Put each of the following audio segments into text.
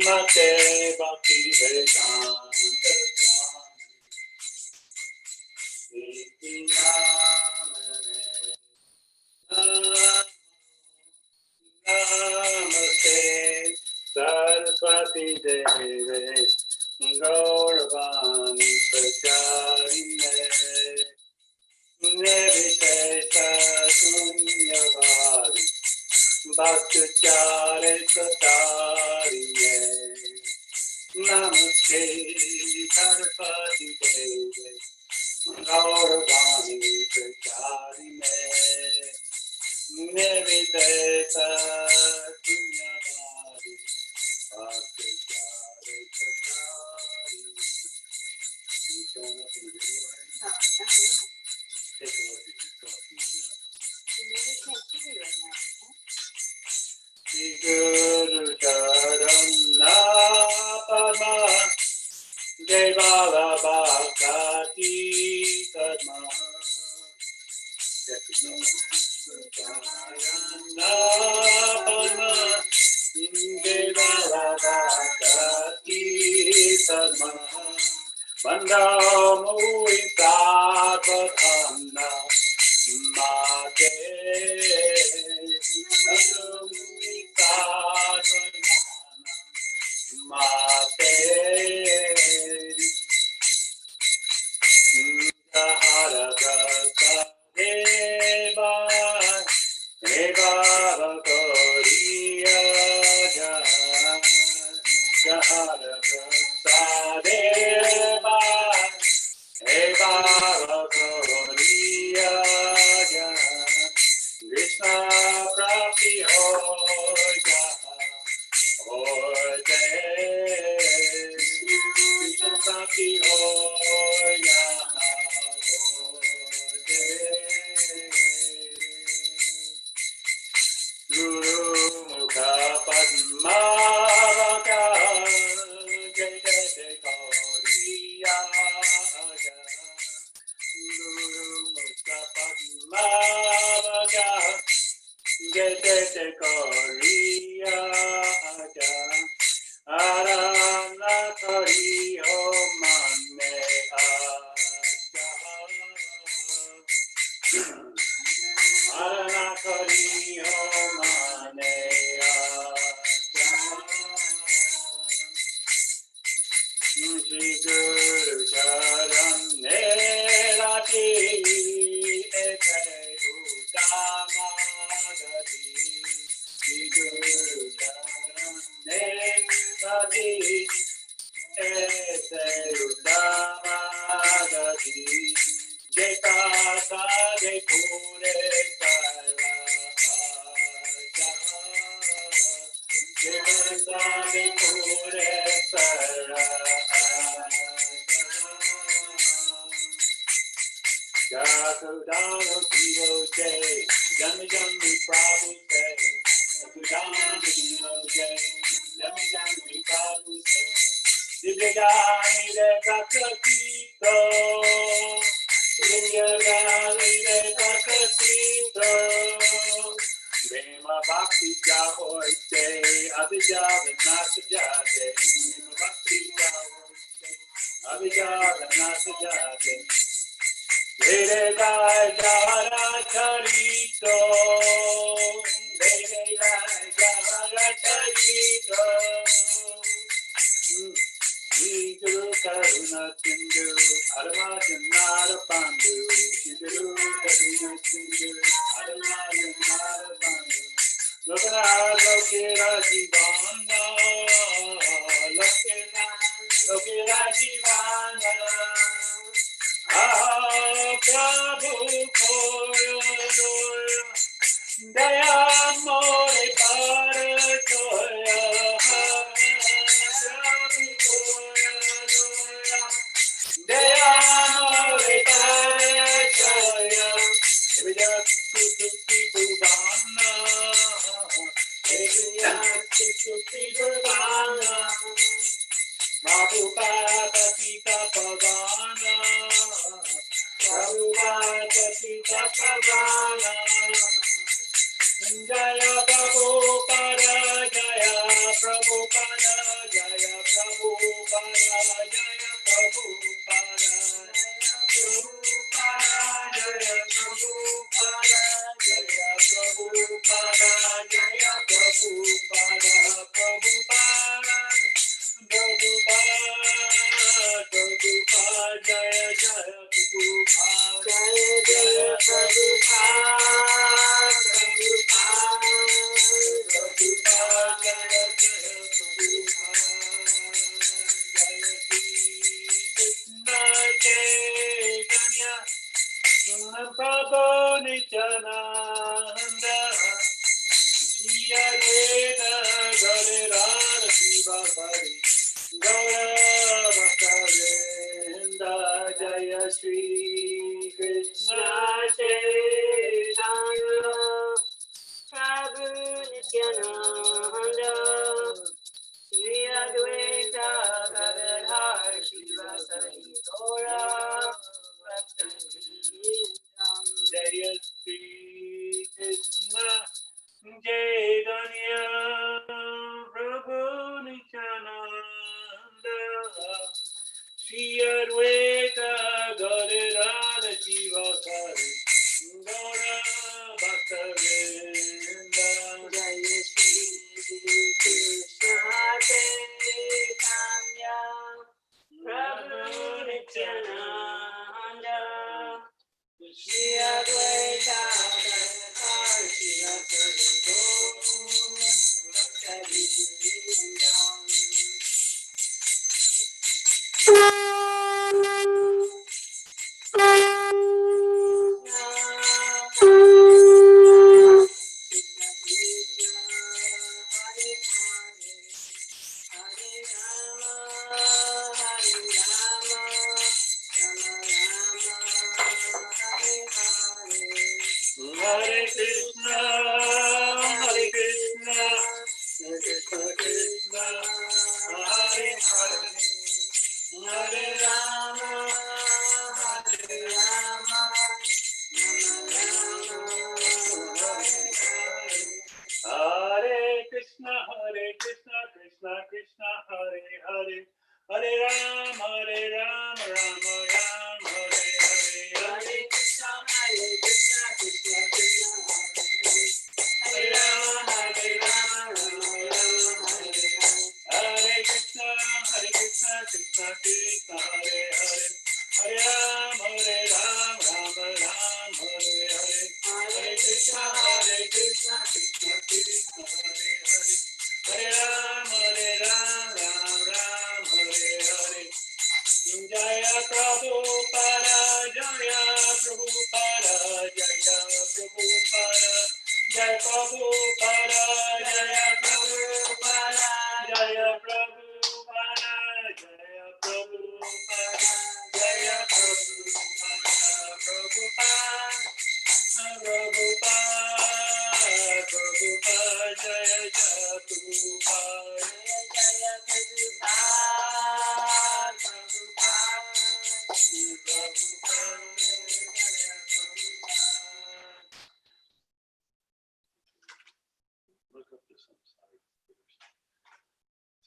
Mate Bhakti Vedanta Namaste Saraswati Deve Gauravani Pracharine Nirvishesha Sunyavadi Bhaktacharya Satarine Namaste Saraswati Deve Gauravani Pracharine Nirvishesha Sunyavadi Bhaktacharya Satarine. You showing up in the video right now? Take a look at yourself. Maybe can't see you right now. Shri Guru Karana Padma Devala Bhakti Padma Karana Padma Devala Bhakti Padma Vandamo Sadvadhana Mate Mate Jahara Brata Deva Deva Goriya Jahara Brata Deva Deva Goriya Kṛṣṇa Prapti Hoya Hote Kṛṣṇa Prapti Hoya Hote Guru Mukha Padma Vaka Jai Jai Jai Gauriya Guru Mukha Padma Vaka Jai Jai Jai Gauriya Arana Kari Om Mane Aja Arana Kari Om Mane Aja Shri Guru Charan Nerati Ete Uttama Gati Shri Guru Charan Nerati Ete Uttama Gati Jeta Sade Pure Kara Jeta Sade Pure Kara Jakudana Divo Jay Yummy Yummy Prabhu Jay Jakudana Divo Jay Yummy Yummy Prabhu Jay Divyagani De Kakasito Divyagani De Kakasito Prema Bhakti Jahoite Abhijavanasajate Prema Bhakti Jahoite Abhijavanasajate Vede Jara Charito Vede Jara Charito Shri Guru Karuna Sindhu Armajanara Pandhu Shri Guru Karuna Sindhu Armajanara Pandhu Lokana Lokera Jivana Lokera Jivana Prabhu Koya Daya More Para Koya Prabhu Koya Daya More Para Koya Evija Suti Bhuvana Evija Suti Bhuvana Prabhupada Pita Pavana Prabhupada Pita Pavana Jaya Prabhupada Jaya Prabhupada Jaya Hari Gaura Bhakta-vrinda Jaya Shri Krishna Chaitanya Prabhu Nityananda Shri Advaita Gadadhar Shivasari Gaura Bhakta-vrinda Jaya Shri Krishna Chaitanya Prabhu Nityananda Shri Advaita Gadadhar Shivasari Gaura Bhakta-vrinda Jaya Shri Krishna Chaitanya Prabhu Nityananda Shri Advaita Gadadhar Shivasari Gaura Bhakta-vrinda Hare Krishna, Hare Krishna, Krishna Krishna, Hare Hare, Hare Rama, Hare Rama, Rama Rama, Hare Krishna, Krishna Krishna, Hare Hare, Hare Rama, Rama Rama, Hare Hare, Hare Krishna, Krishna Krishna, Hare Rama, Rama Rama, Hare Hare, Hare Krishna, Krishna Krishna, Hare Hare, Hare Rama, Rama Rama, Hare Hare, Hare Krishna, Krishna Krishna, Hare Hare, Hare Rama, Rama Rama, Hare Hare. Jaya Prabhupada, Jaya Prabhupada, Jaya Prabhupada, Jaya Prabhupada, Jaya Prabhupada, Jaya Prabhupada, Jaya Prabhupada, Jaya Prabhupada, Prabhupada, Prabhupada, Prabhupada, Jaya Jaya Prabhupada, Jaya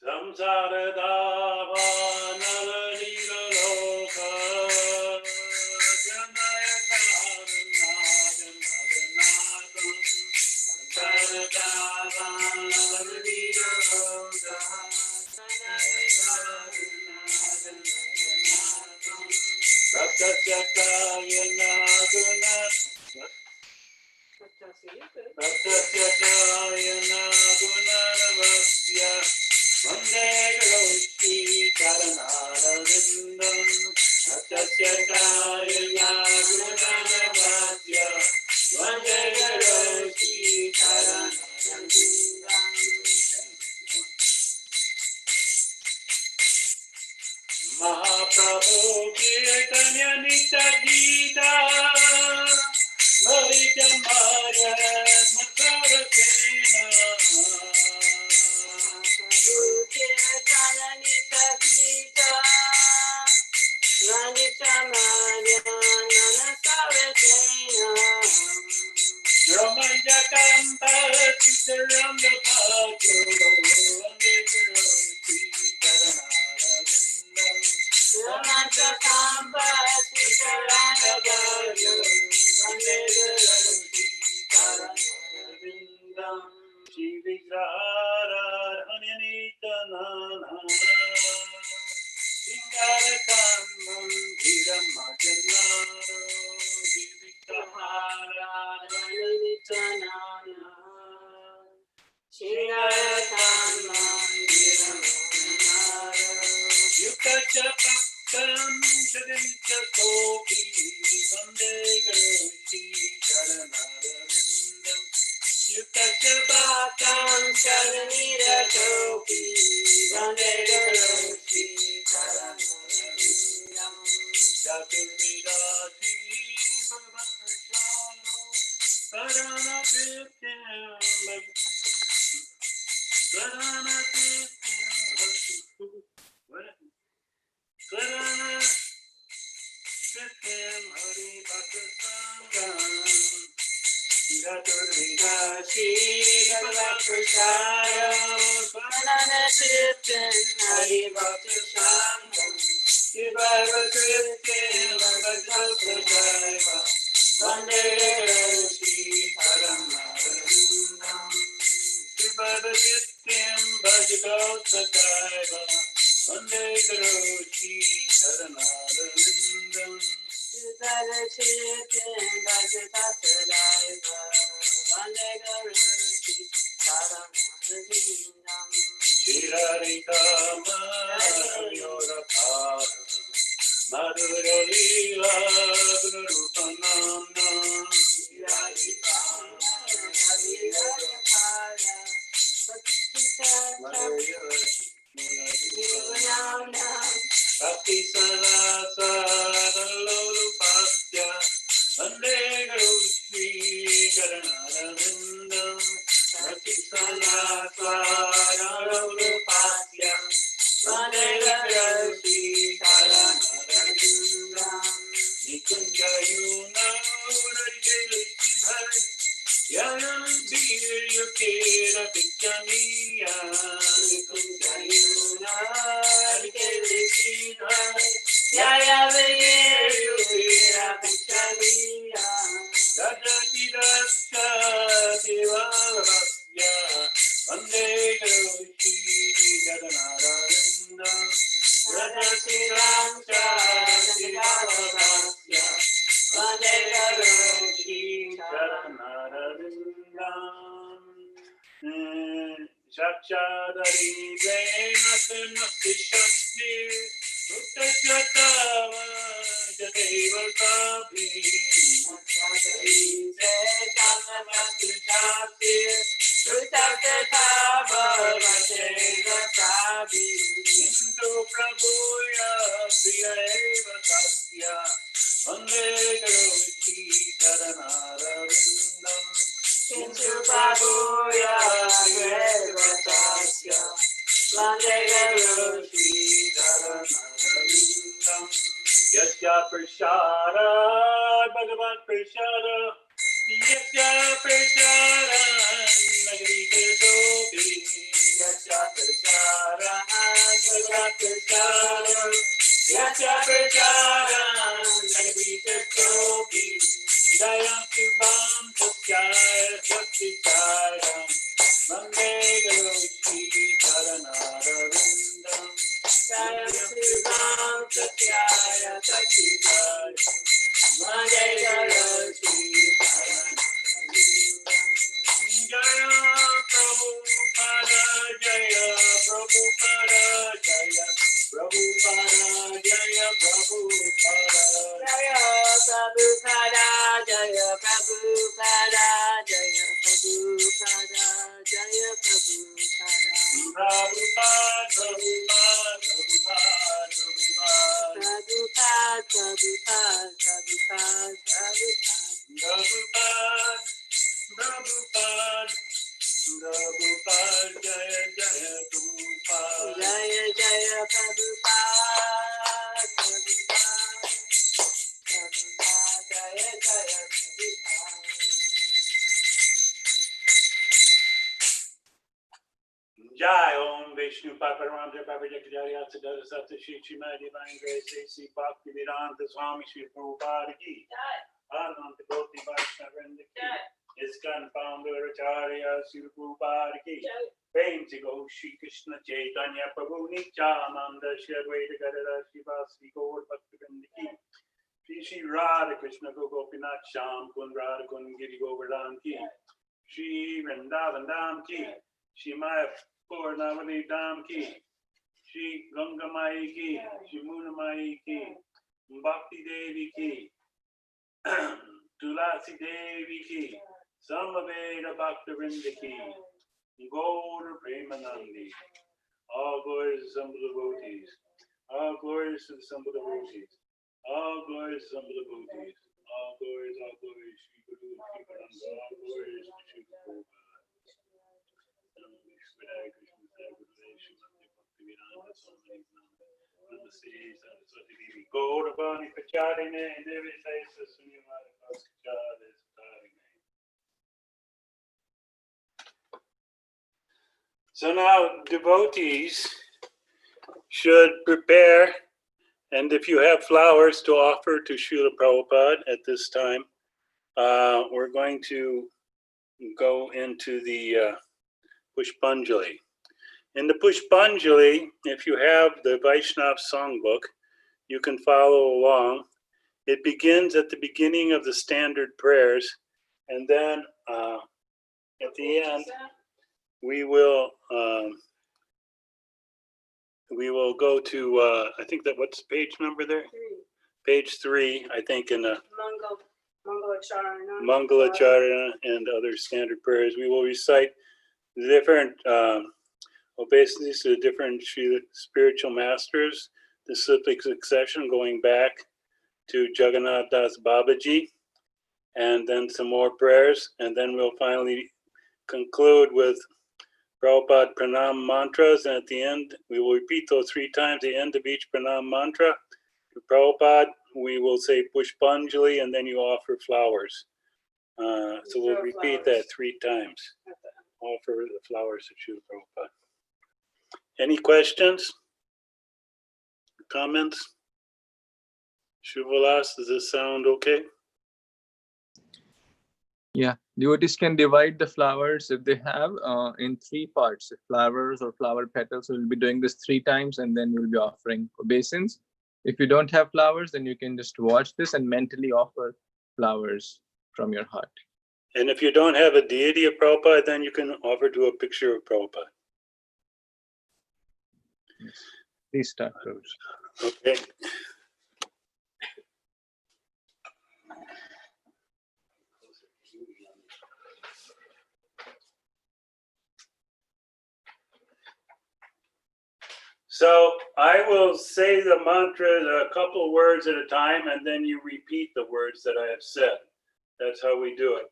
Samsara Dava Nalalila Loka Janaya Karunadam Nadanadam Samsara Dava Nalalila Loka Janaya Karunadam Nadanadam Saptasyakaya Naguna Saptasyakaya Naguna Navasya Vande Garoshi Karanarvindam Satyakaya Nagunanavasya Vande Garoshi Karanarvindam Mahaprabhu Kirtanya Nitya Gita Nityam Bhagavatam Madhurasena Romanjakam Bhaktiram Bhagyo Vande Garoshi Karanarvindam Romanjakam Bhaktiram Bhagyo Vande Garoshi Karanarvindam Shri Vigrahara Dhanyanityanana Singarakan Mandiram Majanaro Shri Vigrahara Dhanyanityanana Singarakan Mandiram Majanaro Yukacha Pakam Shadincha Kopi Vande Garoshi Karanarvindam Yukacha Pakam Sharanira Kopi Vande Shri Bhagavata Swarnana Tirthan Hari Bhakti Shantam Shri Bhagavata Bhagavata Vande Shri Paramaham Shri Bhagavatam Bhagavata Vande Shri Paramaham Shirarikama Yorapara Madhuralila Rupanamna Shirarikama Yorapara Bhakti Salasa Lolupasya Vande Guru Shri Karanarvindam Bhakti Salasa Lolupasya Vande Guru Shri Karanarvindam Nikunjayuna Rajilishibhai Yayam Birukera Vikyaniya Nikunjayuna Rajilishibhai Yayam Birukera Vikyaniya Radhakirasya Devavasya Vande Guru Shri Gadanarayana Radhakirasya Devavasya Vande Guru Shri Gadanarayana Shakshadari Venasya Shakti Uttajatava Jadeva Kabhi Shakshadari Venasya Shakti Uttajatava Jadeva Kabhi Hindu Prabhuya Priyaiva Satya Vande Guru Shri Karanarvindam Hindu Prabhuya Priyaiva Satya Vande Guru Shri Karanarvindam Yasya Prashara Bhagavat Prashara Yasya Prashara Nagarika Sobi Yasya Prashara Bhagavat Prashara Yasya Prashara Nagarika Sobi Jayam Shivam Satyaya Shakti Chayam Vande Guru Shri Karanarvindam Jayam Shivam Satyaya Shakti Chayam Vande Guru Shri Karanarvindam Jaya Prabhupada Jaya Prabhupada Jaya Prabhupada Jaya Prabhupada Jaya Prabhupada Jaya Prabhupada Jaya Prabhupada Jaya Prabhupada Prabhupada Jaya Jaya Prabhupada Jaya Jaya Prabhupada Prabhupada Jaya Jaya Prabhupada Jai Om Vishnu Paparam Jai Papa Jakajari Atsadara Sata Shri Śrīmad Divine Grace A.C. Bhakti Vedanta Swami Shri Prabhupada Ki Ananta Koti Vaishnavrinda Ki ISKCON Founder Acharya Shri Prabhupada Ki Prem Se Go Shri Kṛṣṇa Chaitanya Prabhu Nityananda Shri Advaita Gadadhara Śrīvāsavi Gaur Bhaktivinoda Ki Shri Shri Radha Krishna Gopinath Sham Kund Radha Kund Giri Govardhan Ki Shri Vrindavan Dham Ki Shri Maya Purnavali Dham Ki Shri Ganga Mai Ki Shri Muna Mai Ki Bhakti Devi Ki Tulasi Devi Ki Samaveda Bhaktivinoda Ki Gaur Premanandi. All glories to some devotees. All glories to the simple devotees. All glories to simple devotees. All glories, Shri Guru, Shri Param, all glories to Shri Prabhupada. Hare Krishna, Hare Krishna, Śrīmad Bhaktivedanta Swami Namaste Saraswati Devi Gauravani Pacharine Devi Saisa Sunyamara Paschale So now devotees should prepare, and if you have flowers to offer to Srila Prabhupada at this time, we're going to go into the Pushpanjali. In the Pushpanjali, if you have the Vaishnav songbook, you can follow along. It begins at the beginning of the standard prayers, and then at the end, we will go to I think that what's the page number there? 3. Page 3, I think, in the Mangalacharana. Mangalacharana and other standard prayers. We will recite the different obeisances to the different spiritual masters, the cyclic succession going back to Jagannath Das Babaji, and then some more prayers, and then we'll finally conclude with Prabhupada Pranam mantras, and at the end, we will repeat those 3 times. At the end of each Pranam mantra to Prabhupada, we will say Pushpanjali, and then you offer flowers. So we'll repeat that 3 times. Offer the flowers to Srila Prabhupada. Any questions? Comments? Shubhalas, does this sound okay? Yeah, devotees can divide the flowers if they have in 3 parts. Flowers or flower petals, we'll be doing this 3 times, and then we'll be offering obeisance. If you don't have flowers, then you can just watch this and mentally offer flowers from your heart. And if you don't have a deity of Prabhupada, then you can offer to a picture of Prabhupada. Yes. Please start, Prabhupada. Okay. So I will say the mantra a couple words at a time, and then you repeat the words that I have said. That's how we do it.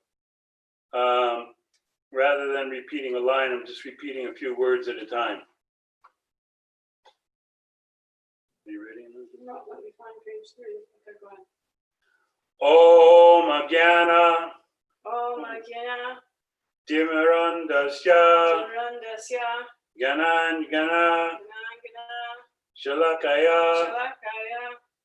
Rather than repeating a line, I'm just repeating a few words at a time. Are you ready? No, let me find page 3. Okay, go ahead. Om Agyana Om Agyana Timirandasya Chirandasya Gyanan Gana Ganangana Shalakaya Shalakaya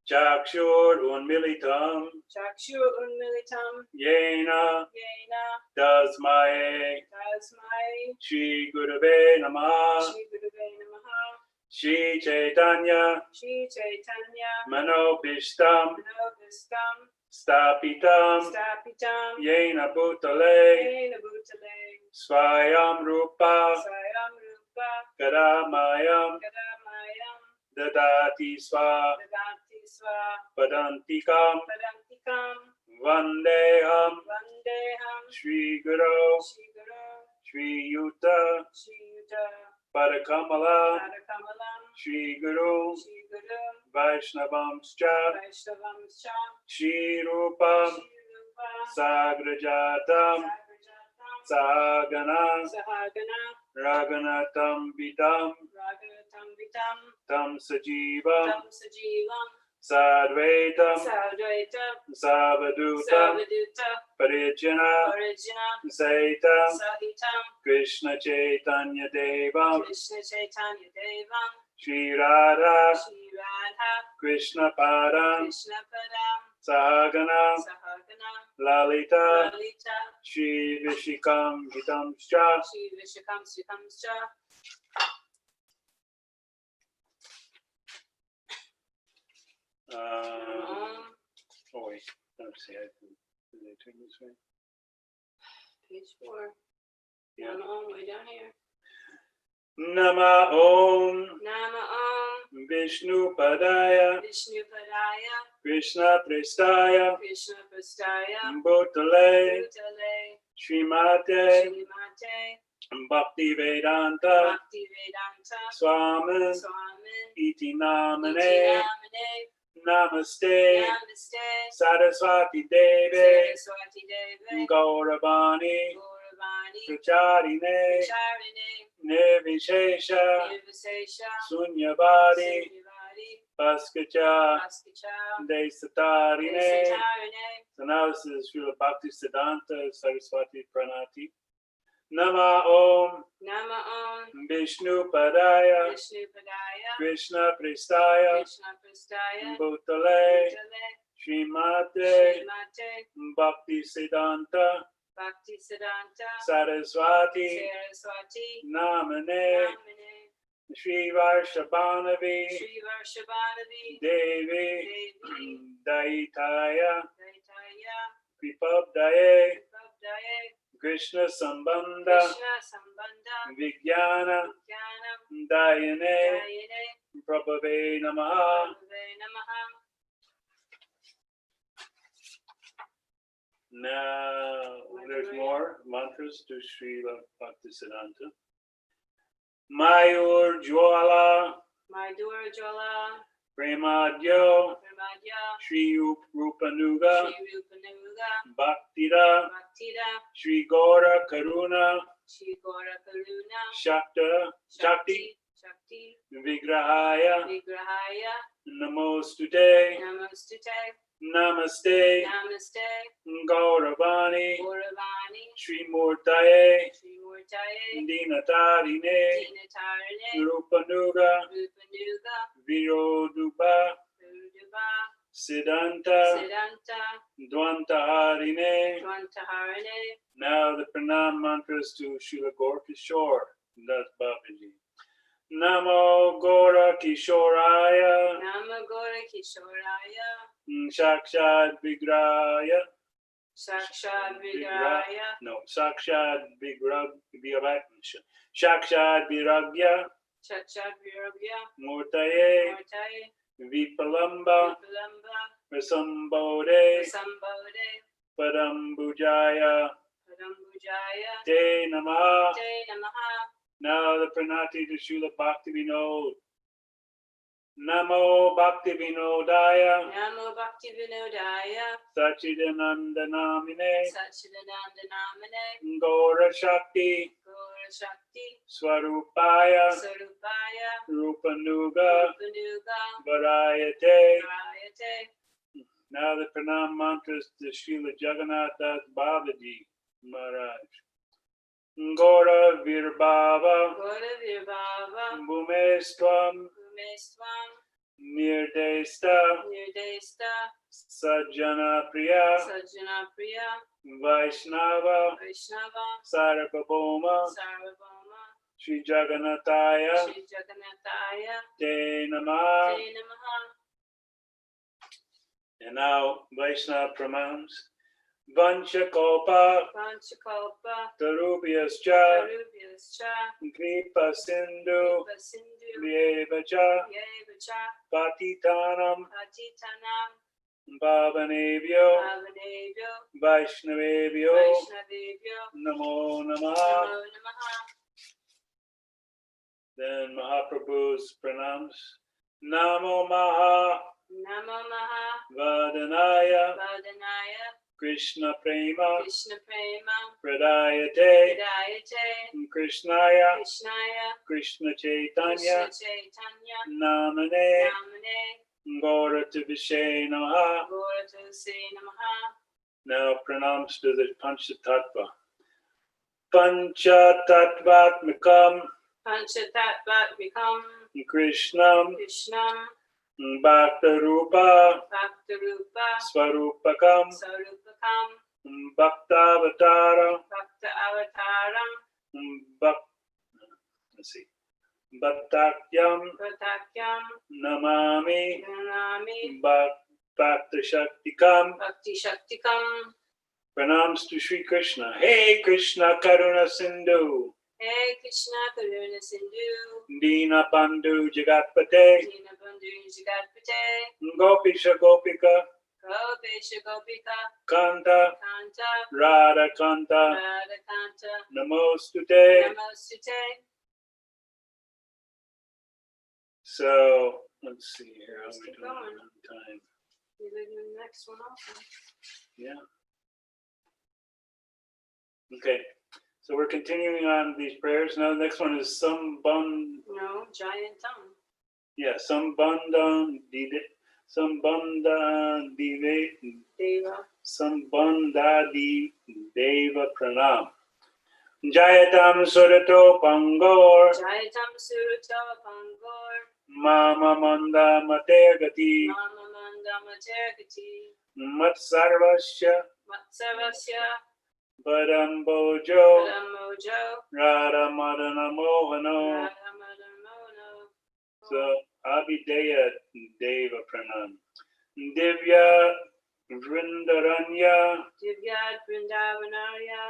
Chakshur Unmilitam Chakshu Unmilitam Yena Yena Tasmaye Tasmai Shri Gurave Namaha Shri Gurave Namaha Shri Chaitanya Shri Chaitanya Manobishtam Manovistam Stapitam Stapitam Yena Bhutale Yena Bhutale Swayam Rupa Sayam Rupa Kadamayam Kadamayam Dadati Swa Dadati Swa Padantikam Padantikam Vandeham Vandeham Shri Guru Shri Guru Shri Yuta Shri Yuta Parakamala Padakamalam Shri Guru Shri Guru Vaishnavamscha Vaishnavamscha Shri Rupam Shri Rupa Sagrajatam Sagrajatam Sahagana Sahagana Raghunatam Vitam Raghunatam Vitam Tam Sajivam Tam Sajivam Sadvaitam Sadvaitam Savadutam Savaduta Parijana Origina Saitam Sahitam Krishna Chaitanya Devam Krishna Chaitanya Devam Shri Radha Shri Radha Krishna Padam Krishna Padam Sahagana Sahagana Lalita Lalita Shri Vishikam Hitamscha Shri Vishakam Sikamscha Oh wait, let's see, did I turn this way? Page 4. Yeah. Nama Om, way down here. Nama Om Nama Om Vishnu Padaya Vishnu Padaya Krishna Prestaya Krishna Prastaya Bhutale Bhutale Śrīmate Śrīmad Bhakti Vedanta Bhakti Vedanta Swamin Swamin Iti Namane Namane Namaste Namaste Saraswati Deve Saraswati Deve Gauravani Gauravani Pracharine Charine Nirvishesha Nirvisesha Sunyavadi Sunyavadi Paskacha Paskacha Desatarine. Desatarine So now this is Srila Bhakti Siddhanta Saraswati Pranati. Nama Om Nama Om Vishnu Padaya Vishnupadaya Krishna Pristaya Krishna Pristaya Bhutale Bhutale Śrīmate Śrīmate Bhakti Siddhanta Bhakti Siddhanta Saraswati Saraswati Namane Namane Shri Varshabhanavi Shri Varshabhanavi Devi Devi Daitaya Daitaya Vipabdaye Prabhupada Krishna Sambandha Krishna Sambandha Vijnana Jnanam Dayane Dayane Prabhave Namaha. Prabhupada Namaha. Now there's more mantras to Srila Bhaktisiddhanta. Mayur Jwala Mayur Jwala Premadyo Pramadya Shri Rupanuga Shri Rupanuga Bhaktira Bhaktida Shri Gora Karuna Shri Gora Karuna Shakti Shakti Vigrahaya Vigrahaya Namostute Namostute Namaste Namaste Gauravani Gauravani Shri Murtaye Shri Murtaye Dinatarine Dinatarane Rupanuga Rupanuga Virodupa Viruduba Siddhanta Siddhanta Dvantaharine. Dvantaharane. Now the pranam mantras to Srila Gaur Kishore. That's Babaji. Namo Gora Kishoraya Nama Gora Kishoraya Shakshad Vigraya Sakshad Vigraya No Sakshad Vigraya Shakshad Viragya Chachad Virabhya Murtaye Mortaye Vipalamba Vipalamba Rasambode Vasambode Padambujaya Padambujaya Te Namaha. Te Namaha. Now the pranati to Srila Bhakti Vinod. Namo Bhakti Vinodaya Namo Bhakti Vinodaya Sachidananda Namine Sachidananda Namane Gaura Shakti Gora Shakti Swarupaya Sarupaya Rupanuga Rupanuga Varayate. Varayate. Now the pranam mantras to Srila Jagannath Das Babaji Maharaj. Gora Virbhava Gora Virbhava Bhumestvam Umestvam Nirdesta Nirdesta Sajjana Priya Sajjana Priya Vaishnava Vaishnava Sarvabhauma Sarvabhauma Sri Jagannathaya Shri Jagannathaya Te Namaha. Te Namaha. And now Vaishnava pranams. Vanchakopa Panchakalpa Tarubhyascha Arubhyascha Kripa Sindhu Sindhu Vyevacha Yevacha Patitanam Patitanam Bhavanebhyo Bhavanebhyo Vaishnavebhyo Vaishnavebhyo Namo Namaha. Namo Namaha. Then Mahaprabhu's pranams. Namo Maha Namo Maha Vadanaya Vadanaya Krishna Prema Krishna Prema Pradayate Hridayate Krishnaya Krishnaya Krishna Krishna Chaitanya Chaitanya Namane Namane Gaura Vishay Namaha. Gora Tulsi Namaha. Now pranams to the Panchatattva. Panchatattvatmakam Panchatattva become Krishnam Krishnam Bhaktarupa Bhaktarupa Swarupakam Sarupakam Bhaktavatara Bhakta Avataram Bhaktakyam Pratakyam Namami Nami Bhaktashaktikam. Bhakti Shaktikam. Pranams to Sri Krishna. Hey Krishna Karuna Sindhu Hey Krishna Karuna Sindhu Dina Bandhu Jagatpate Dina Bandhu Jagatpate Gopisha Gopika Gopesha Gopika Kanta Kanta Radha Kanta Radhakanta Namostute. Namostute. So let's see here. How Let's are we keep doing going. on time? You read the next one also. Yeah. Okay. So we're continuing on these prayers. Now the next one is Sambandha. No, Jayantam. Yeah, Sambandha Deva. Sambandha Deva Pranam. Jayatam Surato Pangor Jayatam Surato Pangor Mama Manda Matergati Mama Mandama Tergati Mat Sarvasya Matsavasya Padam Bojo Mojo Radha Madana Mohano. Radhamadamono So Abhideya Deva Pranam. Divya Vrindaranya Divyad Vrindavanarya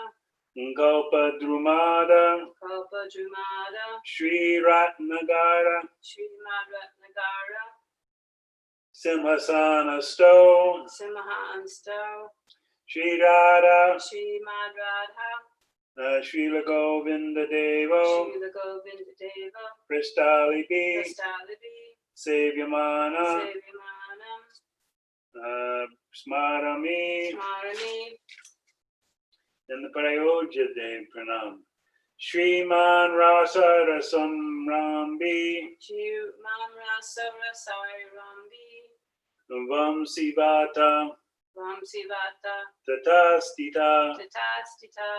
Gopa Drumada Kalpa Drumada Sri Ratnagara Śrīmad-Bhāgavatam Simhasana Sto Simha Sri Radha Śrīmad Radha Srila Govinda Devo Srila Govinda Deva Pristalipi Prastalipi Sevyamana Sevyamanam Smarami Smarami and the Prayoja Dev Pranam. Shriman Rasa Rasam Rambi Shriman Rasa Rasai Rambi Vamsivata Vamsivata Tatastita Tatastita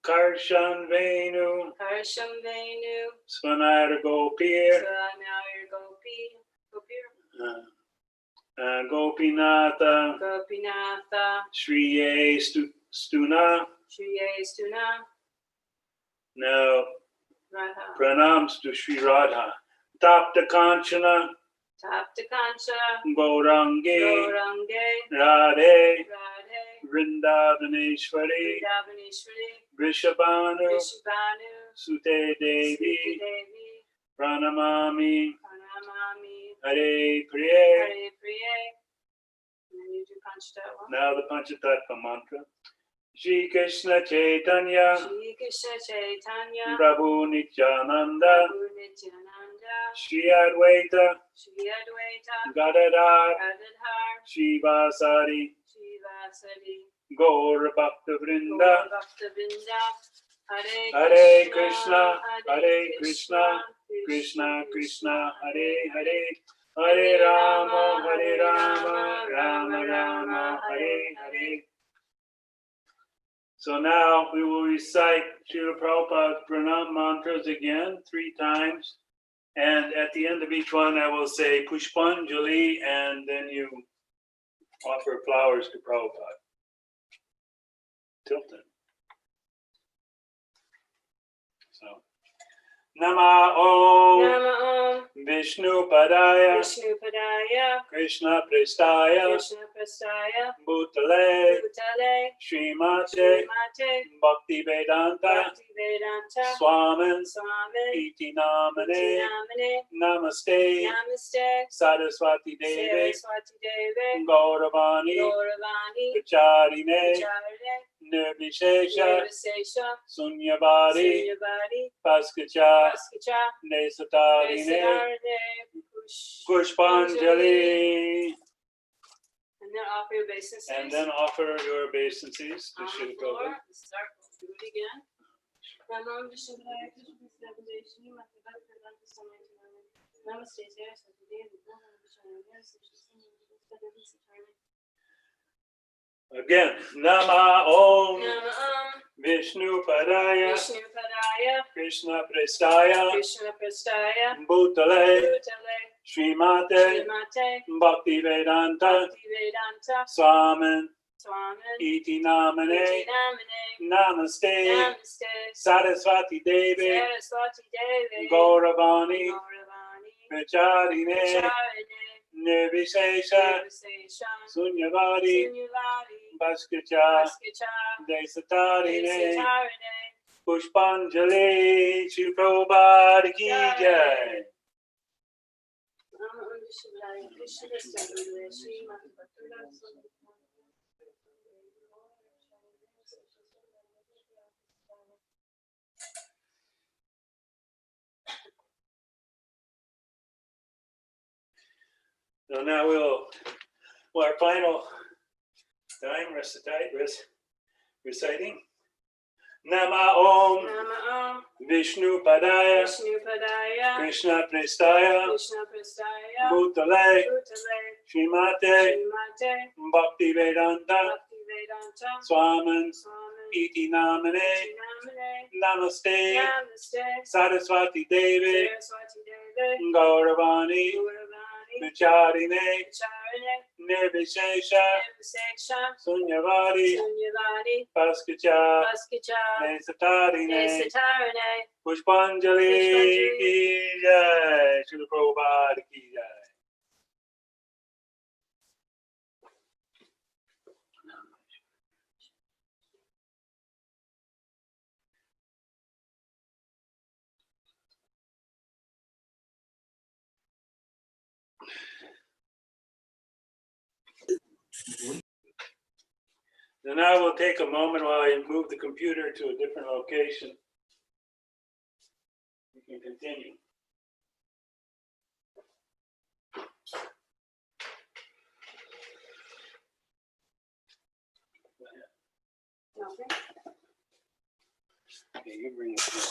Karshan Venu Karsham Venu Svanara Gopir Svanayar Gopir Gopinatha Gopinatha Shriye Stuna. Shriye Stuna Now Radha pranams to Sri Radha. Tapta Kanchana Tapta Kancha Gaurange Gaurange Radhe Radhe Vrindavaneshwari Vrindavaneshwari Vrishabhanu Vishvanu Sute Devi Siti Devi Pranamami Pranamami Hare Priye. Hare Priye. And then you do Panchatattva. Now the Panchatattva mantra. Shri Kṛṣṇa Chaitanya Shri Kṛṣṇa Chaitanya Prabhu Nityananda Prabhu Nityananda Shri Advaita Shri Advaita Gadadhar Gadadhar Shri Vasari Shri Vasari Gaur Bhakta Vrinda. Gaur Bhakta Vrinda. Hare Krishna, Hare Krishna, Krishna Krishna, Hare Hare, Hare Rama, Hare Rama, Rama Rama, Hare Hare. So now we will recite Srila Prabhupada's pranam mantras again 3 times. And at the end of each one, I will say Pushpanjali, and then you offer flowers to Prabhupada. Tilton. So, Nama Om Nama Om Vishnu Padaya Vishnupadaya Krishna Prestaya Krishna Prastaya Bhutale Bhutale Śrīmate Śrīmate Bhakti Vedanta Bhakti Vedanta Swamin Swami Iti Namane Namane Namaste Namaste Saraswati Devi Saraswati Devi Gauravani Gauravani Pracharine Charine Nirvishesha Nirvisesha Sunyavadi Sunyavadi Paskacha Paskacha Nesatarine Desatarine Pushpanjali. And then offer your obeisances. And then offer your obeisances to on the Srila floor. Prabhupada. Start. Do it again. Namo Vishnupadaya Krishna Prasthaya Śrīmad-Bhāgavatam Namaste Saraswati Devi Again, Nama Om Nama Vishnu Padaya Vishnupadaya Krishna Prestaya Krishna Prasthaya Bhutale Bhutale Śrīmate Śrīmate Bhakti Vedanta Bhakti Vedanta Swamin Swami Iti Namane Namane Namaste Namaste Saraswati Devi Saraswati Devi Gauravani Gauravani Pracharine Charine Nirvishesha Nirvisesha Sunyavadi Sunyavadi Paskacha Paskacha Desatarine Desatarine Pushpanjali Shri Prabhupada Ki Jai. Namo Vishnupadaya Krishna Prasthaya Śrīmad-Bhāgavatam So now our final time reciting. Nama Om Nama Om Vishnu Padaya Vishnupadaya Krishna Prestaya Krishna Prasthaya Bhutale Bhutale Śrīmate Śrīmate Bhakti Vedanta Bhakti Vedanta Swamans Swaman Iti Namane Namane Namaste Namaste Saraswati Devi Saraswati Devi Gauravani Gauravani Vicharine Charine Nirvishesha Nirvisesha Sunyavadi Sunyavadi Paskicha Baskicha Nesatarine Nesatarine Pushpanjali Ki Jai Srila Prabhupada Ki Jai. And now we'll take a moment while I move the computer to a different location. We can continue. Okay. Okay, you bring it here.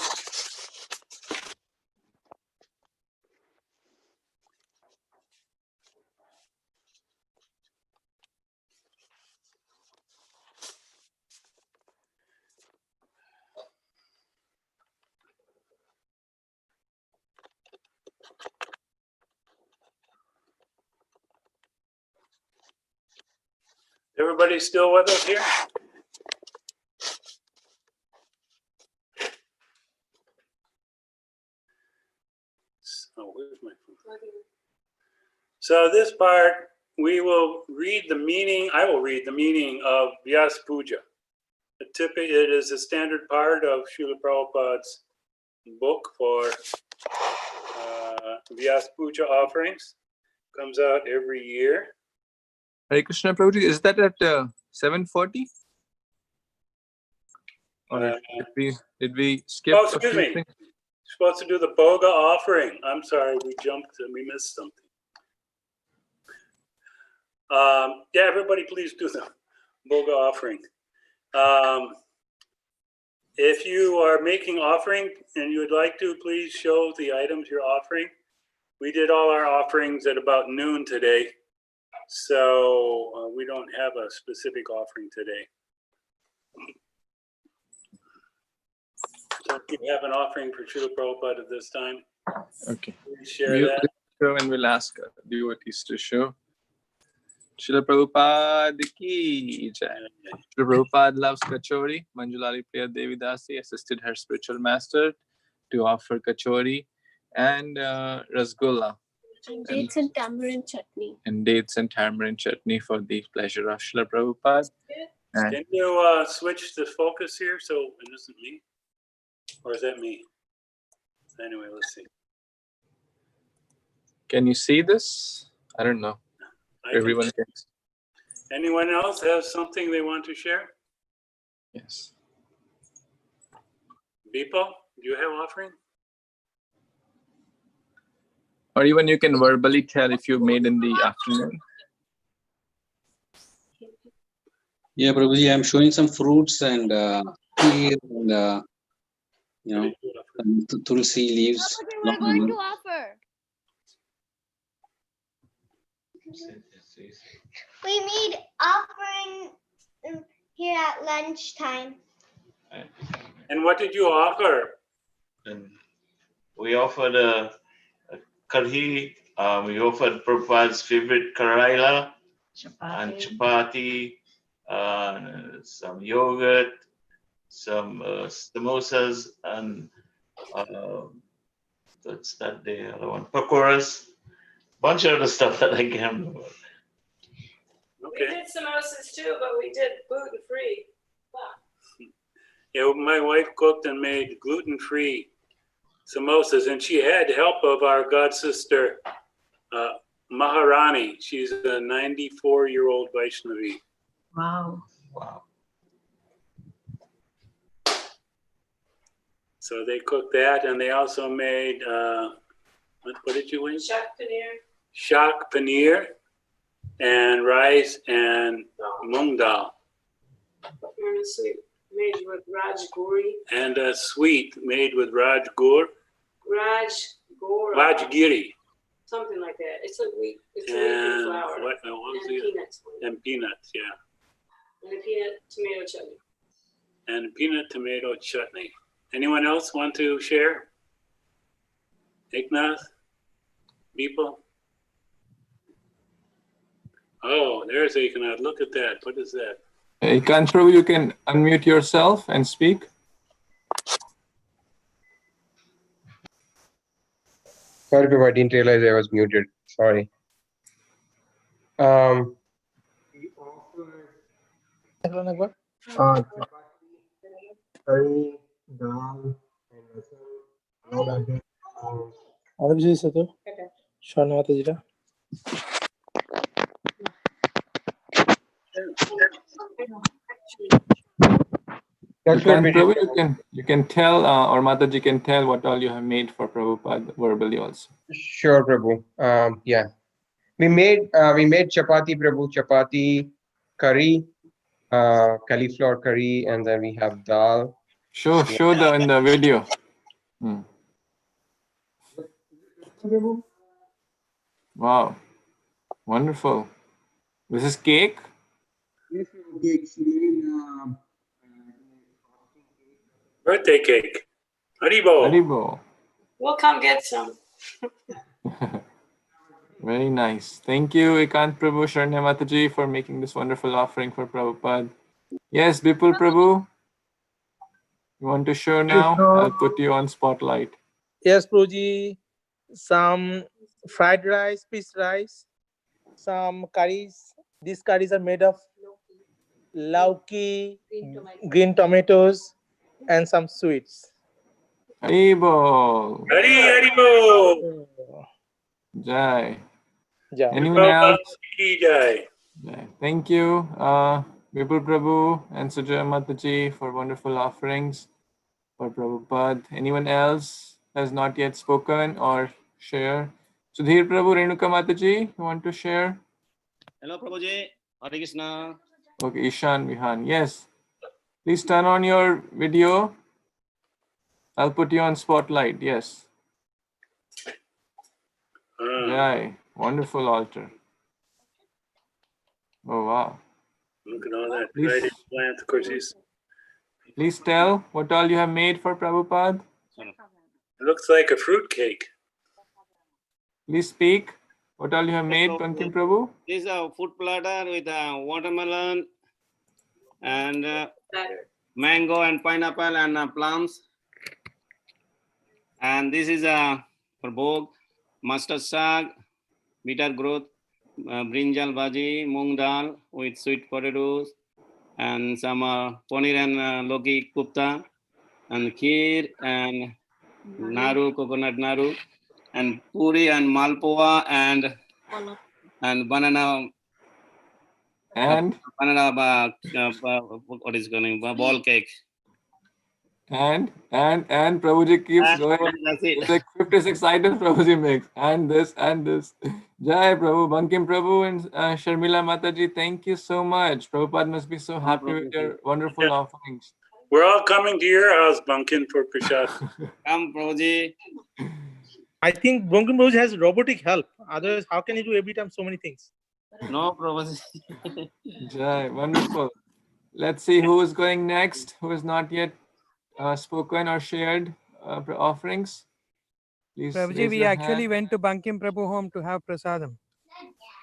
Everybody still with us here? Oh, where's my phone? So this part, we will read the meaning, I will read the meaning of Vyas Puja. It is a standard part of Srila Prabhupada's book for Vyas Puja offerings. Comes out every year. Hare Krishna Prabhuji, is that at 7:40? Or did we skip? Oh, excuse me. You're supposed to do the Bhoga offering. I'm sorry, we missed something. Yeah, everybody please do the Bhoga offering. If you are making offering and you would like to, please show the items you're offering. We did all our offerings at about noon today, so we don't have a specific offering today. So if you have an offering for Srila Prabhupada at this time, okay. Please share that. Show and we'll ask devotees to show. Srila Prabhupada ki jai. Srila Prabhupada loves kachori. Manjulari Priya Devi Dasi assisted her spiritual master to offer kachori and rasgulla. And dates and tamarind chutney. And dates and tamarind chutney for the pleasure of Srila Prabhupada. Can you switch the focus here so it isn't me? Or is that me? Anyway, let's see. Can you see this? I don't know. Everyone can. Anyone else have something they want to share? Yes. Bipo, do you have offering? Or even you can verbally tell if you made in the afternoon. Yeah, Prabhuji, I'm showing some fruits and tea and tulsi leaves. We're going to offer. We made offering here at lunchtime. And what did you offer? And we offered a kadhi. We offered Prabhupada's favorite karaila and chapati, some yogurt, some samosas, and that's that day. Other one, pakoras, bunch of other stuff that I can't remember. Okay. We did samosas too, but we did gluten-free. Wow. Yeah, my wife cooked and made gluten-free samosas, and she had help of our god sister Maharani. She's a 94-year-old Vaishnavi. Wow. Wow. So they cooked that, and they also made what did you make? Shak paneer. Shak paneer and rice and mung dal. And a sweet made with rajguri. And a sweet made with rajgur, rajgiri. Something like that. It's a wheat And flour. what was And it? peanuts. And peanuts, yeah. and a peanut tomato chutney. And peanut tomato chutney. Anyone else want to share? Eknath? People? Oh, there's Eknath. Look at that. What is that? Ekant Prabhu, you can unmute yourself and speak. Sorry, Prabhu, I didn't realize I was muted. Sorry. We offered chapati, curry, dal, and rasam. All of that. That's what Ekant we did. Prabhu, you can tell, or Mataji can tell what all you have made for Prabhupada verbally also. Sure, Prabhu. Yeah. We made chapati, Prabhu, chapati, curry, cauliflower curry, and then we have dal. Show in the video. Wow, wonderful. This is cake. Yes, cake. She made Birthday cake. Haribo. Haribo. We'll come get some. Very nice. Thank you, Ekant Prabhu, Sharanya Mataji, for making this wonderful offering for Prabhupada. Yes, Bipul Prabhu, you want to show now? I'll put you on spotlight. Yes, Prabhuji. Some fried rice, fish rice, some curries. These curries are made of lauki, green tomatoes, and some sweets. Haribo. Haribo. Jai. Yeah. Anyone else? Jai. Jai. Thank you, Bipul Prabhu and Sujaya Mataji, for wonderful offerings for Prabhupada. Anyone else has not yet spoken or share? Sudhir Prabhu, Renuka Mataji, you want to share? Hello, Prabhuji. Hare Kṛṣṇa. Okay, Ishan Vihan. Yes. Please turn on your video. I'll put you on spotlight. Yes. Jai. Wonderful altar. Oh, wow. Look at all that. Please. Right plant. Of course, Please tell what all you have made for Prabhupada. it looks like a fruit cake. Please speak. What all you have made, Bankim Prabhu? This is a food platter with watermelon and mango and pineapple and plums. And this is for bhog, mustard saag, bitter growth, brinjal bhaji, moong dal with sweet potatoes, and some paneer and loki kufta, and kheer and naru, coconut naru, and puri and malpua and banana. And Banana, what is going ball cake. And Prabhuji keeps going. That's it. It's like 56 items Prabhuji makes. And this. Jai Prabhu, Bankim Prabhu and Sharmila Mataji, thank you so much. Prabhupada must be so happy with your wonderful offerings. We're all coming to your house, Bunkin, for Prashad. Come, Prabhuji. I think Bankim Prabhuji has robotic help. Otherwise, how can he do every time so many things? No, Prabhuji. Jai, wonderful. Let's see who is going next, who has not yet spoken or shared offerings. Please. Prabhuji, we actually went to Bankim Prabhu home to have prasadam.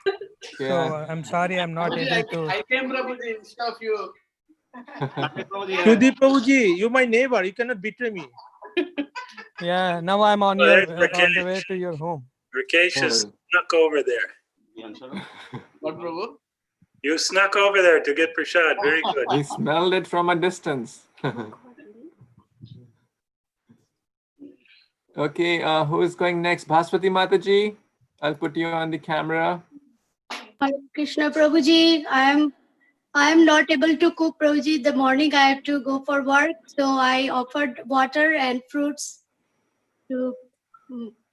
Yeah. So I'm sorry I'm not able to. I came, Prabhuji, instead of you. Sudhir Prabhuji, you're my neighbor. You cannot betray me. Yeah, now I'm on Well, on the way to your home. Rakesh has snuck over there. What, Prabhu? You snuck over there to get Prashad. Very good. He smelled it from a distance. Okay, who is going next? Bhaswati Mataji, I'll put you on the camera. Hare Krishna Prabhuji, I am not able to cook, Prabhuji. The morning I have to go for work, so I offered water and fruits to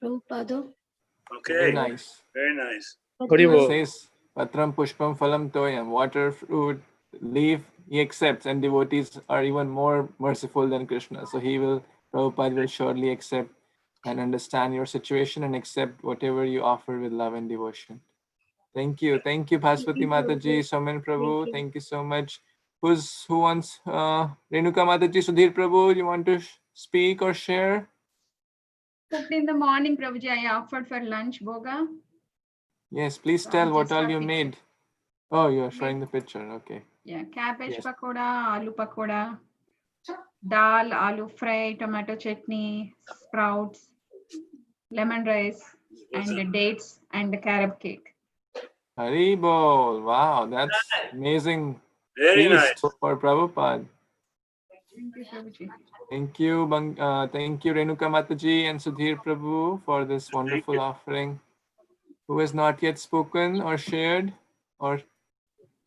Prabhupada. Okay. Very nice. Very nice. It says Patram Pushpam Phalam Toyam, water, fruit, leaf, he accepts, and devotees are even more merciful than Krishna. So Prabhupada will surely accept and understand your situation and accept whatever you offer with love and devotion. Thank you. Thank you, Bhaswati Mataji, Somen Prabhu. Thank you so much. who wants? Renuka Mataji, Sudhir Prabhu, you want to speak or share? Cooked in the morning, Prabhuji, I offered for lunch, Bhoga. Yes, please So tell I what just all have you picture. made. Oh, you are showing the picture. Okay. Yeah, cabbage Yes. pakoda, aloo pakoda, dal, aloo fry, tomato chutney, sprouts, lemon rice, and the dates and the carob cake. Haribol. Wow, that's amazing. Very Feast nice. for Prabhupada. Thank you, Prabhuji. Thank you, Renuka Mataji and Sudhir Prabhu for this wonderful offering. Who has not yet spoken or shared or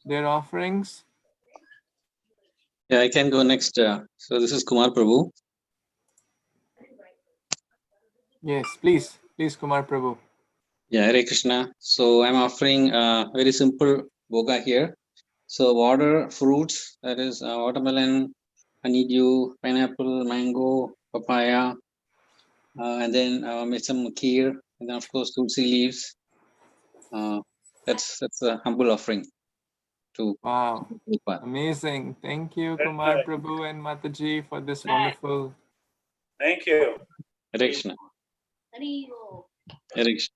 their offerings? Yeah, I can go next. So this is Kumar Prabhu. Yes, please, Kumar Prabhu. Yeah, Hare Krishna. So I'm offering very simple boga here. So water, fruits, that is watermelon, honeydew, pineapple, mango, papaya, and then made some kheer, and then of course tulsi leaves. That's a humble offering to Wow, Prabhupada. amazing. Thank you, Very Kumar nice. Prabhu and Mataji for this wonderful. Thank you. Hare Krishna. Hare Krishna.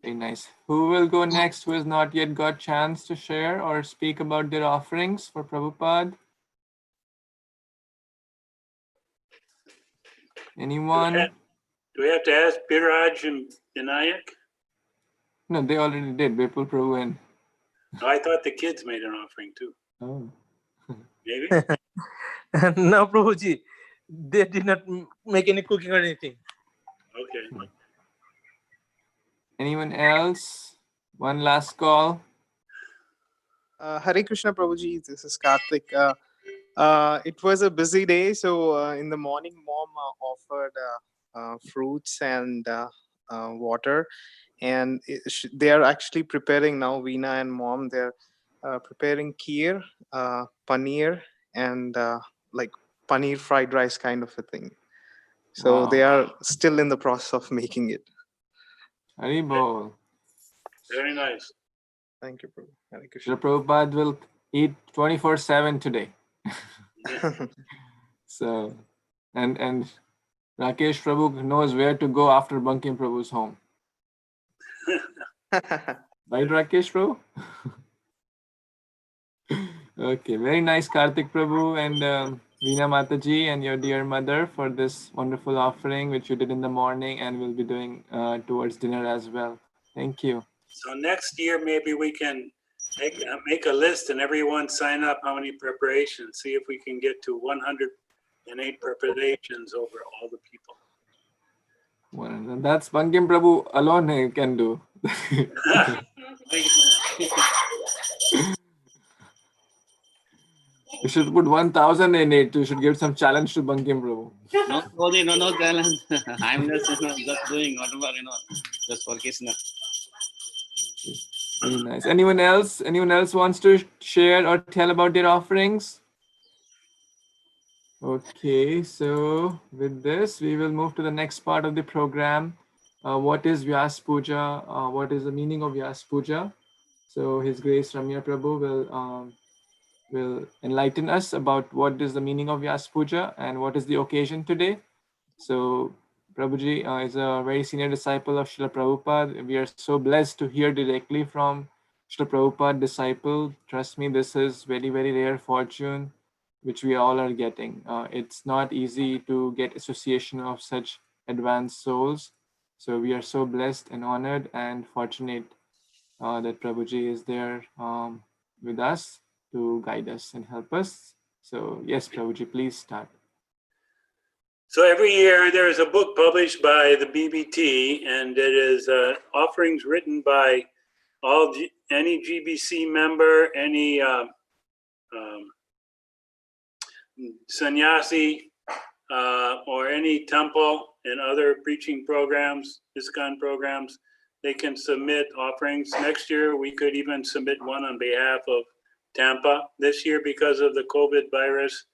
Very nice. Who will go next who has not yet got chance to share or speak about their offerings for Prabhupada? Anyone? Do we have to ask Biraj and Vinayak? No, they already did. Vipul Prabhu and. Oh, I thought the kids made an offering too. Oh. Maybe? No, Prabhuji, they did not make any cooking or anything. Okay. Anyone else? One last call. Hare Krishna Prabhuji, this is Karthik. It was a busy day, so in the morning, mom offered fruits and water, and they are actually preparing now. Veena and mom, they're preparing kheer, paneer, and like paneer fried rice kind of a thing. So Wow. they are still in the process of making it. Haribol. Very nice. Thank you, Prabhu. Hare Krishna. Srila Prabhupada will eat 24/7 today. So, and Rakesh Prabhu knows where to go after Bankim Prabhu's home. Right, Rakesh Prabhu? Okay, very nice, Karthik Prabhu and Veena Mataji and your dear mother for this wonderful offering, which you did in the morning and will be doing towards dinner as well. Thank you. So next year, maybe we can make a list and everyone sign up how many preparations, see if we can get to 108 preparations over all the people. Well, that's Bankim Prabhu alone can do. You should put 1,000 in it. You should give some challenge to Bankim Prabhu. No, Prabhuji, no challenge. I'm just doing whatever, just for Kṛṣṇa. Very nice. Anyone else wants to share or tell about their offerings? Okay, so with this, we will move to the next part of the program. What is Vyas Puja? What is the meaning of Vyas Puja? So His Grace Ramya Prabhu will enlighten us about what is the meaning of Vyas Puja and what is the occasion today. So Prabhuji is a very senior disciple of Srila Prabhupada. We are so blessed to hear directly from Srila Prabhupada disciple. Trust me, this is very, very rare fortune which we all are getting. It's not easy to get association of such advanced souls. So we are so blessed and honored and fortunate that Prabhuji is there with us to guide us and help us. So yes, Prabhuji, please start. So every year there is a book published by the BBT, and it is offerings written by any GBC member, any sannyasi, or any temple and other preaching programs, ISKCON programs. They can submit offerings. Next year we could even submit one on behalf of Tampa. This year, because of the COVID virus,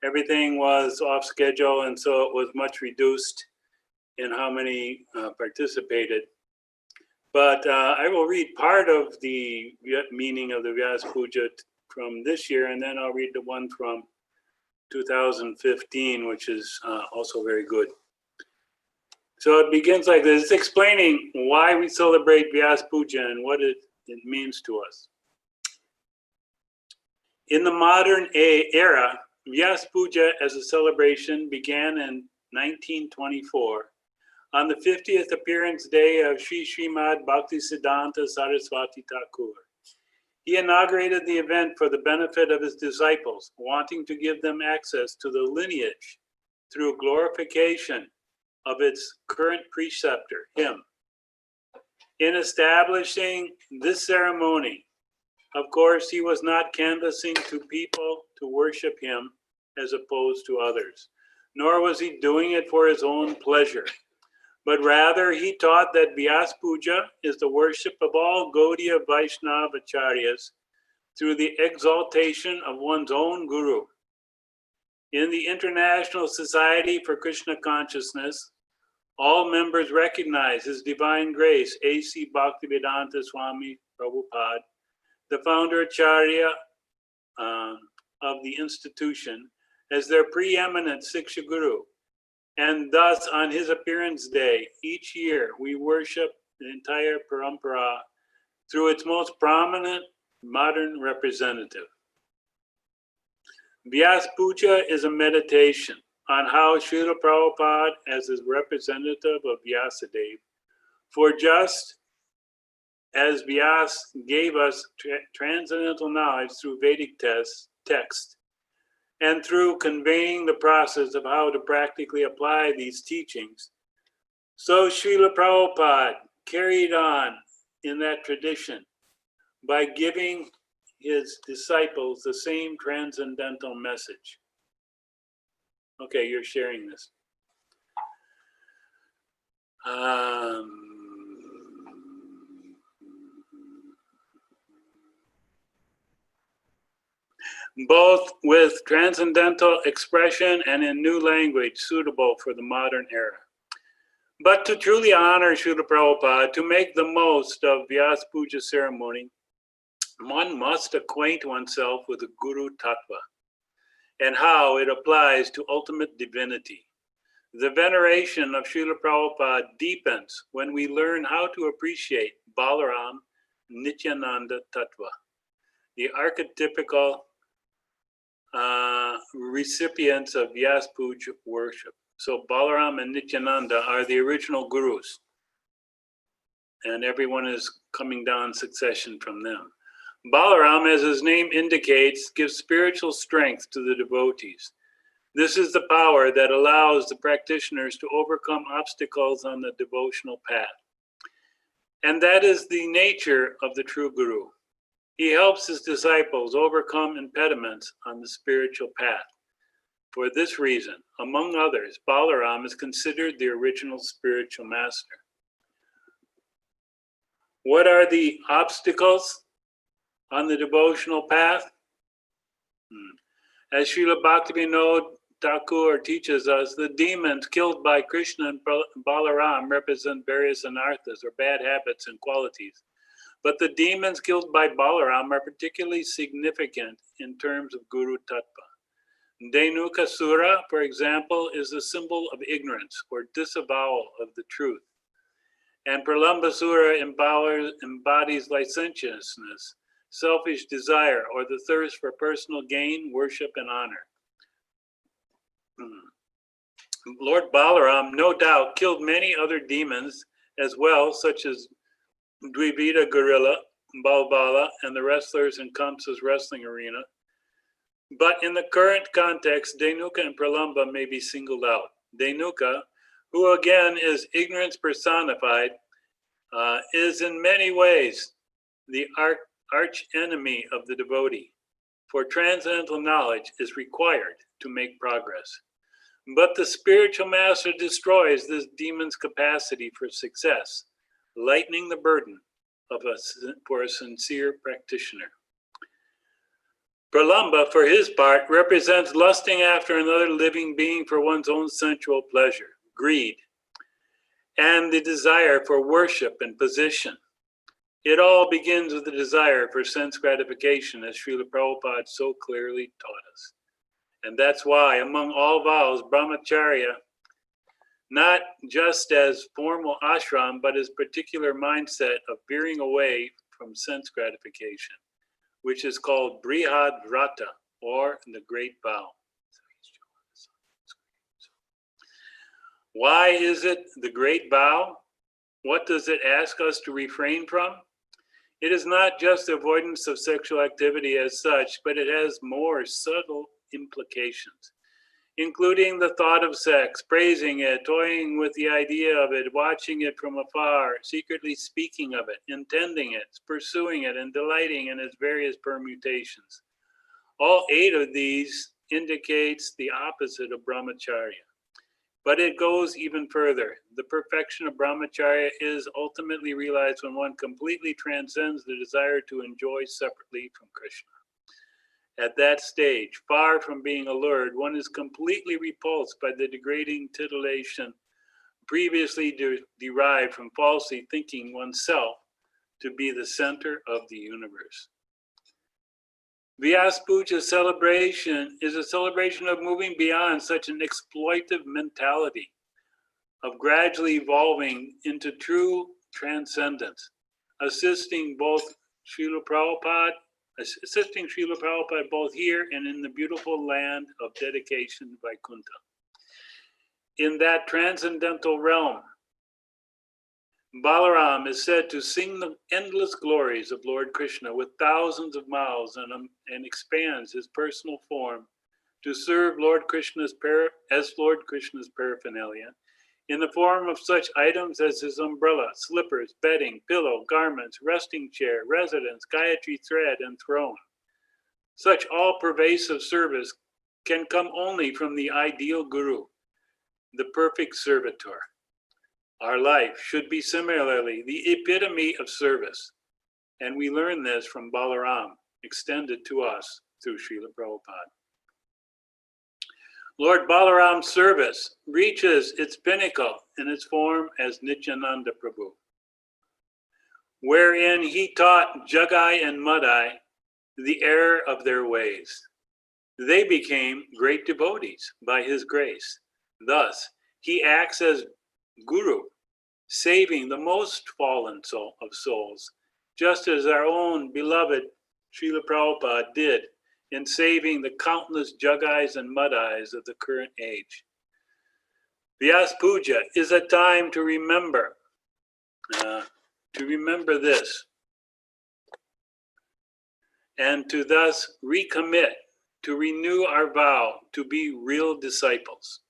everything was off schedule, and so it was much reduced in how many participated. But I will read part of the meaning of the Vyas Puja from this year, and then I'll read the one from 2015, which is also very good. So it begins like this. It's explaining why we celebrate Vyas Puja and what it means to us. In the modern era, Vyas Puja as a celebration began in 1924 on the 50th appearance day of Śrīmad-Bhāgavatam Saraswati Thakur. He inaugurated the event for the benefit of his disciples, wanting to give them access to the lineage through glorification of its current preceptor, him. In establishing this ceremony, of course, he was not canvassing to people to worship him as opposed to others, nor was he doing it for his own pleasure, but rather he taught that Vyas Puja is the worship of all Gaudiya Vaishnava Acharyas through the exaltation of one's own guru. In the International Society for Krishna Consciousness, all members recognize His Divine Grace, A.C. Bhaktivedanta Swami Prabhupada, the founder Acharya of the institution, as their preeminent Siksha Guru. And thus, on his appearance day, each year, we worship the entire parampara through its most prominent modern representative. Vyas Puja is a meditation on how Srila Prabhupada, as his representative of Vyasadeva, for just as Vyas gave us transcendental knowledge through Vedic text, and through conveying the process of how to practically apply these teachings, so Srila Prabhupada carried on in that tradition by giving his disciples the same transcendental message. Okay, you're sharing this. Both with transcendental expression and in new language suitable for the modern era. But to truly honor Srila Prabhupada, to make the most of Vyas Puja ceremony, one must acquaint oneself with the Guru Tattva and how it applies to ultimate divinity. The veneration of Srila Prabhupada deepens when we learn how to appreciate Balaram Nityananda Tattva, the archetypical recipients of Vyas Puja worship. So Balaram and Nityananda are the original gurus, and everyone is coming down succession from them. Balaram, as his name indicates, gives spiritual strength to the devotees. This is the power that allows the practitioners to overcome obstacles on the devotional path. And that is the nature of the true guru. He helps his disciples overcome impediments on the spiritual path. For this reason, among others, Balaram is considered the original spiritual master. What are the obstacles on the devotional path? As Srila Bhaktivinoda Thakur teaches us, the demons killed by Kṛṣṇa and Balaram represent various anarthas or bad habits and qualities. But the demons killed by Balaram are particularly significant in terms of Guru Tattva. Dhenukasura, for example, is the symbol of ignorance or disavowal of the truth. And Pralambasura embodies licentiousness, selfish desire, or the thirst for personal gain, worship, and honor. Lord Balaram, no doubt, killed many other demons as well, such as Dvivida Gorilla, Balbala, and the wrestlers in Kamsa's wrestling arena. But in the current context, Dhenuka and Pralamba may be singled out. Dhenuka, who again is ignorance personified, is in many ways the arch enemy of the devotee, for transcendental knowledge is required to make progress. But the spiritual master destroys this demon's capacity for success, lightening the burden for a sincere practitioner. Pralamba, for his part, represents lusting after another living being for one's own sensual pleasure, greed, and the desire for worship and position. It all begins with the desire for sense gratification, as Srila Prabhupada so clearly taught us. And that's why, among all vows, brahmacharya, not just as formal ashram, but as particular mindset of veering away from sense gratification, which is called brihad vrata, or the great vow. Why is it the great vow? What does it ask us to refrain from? It is not just avoidance of sexual activity as such, but it has more subtle implications, including the thought of sex, praising it, toying with the idea of it, watching it from afar, secretly speaking of it, intending it, pursuing it, and delighting in its various permutations. All 8 of these indicates the opposite of brahmacharya. But it goes even further. The perfection of brahmacharya is ultimately realized when one completely transcends the desire to enjoy separately from Kṛṣṇa. At that stage, far from being allured, one is completely repulsed by the degrading titillation previously derived from falsely thinking oneself to be the center of the universe. Vyas Puja celebration is a celebration of moving beyond such an exploitive mentality, of gradually evolving into true transcendence, assisting Srila Prabhupada both here and in the beautiful land of dedication, Vaikuntha. In that transcendental realm, Balaram is said to sing the endless glories of Lord Kṛṣṇa with thousands of mouths and expands his personal form to serve Lord Kṛṣṇa's paraphernalia in the form of such items as his umbrella, slippers, bedding, pillow, garments, resting chair, residence, Gayatri thread, and throne. Such all-pervasive service can come only from the ideal guru, the perfect servitor. Our life should be similarly the epitome of service, and we learn this from Balaram, extended to us through Srila Prabhupada. Lord Balaram's service reaches its pinnacle in its form as Nityananda Prabhu, wherein he taught Jagai and Madai the error of their ways. They became great devotees by his grace. Thus, he acts as Guru, saving the most fallen of souls, just as our own beloved Srila Prabhupada did in saving the countless Jagais and Madais of the current age. Vyas Puja is a time to remember this, and to thus recommit, to renew our vow to be real disciples.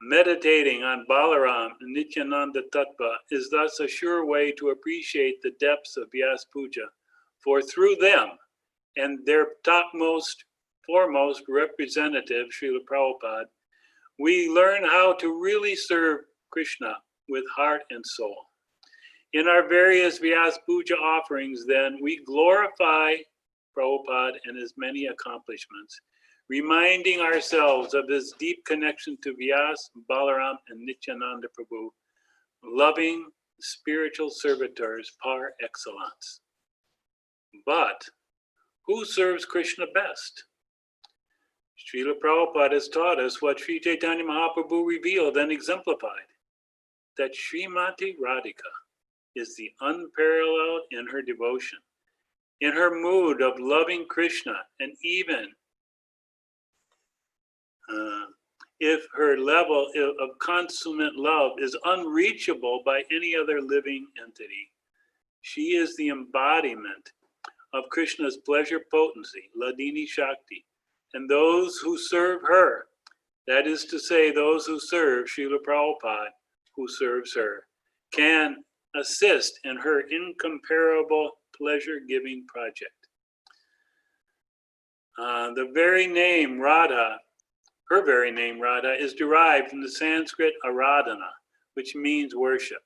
Meditating on Balaram and Nityananda Tattva is thus a sure way to appreciate the depths of Vyas Puja, for through them and their foremost representative, Srila Prabhupada, we learn how to really serve Kṛṣṇa with heart and soul. In our various Vyas Puja offerings, then, we glorify Prabhupada and his many accomplishments, reminding ourselves of his deep connection to Vyas, Balaram, and Nityananda Prabhu, loving spiritual servitors par excellence. But who serves Kṛṣṇa best? Srila Prabhupada has taught us what Sri Chaitanya Mahaprabhu revealed and exemplified, that Srimati Radhika is the unparalleled in her devotion, in her mood of loving Kṛṣṇa, and even if her level of consummate love is unreachable by any other living entity, she is the embodiment of Kṛṣṇa's pleasure potency, Ladini Shakti, and those who serve her, that is to say, those who serve Srila Prabhupada, who serves her, can assist in her incomparable pleasure-giving project. The very name Radha, her very name Radha, is derived from the Sanskrit aradhana, which means worship.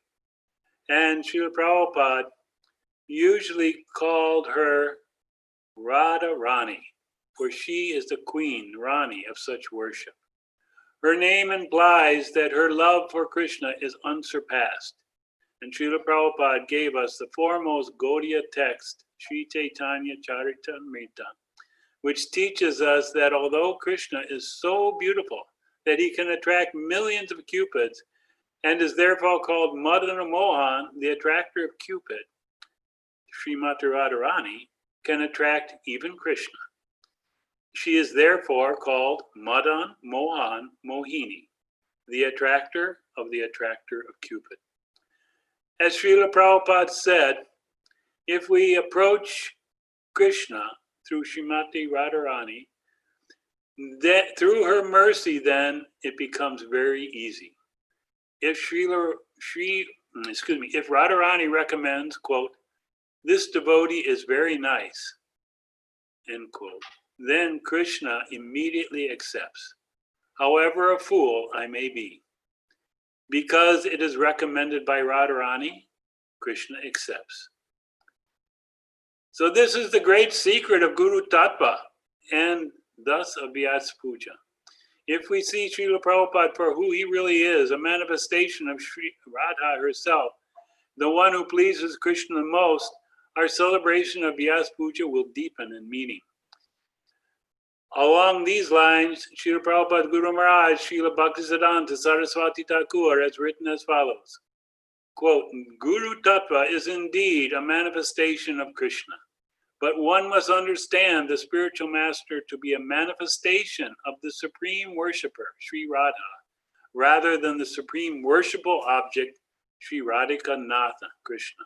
And Srila Prabhupada usually called her Radha Rani, for she is the queen, Rani, of such worship. Her name implies that her love for Kṛṣṇa is unsurpassed, And Srila Prabhupada gave us the foremost Gaudiya text, Sri Chaitanya Charitamrita, which teaches us that although Krishna is so beautiful that he can attract millions of cupids and is therefore called Madana Mohan, the attractor of Cupid, Srimati Radharani can attract even Krishna. She is therefore called Madan Mohan Mohini, the attractor of Cupid. As Srila Prabhupada said, if we approach Krishna through Srimati Radharani, that through her mercy, then it becomes very easy. If if Radharani recommends, quote, this devotee is very nice, end quote, then Krishna immediately accepts, however a fool I may be. Because it is recommended by Radharani, Krishna accepts. So this is the great secret of Guru Tattva and thus of Vyas Puja. If we see Srila Prabhupada for who he really is, a manifestation of Sri Radha herself, the one who pleases Krishna the most, our celebration of Vyas Puja will deepen in meaning. Along these lines, Srila Prabhupada Guru Maharaj, Srila Bhaktisiddhanta Saraswati Thakur has written as follows, quote, Guru Tattva is indeed a manifestation of Krishna, but one must understand the spiritual master to be a manifestation of the supreme worshipper, Sri Radha, rather than the supreme worshipable object, Sri Radhika Natha, Krishna.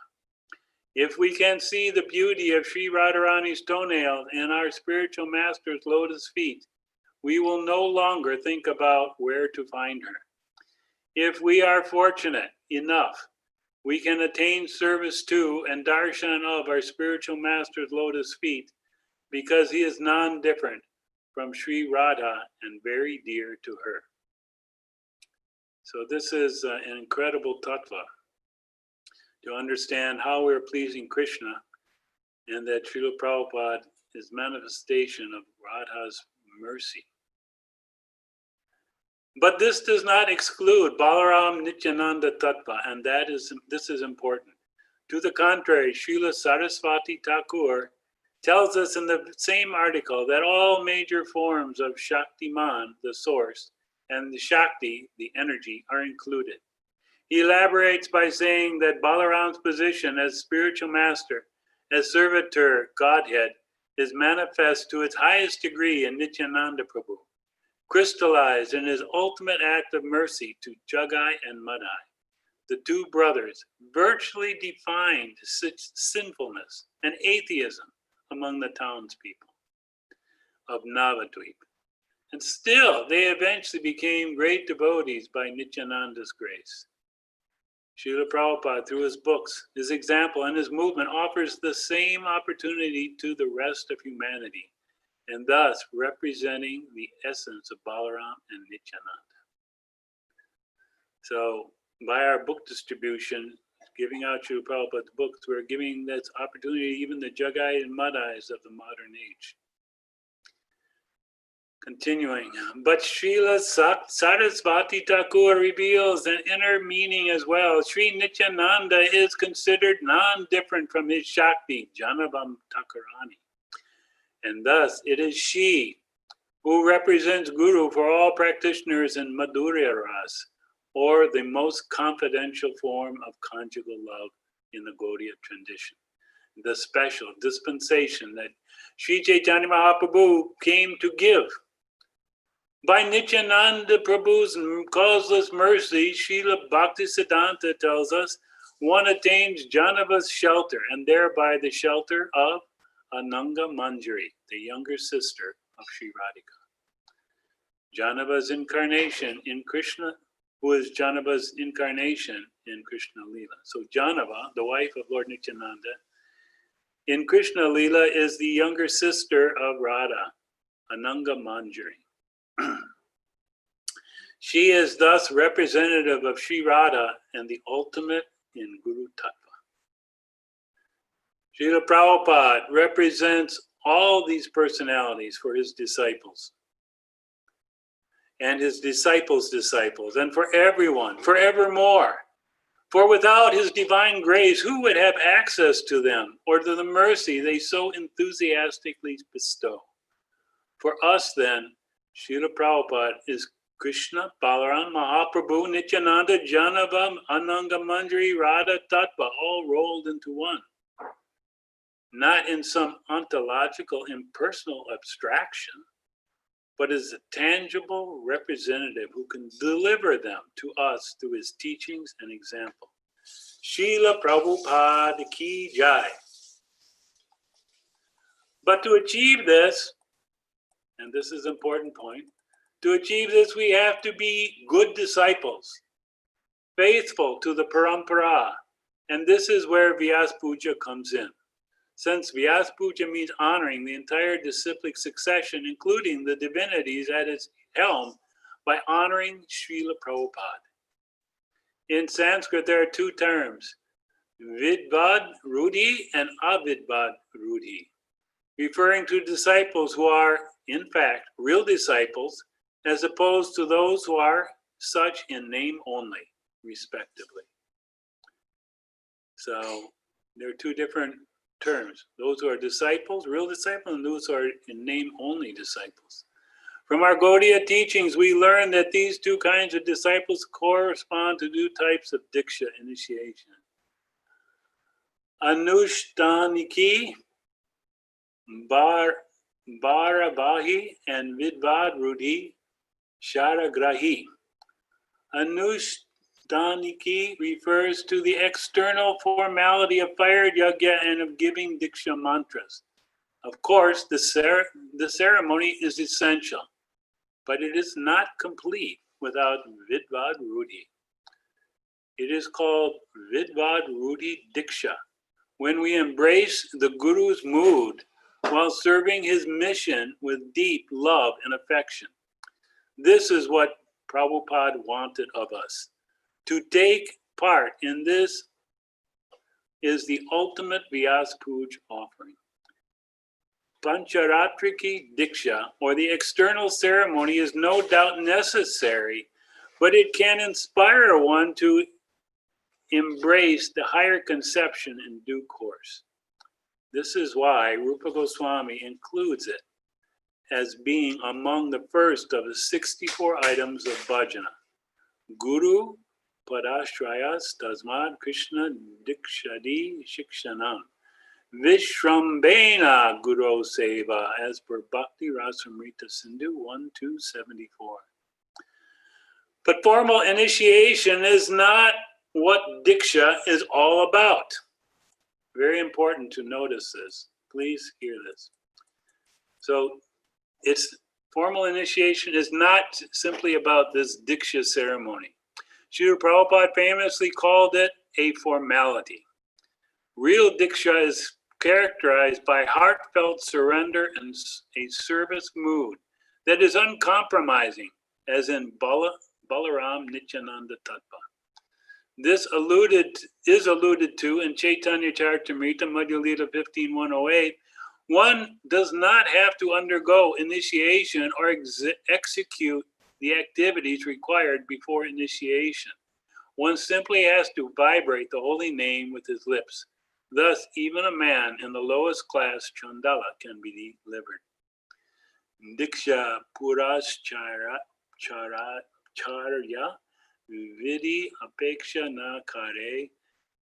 If we can see the beauty of Sri Radharani's toenail in our spiritual master's lotus feet, we will no longer think about where to find her. If we are fortunate enough, we can attain service to and darshan of our spiritual master's lotus feet because he is non-different from Sri Radha and very dear to her. So this is an incredible tattva, to understand how we're pleasing Krishna, and that Srila Prabhupada is manifestation of Radha's mercy. But this does not exclude Balaram Nityananda Tattva, and this is important. To the contrary, Srila Saraswati Thakur tells us in the same article that all major forms of Shaktiman, the source, and the Shakti, the energy, are included. He elaborates by saying that Balaram's position as spiritual master, as servitor, Godhead, is manifest to its highest degree in Nityananda Prabhu, crystallized in his ultimate act of mercy to Jagai and Madai, the two brothers, virtually defined sinfulness and atheism among the townspeople of Navadvip. And still, they eventually became great devotees by Nityananda's grace. Srila Prabhupada, through his books, his example, and his movement, offers the same opportunity to the rest of humanity, and thus representing the essence of Balaram and Nityananda. So, by our book distribution, giving out Srila Prabhupada's books, we're giving this opportunity even the Jagai and Madais of the modern age. Continuing, but Srila Saraswati Thakur reveals an inner meaning as well. Sri Nityananda is considered non-different from his Shakti, Janavam Thakurani. And thus, it is she who represents Guru for all practitioners in Madhurya Ras, or the most confidential form of conjugal love in the Gaudiya tradition. The special dispensation that Sri Chaitanya Mahaprabhu came to give. By Nityananda Prabhu's causeless mercy, Srila Bhaktisiddhanta tells us, one attains Janava's shelter, and thereby the shelter of Ananga Manjari, the younger sister of Sri Radhika. Janava's incarnation in Krishna, who is Janava's incarnation in Krishna Lila. So Janava, the wife of Lord Nityananda, in Krishna Lila is the younger sister of Radha, Ananga Manjari. She is thus representative of Sri Radha and the ultimate in Guru Tattva. Srila Prabhupada represents all these personalities for his disciples and his disciples' disciples, and for everyone, forevermore. For without his divine grace, who would have access to them or to the mercy they so enthusiastically bestow? For us then, Srila Prabhupada is Kṛṣṇa, Balaram, Mahaprabhu, Nityananda, Janava, Ananga Manjari, Radha, Tattva, all rolled into one. Not in some ontological, impersonal abstraction, but as a tangible representative who can deliver them to us through his teachings and example. Srila Prabhupada ki jai. But to achieve this, and this is an important point, to achieve this we have to be good disciples, faithful to the parampara, and this is where Vyas Puja comes in. Since Vyas Puja means honoring the entire disciplic succession, including the divinities at its helm, by honoring Srila Prabhupada. In Sanskrit, there are two terms, Vidvad Rudhi and Avidvad Rudhi, referring to disciples who are, in fact, real disciples, as opposed to those who are such in name only, respectively. So there are two different terms, those who are disciples, real disciples, and those who are in name only disciples. From our Gaudiya teachings, we learn that these two kinds of disciples correspond to two types of Diksha initiation. Anushtaniki, Bharavahi, and Vidvad Rudhi, Sharagrahi. Anushtaniki refers to the external formality of fire yajna and of giving Diksha mantras. Of course, the ceremony is essential, but it is not complete without Vidvad Rudhi. It is called Vidvad Rudhi Diksha, when we embrace the Guru's mood while serving his mission with deep love and affection. This is what Prabhupada wanted of us. To take part in this is the ultimate Vyas Puja offering. Pancharatriki Diksha, or the external ceremony, is no doubt necessary, but it can inspire one to embrace the higher conception in due course. This is why Rupa Goswami includes it as being among the first of the 64 items of bhajana. Guru Padashrayas Tasmad Krishna Dikshadi Shikshanam Vishrambena Guru Seva, as per Bhakti Rasamrita Sindhu 1-274. But formal initiation is not what Diksha is all about. Very important to notice this. Please hear this. So it's formal initiation is not simply about this Diksha ceremony. Srila Prabhupada famously called it a formality. Real Diksha is characterized by heartfelt surrender and a service mood that is uncompromising, as in Balaram Nityananda Tattva. This is alluded to in Chaitanya Charitamrita, Madhya Lila 15:108. One does not have to undergo initiation or execute the activities required before initiation. One simply has to vibrate the holy name with his lips. Thus, even a man in the lowest class, Chandala, can be delivered. Diksha Purascharya Vidi Apeksha Na Kare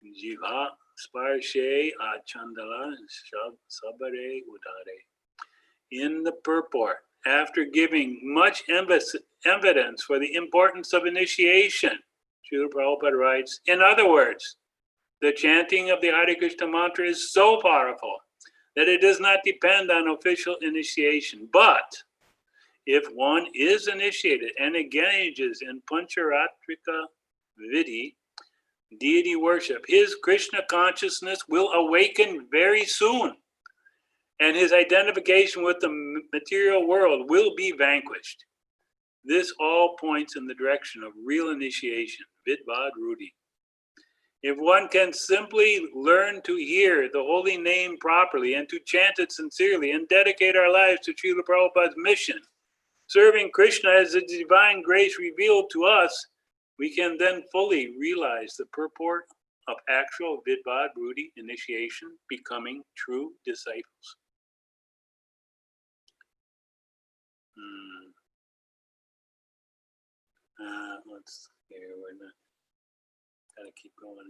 Jiva Sparshe Achandala Sabare Udare. In the purport, after giving much evidence for the importance of initiation, Srila Prabhupada writes, in other words, the chanting of the Hare Krishna mantra is so powerful that it does not depend on official initiation. But if one is initiated and engages in Pancharatrika Vidhi, deity worship, his Krishna consciousness will awaken very soon, and his identification with the material world will be vanquished. This all points in the direction of real initiation, Vidvad Rudhi. If one can simply learn to hear the holy name properly and to chant it sincerely and dedicate our lives to Srila Prabhupada's mission, serving Krishna as the divine grace revealed to us, we can then fully realize the purport of actual Vidvad Ruti initiation, becoming true disciples. Let's here, we're not gotta keep going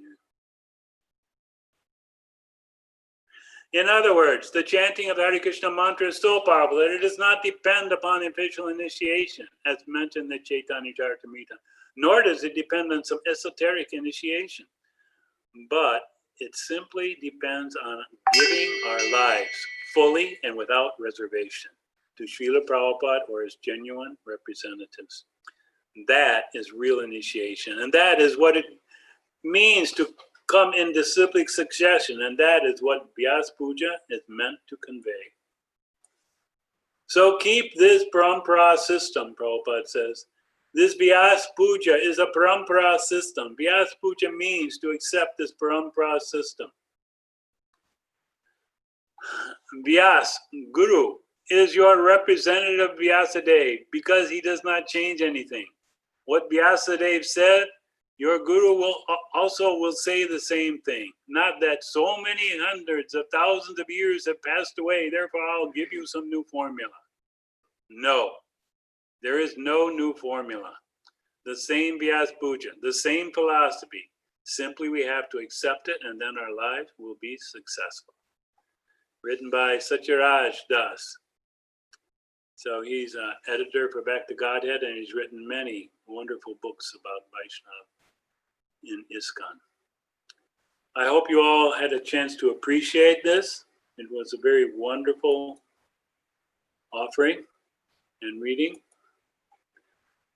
here. In other words, the chanting of the Hare Krishna mantra is so powerful that it does not depend upon official initiation, as mentioned in the Chaitanya Charitamrita, nor does it depend on some esoteric initiation, but it simply depends on giving our lives fully and without reservation to Srila Prabhupada or his genuine representatives. That is real initiation, and that is what it means to come in disciplic succession, and that is what Vyas Puja is meant to convey. So keep this parampara system, Prabhupada says. This Vyas Puja is a parampara system. Vyas Puja means to accept this parampara system. Vyas, Guru, is your representative Vyasadeva because he does not change anything. What Vyasadeva said, your Guru will also say the same thing. Not that so many hundreds of thousands of years have passed away, therefore I'll give you some new formula. No, there is no new formula. The same Vyas Puja, the same philosophy. Simply we have to accept it and then our lives will be successful. Written by Satyaraj Das. So he's an editor for Back to Godhead, and he's written many wonderful books about Vaishnava in ISKCON. I hope you all had a chance to appreciate this. It was a very wonderful offering and reading.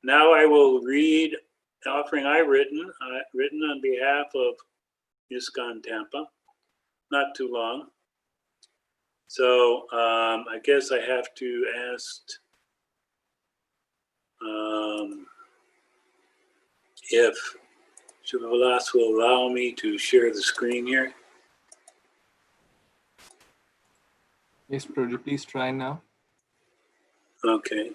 Now I will read the offering I've written on behalf of ISKCON Tampa. Not too long. So I guess I have to ask if Shubhavilas will allow me to share the screen here. Yes, Prabhuji, please try now. Okay.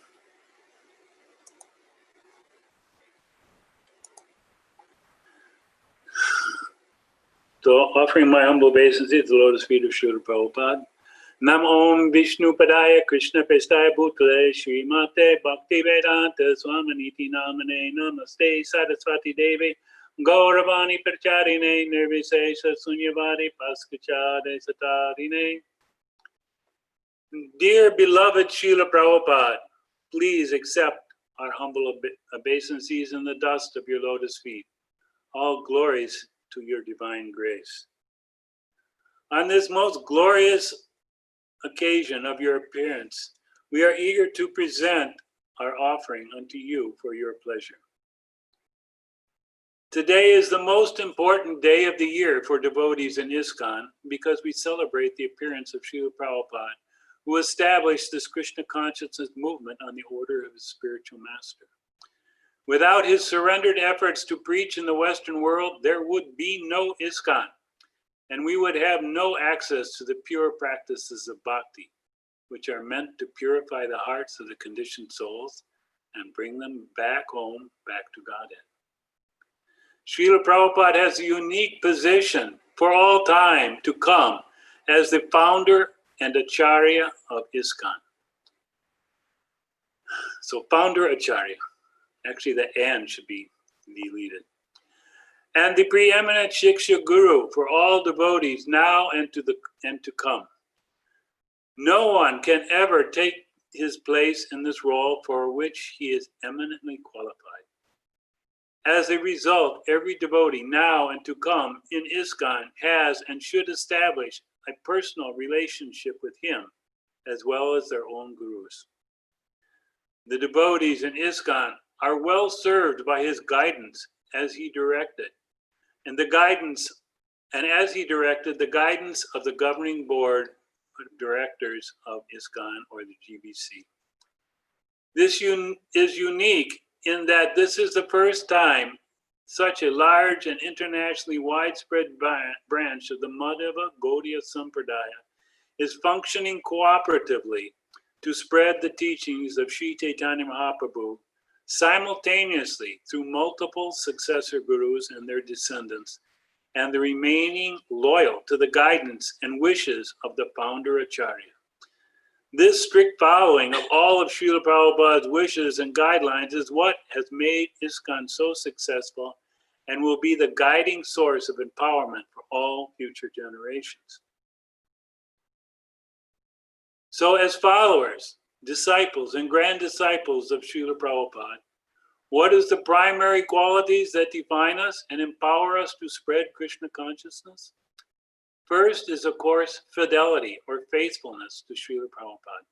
So offering my humble obeisances to the lotus feet of Srila Prabhupada. Nam Om Vishnu Padaya Krishna Prestaya Bhutale Śrīmate Bhaktivedanta Swaminiti Namane Namaste Saraswati Devi Gauravani Pracharine Nirvisesha Sunyavadi Paskachade Satarine. Dear beloved Srila Prabhupada, please accept our humble obeisances in the dust of your lotus feet. All glories to your divine grace. On this most glorious occasion of your appearance, we are eager to present our offering unto you for your pleasure. Today is the most important day of the year for devotees in ISKCON because we celebrate the appearance of Srila Prabhupada, who established this Krishna consciousness movement on the order of his spiritual master. Without his surrendered efforts to preach in the Western world, there would be no ISKCON, and we would have no access to the pure practices of bhakti, which are meant to purify the hearts of the conditioned souls and bring them back home, back to Godhead. Srila Prabhupada has a unique position for all time to come as the founder and acharya of ISKCON. So founder acharya, actually the "and" should be deleted. And the preeminent Shiksha Guru for all devotees now and to come. No one can ever take his place in this role for which he is eminently qualified. As a result, every devotee now and to come in ISKCON has and should establish a personal relationship with him, as well as their own gurus. The devotees in ISKCON are well served by his guidance as he directed, and as he directed the guidance of the governing board of directors of ISKCON or the GBC. This is unique in that this is the first time such a large and internationally widespread branch of the Madhava Gaudiya Sampradaya is functioning cooperatively to spread the teachings of Sri Chaitanya Mahaprabhu simultaneously through multiple successor gurus and their descendants, and the remaining loyal to the guidance and wishes of the founder Acharya. This strict following of all of Srila Prabhupada's wishes and guidelines is what has made ISKCON so successful and will be the guiding source of empowerment for all future generations. So as followers, disciples, and grand disciples of Srila Prabhupada, what is the primary qualities that define us and empower us to spread Krishna consciousness? First is, of course, fidelity or faithfulness to Srila Prabhupada.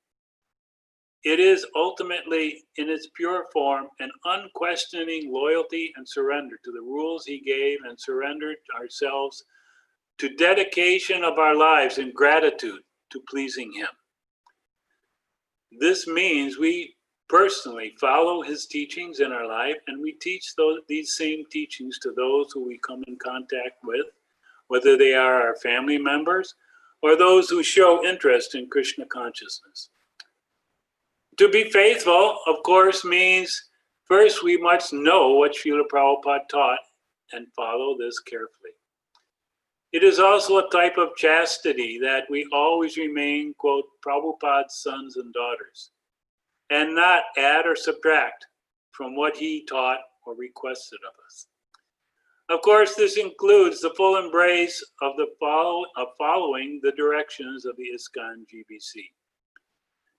It is ultimately, in its pure form, an unquestioning loyalty and surrender to the rules he gave and surrendered ourselves to dedication of our lives in gratitude to pleasing him. This means we personally follow his teachings in our life, and we teach these same teachings to those who we come in contact with, whether they are our family members or those who show interest in Krishna consciousness. To be faithful, of course, means first we must know what Srila Prabhupada taught and follow this carefully. It is also a type of chastity that we always remain, quote, Prabhupada's sons and daughters, and not add or subtract from what he taught or requested of us. Of course, this includes the full embrace of following the directions of the ISKCON GBC.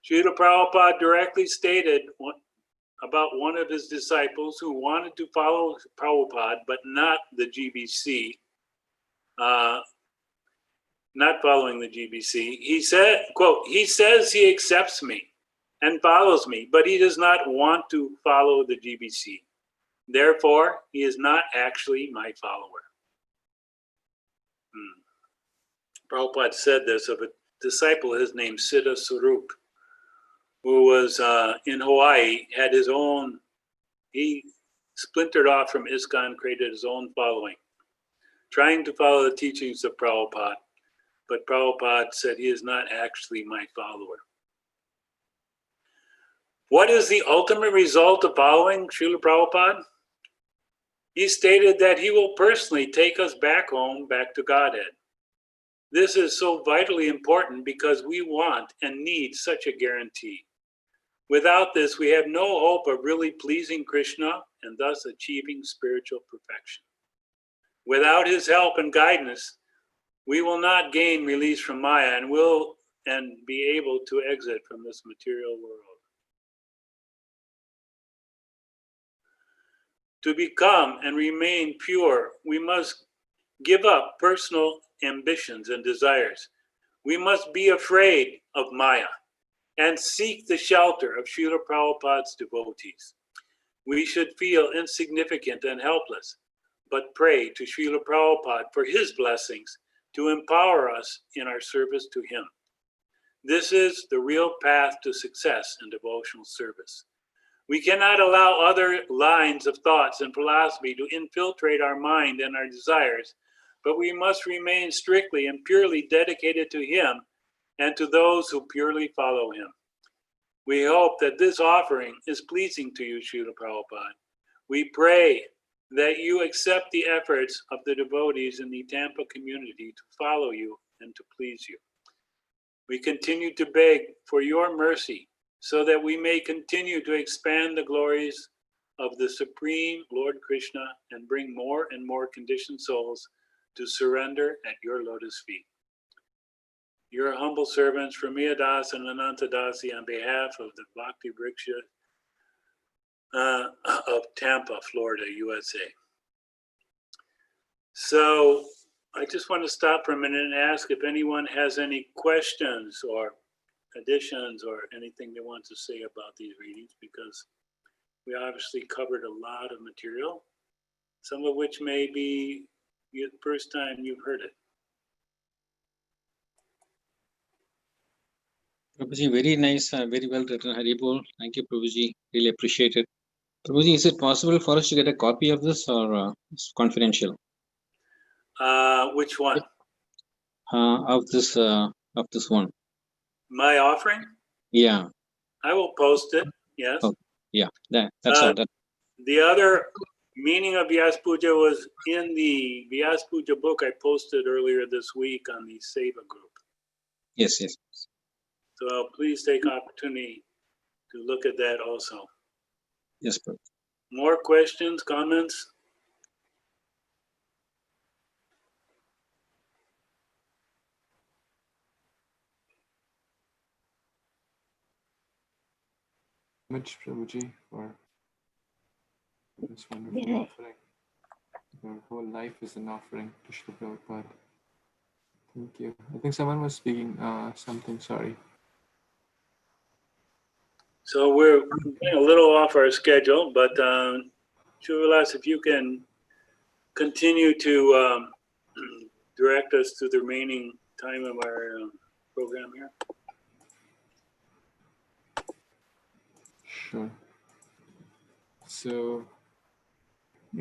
Srila Prabhupada directly stated about one of his disciples who wanted to follow Prabhupada, but not the GBC, not following the GBC. He said, quote, he says he accepts me and follows me, but he does not want to follow the GBC. Therefore, he is not actually my follower. Prabhupada said this of a disciple, his name Siddha Swarup, who was in Hawaii, had his own, he splintered off from ISKCON, created his own following, trying to follow the teachings of Prabhupada, but Prabhupada said he is not actually my follower. What is the ultimate result of following Srila Prabhupada? He stated that he will personally take us back home, back to Godhead. This is so vitally important because we want and need such a guarantee. Without this, we have no hope of really pleasing Krishna and thus achieving spiritual perfection. Without his help and guidance, we will not gain release from Maya and be able to exit from this material world. To become and remain pure, we must give up personal ambitions and desires. We must be afraid of Maya and seek the shelter of Srila Prabhupada's devotees. We should feel insignificant and helpless, but pray to Srila Prabhupada for his blessings to empower us in our service to him. This is the real path to success in devotional service. We cannot allow other lines of thoughts and philosophy to infiltrate our mind and our desires, but we must remain strictly and purely dedicated to him and to those who purely follow him. We hope that this offering is pleasing to you, Srila Prabhupada. We pray that you accept the efforts of the devotees in the Tampa community to follow you and to please you. We continue to beg for your mercy so that we may continue to expand the glories of the Supreme Lord Krishna and bring more and more conditioned souls to surrender at your lotus feet. Your humble servants, Ramya Das and Ananta Dasi, on behalf of the Bhakti Vriksha of Tampa, Florida, USA. So I just want to stop for a minute and ask if anyone has any questions or additions or anything they want to say about these readings, because we obviously covered a lot of material, some of which may be the first time you've heard it. Prabhuji, very nice, very well written, Haribol. Thank you, Prabhuji. Really appreciate it. Prabhuji, is it possible for us to get a copy of this, or it's confidential? Which one? Of this one. My offering? Yeah. I will post it, yes. Oh, Yeah, that's all. The other meaning of Vyas Puja was in the Vyas Puja book I posted earlier this week on the Seva group. Yes, yes. So please take opportunity to look at that also. Yes, Prabhu. More questions, comments? Much Prabhuji for this wonderful offering. Your whole life is an offering to Srila Prabhupada. Thank you. I think someone was speaking something, sorry. So we're getting a little off our schedule, but Srila, if you can continue to direct us to the remaining time of our program here. Sure. So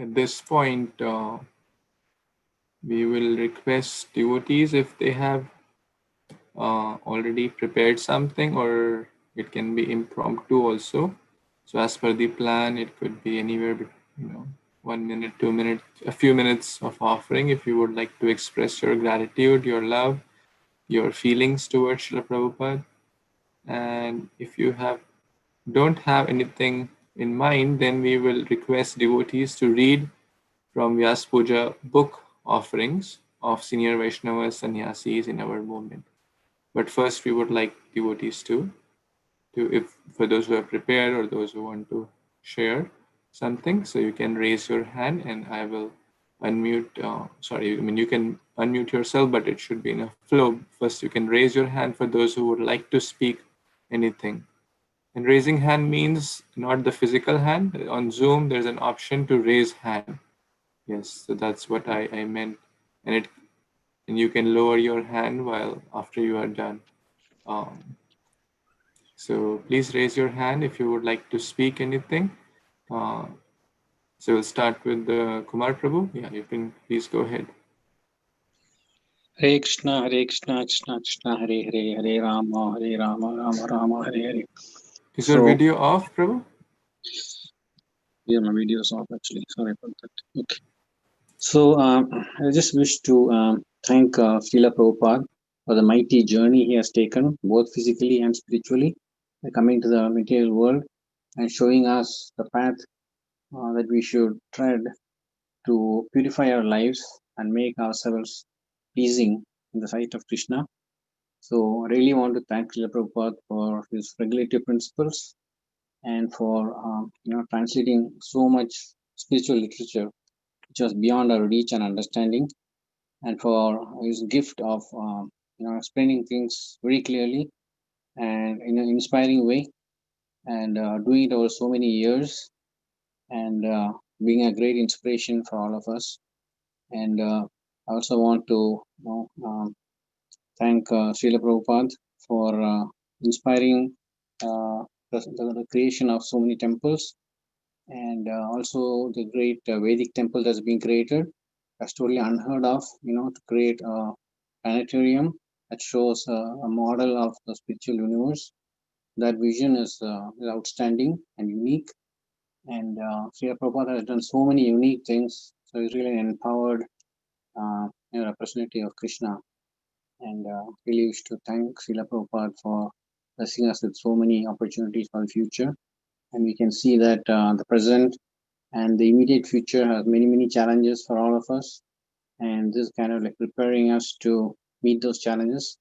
at this point, we will request devotees if they have already prepared something, or it can be impromptu also. So as per the plan, it could be anywhere, 1 minute, 2 minutes, a few minutes of offering if you would like to express your gratitude, your love, your feelings towards Srila Prabhupada. And if you don't have anything in mind, then we will request devotees to read from Vyas Puja book offerings of senior Vaishnavas sannyasis in our movement. But first, we would like devotees to if for those who have prepared or those who want to share something, so you can raise your hand and I will unmute. You can unmute yourself, but it should be in a flow. First, you can raise your hand for those who would like to speak anything. And raising hand means not the physical hand. On Zoom, there's an option to raise hand. Yes, so that's what I meant. And you can lower your hand after you are done. So please raise your hand if you would like to speak anything. So we'll start with Kumar Prabhu. Yeah, you can please go ahead. Hare Krishna, Krishna Krishna, Hare Hare, Hare Rama, Rama Rama, Hare Hare. Is your video off, Prabhu? Yeah, my video is off actually. Sorry about that. Okay. So I just wish to thank Srila Prabhupada for the mighty journey he has taken, both physically and spiritually, by coming to the material world and showing us the path that we should tread to purify our lives and make ourselves pleasing in the sight of Kṛṣṇa. So I really want to thank Srila Prabhupada for his regulative principles and for translating so much spiritual literature which was beyond our reach and understanding, and for his gift of explaining things very clearly and in an inspiring way, and doing it over so many years, and being a great inspiration for all of us. And I also want to thank Srila Prabhupada for inspiring the creation of so many temples, and also the great Vedic temple that's been created. That's totally unheard of, to create a planetarium that shows a model of the spiritual universe. That vision is outstanding and unique. And Srila Prabhupada has done so many unique things. So he's really an empowered representative of Kṛṣṇa. And really wish to thank Srila Prabhupada for blessing us with so many opportunities for the future. And we can see that the present and the immediate future has many, many challenges for all of us. And this is kind of like preparing us to meet those challenges.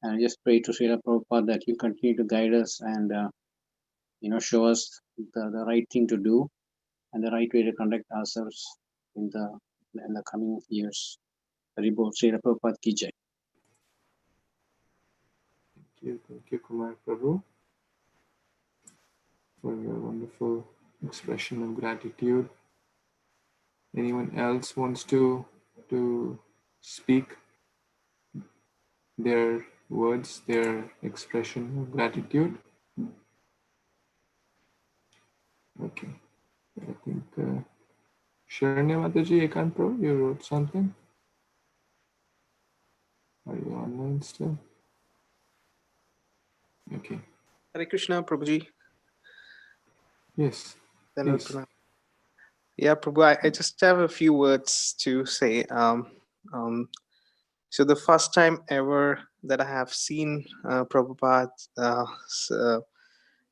And I just pray to Srila Prabhupada that he'll continue to guide us and, show us the right thing to do and the right way to conduct ourselves in the coming years. Haribol, Srila Prabhupada ki jai. Thank you, Kumar Prabhu, for your wonderful expression of gratitude. Anyone else wants to speak their words, their expression of gratitude? Okay. I think Sharanya Mataji Ekantro, you wrote something? Are you online still? Okay. Hare Krishna, Prabhuji. Yes. Dhanavad Please. Pranam. Yeah, Prabhu, I just have a few words to say. So the first time ever that I have seen Prabhupada's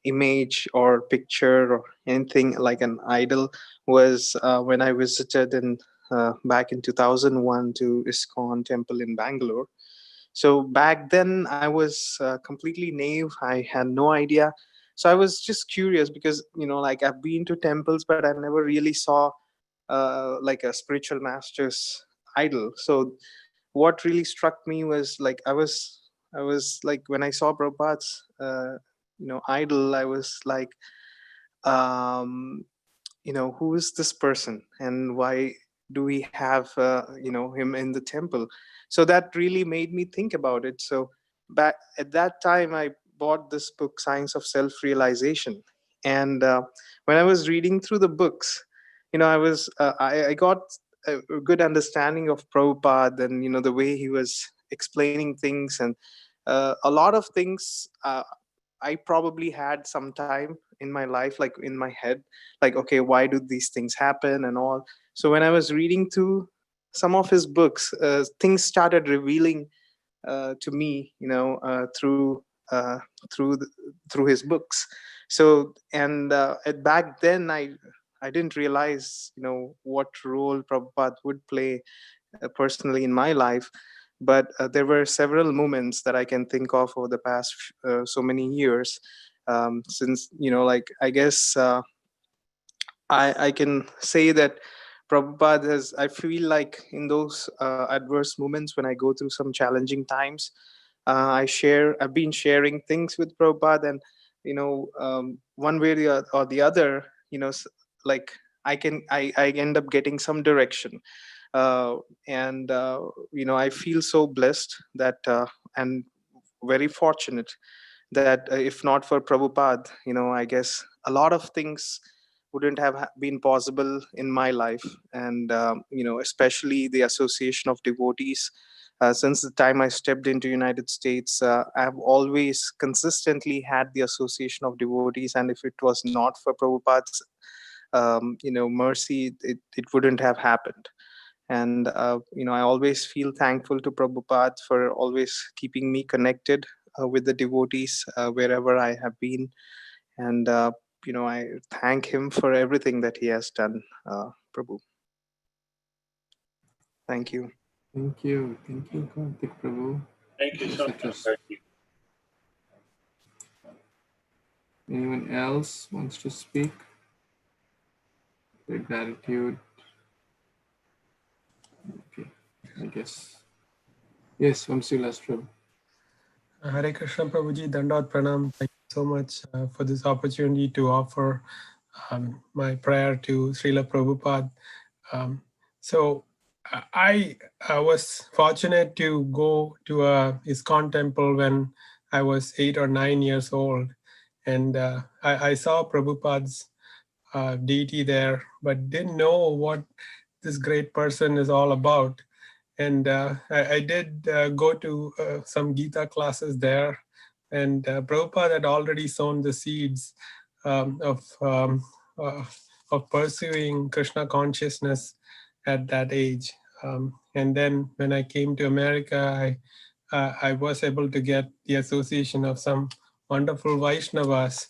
image or picture or anything like an idol was when I visited back in 2001 to ISKCON temple in Bangalore. So back then I was completely naive. I had no idea. So I was just curious because, like I've been to temples, but I never really saw like a spiritual master's idol. So what really struck me was like I was like when I saw Prabhupada's idol, I was like, um, who is this person and why do we have him in the temple? So that really made me think about it. So back at that time I bought this book, Science of Self-Realization, and when I was reading through the books, I got a good understanding of Prabhupada and the way he was explaining things, and a lot of things I probably had some time in my life, like in my head, like, okay, why do these things happen and all. So when I was reading through some of his books, things started revealing to me, through through his books. So and back then I didn't realize what role Prabhupada would play personally in my life. But there were several moments that I can think of over the past so many years, since like I guess I can say that Prabhupada has, I feel like in those adverse moments when I go through some challenging times, I've been sharing things with Prabhupada, and one way or the other, like I end up getting some direction, and I feel so blessed that and very fortunate that if not for Prabhupada, I guess a lot of things wouldn't have been possible in my life. And especially the association of devotees. Since the time I stepped into United States, I've always consistently had the association of devotees, and if it was not for Prabhupada's mercy, it wouldn't have happened. And I always feel thankful to Prabhupada for always keeping me connected with the devotees wherever I have been. And I thank him for everything that he has done, Prabhu. Thank you. Thank you. Thank you, Karthik Prabhu. Thank you so much. Anyone else wants to speak? Their gratitude. Okay, I guess. Yes, Vamsilas Prabhu. Hare Krishna Prabhuji, Dandavad Pranam. Thank you so much for this opportunity to offer my prayer to Srila Prabhupada. So I was fortunate to go to a ISKCON temple when I was 8 or 9 years old. And I saw Prabhupada's deity there, but didn't know what this great person is all about. And I did go to some Gita classes there, and Prabhupada had already sown the seeds of pursuing Krishna consciousness at that age. And then when I came to America, I was able to get the association of some wonderful Vaishnavas,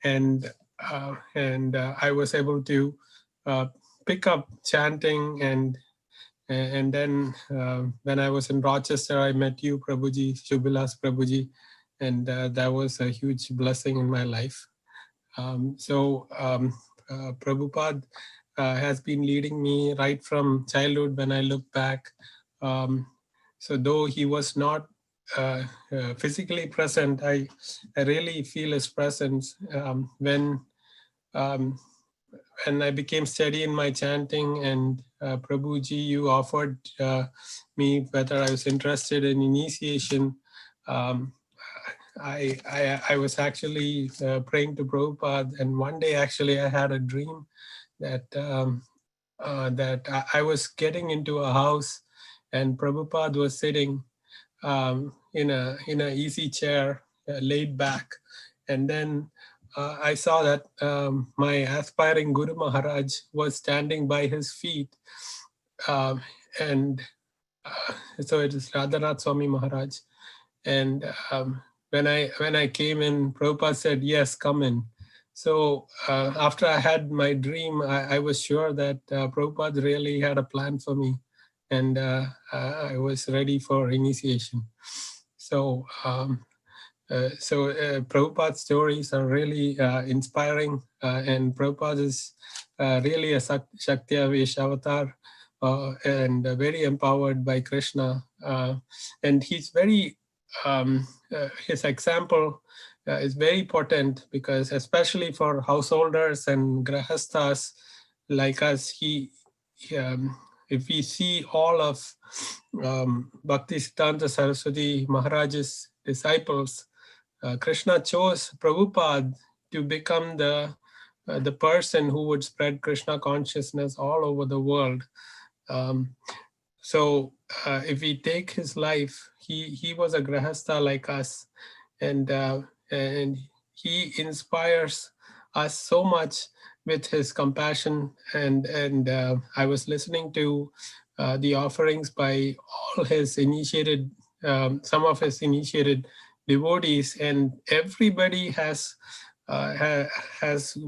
and I was able to pick up chanting. And then when I was in Rochester, I met you, Prabhuji, Shubhilas Prabhuji, and that was a huge blessing in my life. Prabhupada has been leading me right from childhood when I look back. So though he was not physically present, I really feel his presence when I became steady in my chanting, and Prabhuji, you offered me whether I was interested in initiation. I was actually praying to Prabhupada, and one day actually I had a dream that I was getting into a house, and Prabhupada was sitting in a easy chair, laid back, and then I saw that my aspiring Guru Maharaj was standing by his feet, and so it is Radhanath Swami Maharaj. And when I came in, Prabhupada said, "Yes, come in." So after I had my dream, I was sure that Prabhupada really had a plan for me, and I was ready for initiation. So Prabhupada's stories are really inspiring, and Prabhupada is really a Shakti-Avesh avatar, and very empowered by Krishna. And he's very, his example is very potent, because especially for householders and grahasthas like us, if we see all of Bhaktisiddhanta Saraswati Maharaj's disciples, Krishna chose Prabhupada to become the person who would spread Krishna consciousness all over the world. So if we take his life, he was a grahastha like us, and he inspires us so much with his compassion. And I was listening to the offerings by all his initiated, some of his initiated devotees, and everybody has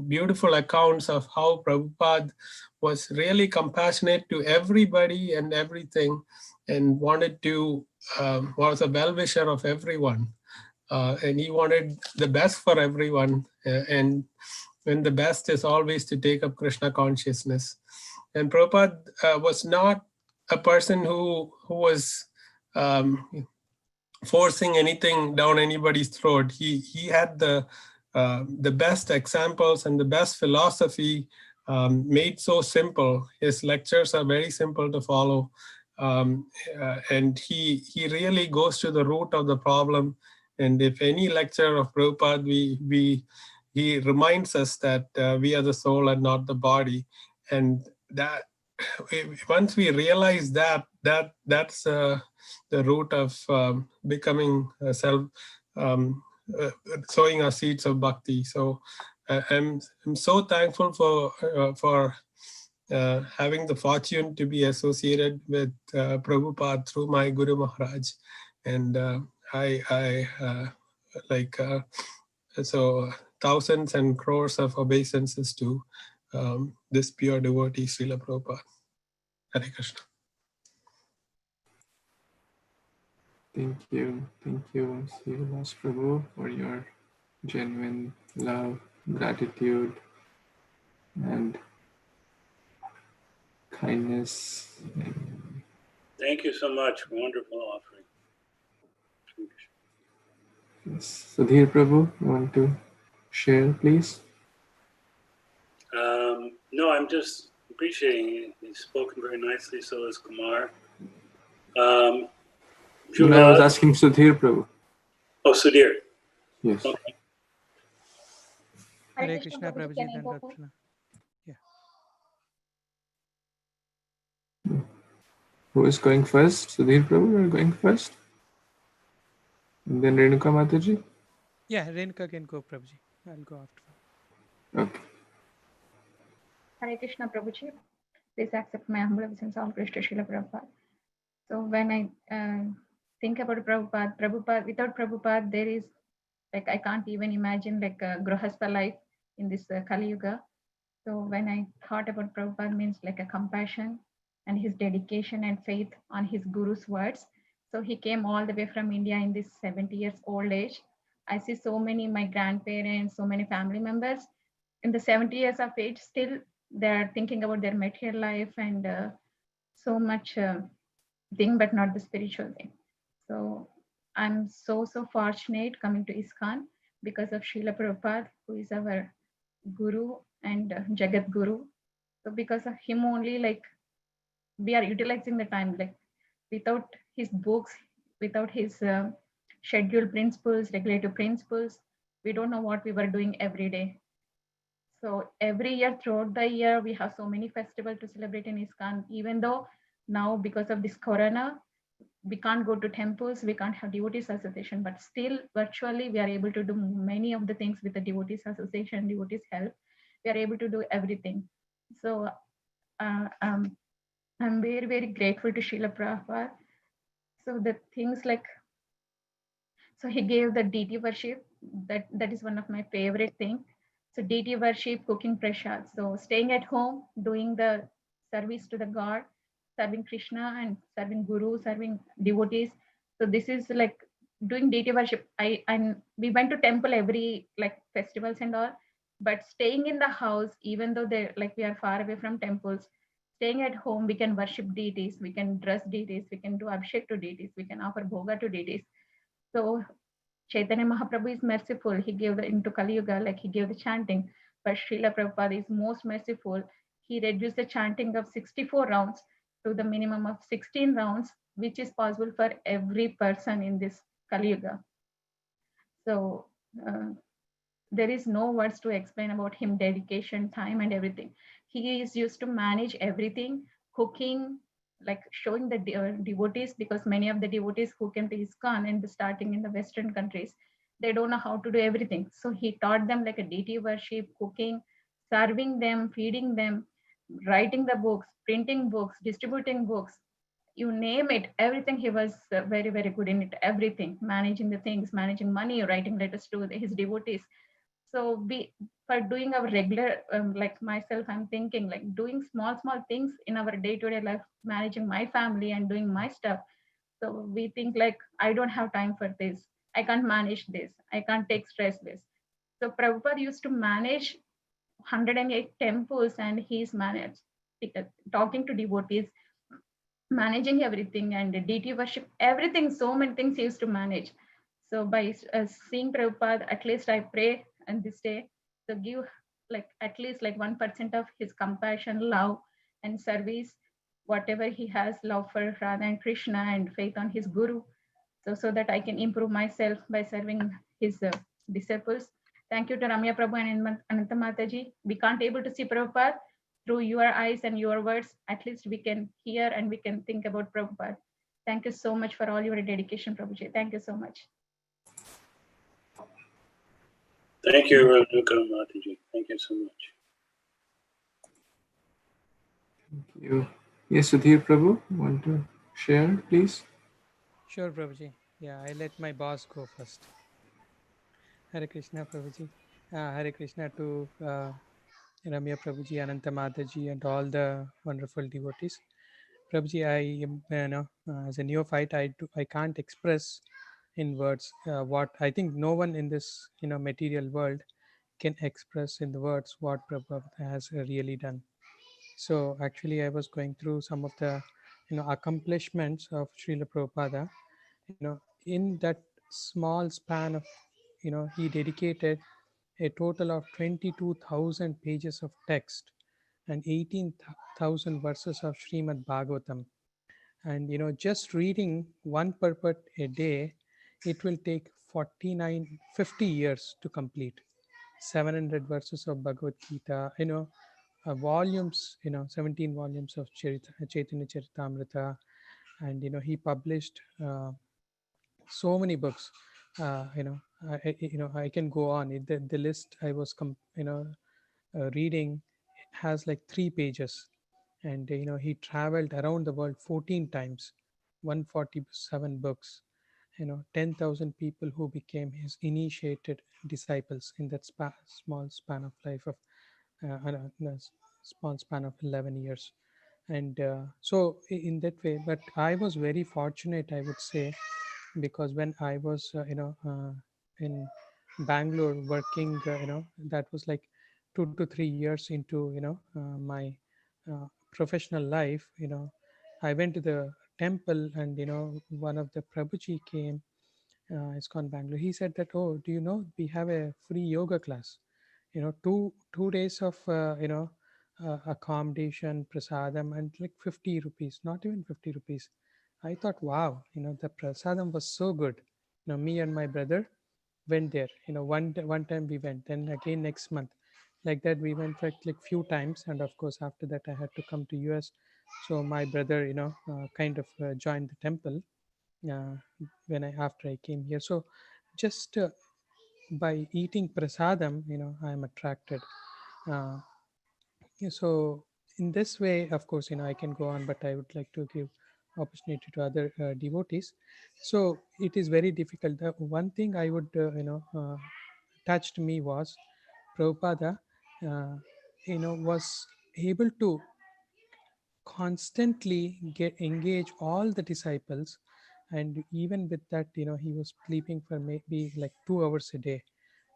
beautiful accounts of how Prabhupada was really compassionate to everybody and everything, and wanted to was a well-wisher of everyone, and he wanted the best for everyone, and when the best is always to take up Krishna consciousness. And Prabhupada was not a person who was forcing anything down anybody's throat. He had the best examples and the best philosophy, made so simple. His lectures are very simple to follow, and he really goes to the root of the problem. And if any lecture of Prabhupada, he reminds us that we are the soul and not the body, and that once we realize that's the root of becoming self, sowing our seeds of bhakti. So I'm so thankful for having the fortune to be associated with Prabhupada through my Guru Maharaj, and I so thousands and crores of obeisances to this pure devotee, Srila Prabhupada. Hare Krishna. Thank you, Srila Prabhu, for your genuine love, gratitude, and kindness. Thank you so much. Wonderful offering. Yes. Sudhir Prabhu, you want to share, please? No, I'm just appreciating it. He's spoken very nicely, so is Kumar. No, I was asking Sudhir Prabhu. Oh, Sudhir. Yes. Okay. Hare Krishna, Prabhuji. Dandavad Pranam. Who is going first? Sudhir Prabhu, you are going first? And then Renuka Mataji? Yeah, Renuka can go, Prabhuji. I'll go after. Okay. Hare Krishna, Prabhuji. Please accept my humble obeisance of Krishna Srila Prabhupada. So when I think about Prabhupada, without Prabhupada, there is, like, I can't even imagine like a Grahastha life in this Kali Yuga. So when I thought about Prabhupada, means like a compassion and his dedication and faith on his Guru's words. So he came all the way from India in this 70 years old age. I see so many, my grandparents, so many family members in the 70 years of age, still they're thinking about their material life and so much thing, but not the spiritual thing. So I'm so fortunate coming to ISKCON because of Srila Prabhupada, who is our Guru and Jagat Guru. So because of him only, like, we are utilizing the time. Like, without his books, without his scheduled principles, regulative principles, we don't know what we were doing every day. So every year, throughout the year, we have so many festivals to celebrate in ISKCON. Even though now, because of this Corona, we can't go to temples, we can't have devotees association, but still virtually we are able to do many of the things with the devotees association, devotees help. We are able to do everything. So I'm very, very grateful to Srila Prabhupada. So the things like, so he gave the deity worship. That is one of my favorite thing. So deity worship, cooking prasad. So staying at home, doing the service to the God, serving Krishna and serving Guru, serving devotees. So this is like doing deity worship. We went to temple every like festivals and all, but staying in the house, even though they like we are far away from temples, staying at home, we can worship deities, we can dress deities, we can do abhishek to deities, we can offer bhoga to deities. So Chaitanya Mahaprabhu is merciful. He gave the into Kali Yuga, like he gave the chanting. But Srila Prabhupada is most merciful. He reduced the chanting of 64 rounds to the minimum of 16 rounds, which is possible for every person in this Kali Yuga. So there is no words to explain about him, dedication, time, and everything. He is used to manage everything, cooking, like showing the devotees, because many of the devotees who came to ISKCON and starting in the Western countries, they don't know how to do everything. So he taught them like a deity worship, cooking, serving them, feeding them, writing the books, printing books, distributing books, you name it, everything. He was very, very good in it, everything, managing the things, managing money, writing letters to his devotees. So we, for doing our regular, like myself, I'm thinking like doing small things in our day-to-day life, managing my family and doing my stuff. So we think like, I don't have time for this, I can't manage this, I can't take stress this. So Prabhupada used to manage 108 temples, and he's managed talking to devotees, managing everything, and deity worship, everything, so many things he used to manage. So by seeing Prabhupada, at least I pray on this day to give like at least like 1% of his compassion, love, and service, whatever he has, love for Radha and Krishna and faith on his Guru. So that I can improve myself by serving his disciples. Thank you to Ramya Prabhu and Ananta Mataji. We can't able to see Prabhupada through your eyes and your words. At least we can hear and we can think about Prabhupada. Thank you so much for all your dedication, Prabhuji. Thank you so much. Thank you, Raduka Mataji. Thank you so much. Thank you. Yes, Sudhir Prabhu, want to share, please? Sure, Prabhuji. Yeah, I let my boss go first. Hare Krishna, Prabhuji. Hare Krishna to Ramya Prabhuji, Ananta Mataji, and all the wonderful devotees. Prabhuji, I am, as a neophyte, I can't express in words what I think no one in this material world can express in the words what Prabhupada has really done. So actually, I was going through some of the accomplishments of Srila Prabhupada. In that small span of he dedicated a total of 22,000 pages of text and 18,000 verses of Śrīmad-Bhāgavatam. And just reading one purport a day, it will take 50 years to complete. 700 verses of Bhagavad Gita, volumes, 17 volumes of Chaitanya Charitamrita, and he published so many books. I can go on. The list I was reading has like 3 pages, and he traveled around the world 14 times, 147 books, 10,000 people who became his initiated disciples in that small span of life of small span of 11 years. And so in that way, but I was very fortunate, I would say, because when I was in Bangalore working, that was like 2 to 3 years into my professional life. I went to the temple, and one of the Prabhuji came, ISKCON Bangalore. He said that, oh, do you know we have a free yoga class? Two days of accommodation, prasadam, and like 50 rupees, not even 50 rupees. I thought, wow, the prasadam was so good. Me and my brother went there. One time we went, then again next month, like that we went like few times, and of course after that I had to come to US. So my brother, kind of joined the temple, after I came here. So just by eating prasadam, I am attracted. So in this way, of course, I can go on, but I would like to give opportunity to other devotees. So it is very difficult. The one thing I would, touched me was Prabhupada, was able to constantly engage all the disciples, and even with that, he was sleeping for maybe like 2 hours a day.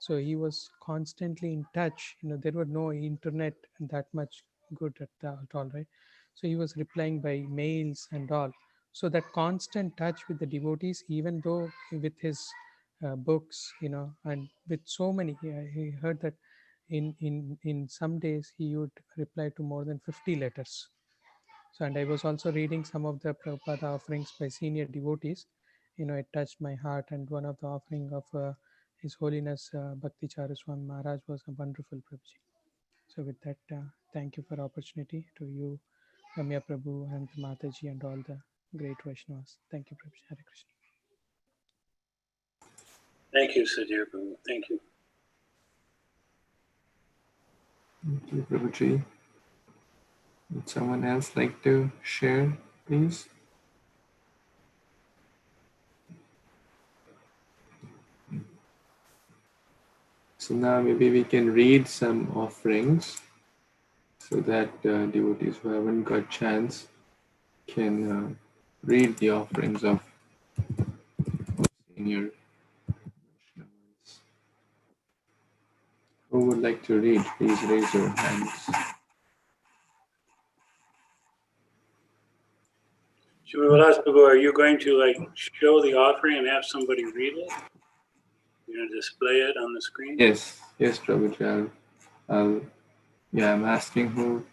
So he was constantly in touch. There were no internet that much good at all, right? So he was replying by mails and all. So that constant touch with the devotees, even though with his books, and with so many, he heard that in some days he would reply to more than 50 letters. So, and I was also reading some of the Prabhupada offerings by senior devotees. It touched my heart. And one of the offering of His Holiness Bhakti Charaswami Maharaj was a wonderful, Prabhuji. So with that, thank you for opportunity to you, Ramya Prabhu and Mataji and all the great Vaishnavas. Thank you, Prabhuji. Hare Krishna. Thank you, Sudhir Prabhu. Thank you. Thank you, Prabhuji. Would someone else like to share, please? So now maybe we can read some offerings so that devotees who haven't got chance can read the offerings of senior Vaishnavas. Who would like to read? Please raise your hands. Shrivadas Prabhu, are you going to show the offering and have somebody read it? You're going to display it on the screen? Yes, Prabhuji. I'm asking who.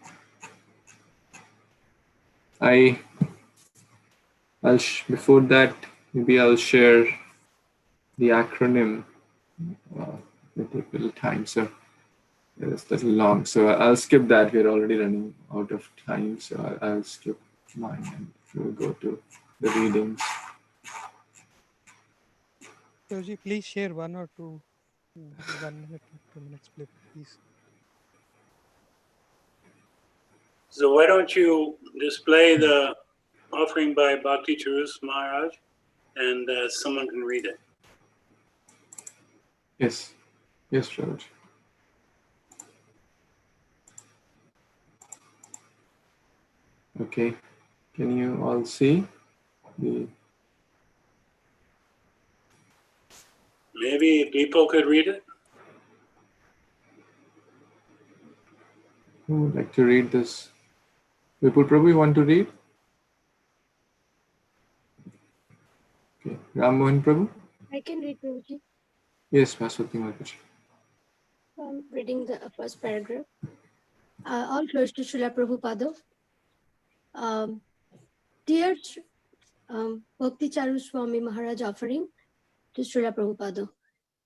Before that, maybe I'll share the acronym. It will take a little time, so it's a little long. So I'll skip that. We're already running out of time, so I'll skip mine and we'll go to the readings. Prabhuji, please share 1 or 2, 1 minute or 2 minutes, please. So why don't you display the offering by Bhakti Charus Maharaj and someone can read it. Yes, Prabhuji. Okay, can you all see the? Maybe people could read it. Who would like to read this? Vipul Prabhu, you want to read? Okay, Ram Mohan Prabhu? I can read, Prabhuji. Yes, Maswati Mataji. I'm reading the first paragraph. All close to Srila Prabhupada. Dear Bhakti Charu Swami Maharaj offering to Srila Prabhupada.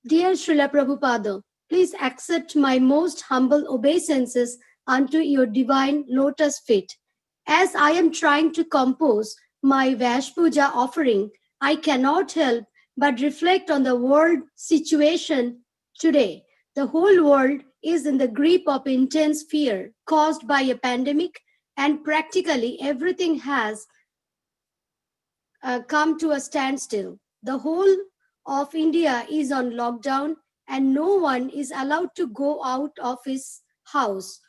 Dear Srila Prabhupada, please accept my most humble obeisances unto your divine lotus feet. As I am trying to compose my Vyas Puja offering, I cannot help but reflect on the world situation today. The whole world is in the grip of intense fear caused by a pandemic, and practically everything has come to a standstill. The whole of India is on lockdown and no one is allowed to go out of his house.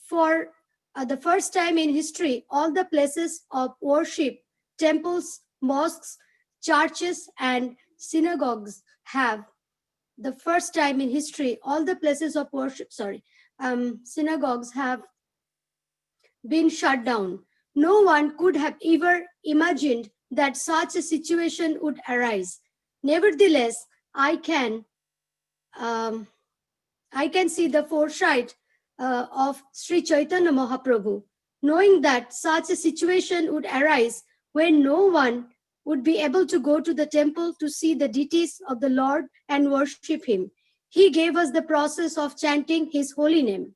For the first time in history, all the places of worship, temples, mosques, churches, and synagogues have, the first time in history, all the places of worship, synagogues have been shut down. No one could have ever imagined that such a situation would arise. Nevertheless, I can see the foresight of Sri Chaitanya Mahaprabhu, knowing that such a situation would arise when no one would be able to go to the temple to see the deities of the Lord and worship him. He gave us the process of chanting his holy name.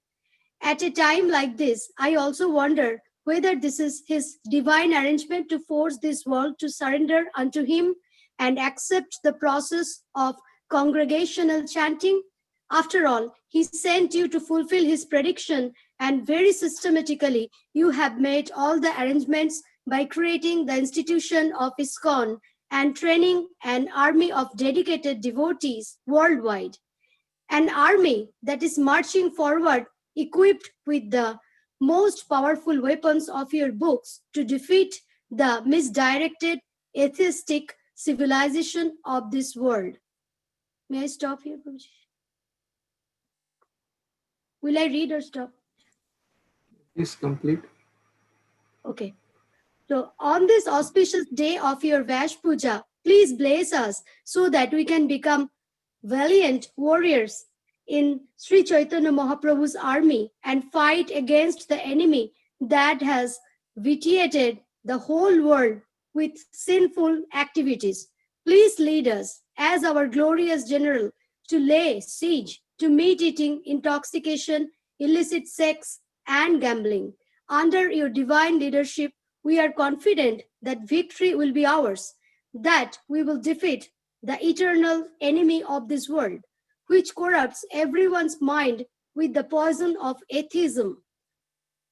At a time like this, I also wonder whether this is his divine arrangement to force this world to surrender unto him and accept the process of congregational chanting. After all, he sent you to fulfill his prediction, and very systematically you have made all the arrangements by creating the institution of ISKCON and training an army of dedicated devotees worldwide. An army that is marching forward equipped with the most powerful weapons of your books to defeat the misdirected atheistic civilization of this world. May I stop here, Prabhuji? Will I read or stop? Please complete. Okay. So on this auspicious day of your Vash Puja, please bless us so that we can become valiant warriors in Sri Chaitanya Mahaprabhu's army and fight against the enemy that has vitiated the whole world with sinful activities. Please lead us as our glorious general to lay siege to meat-eating, intoxication, illicit sex, and gambling. Under your divine leadership, we are confident that victory will be ours, that we will defeat the eternal enemy of this world, which corrupts everyone's mind with the poison of atheism.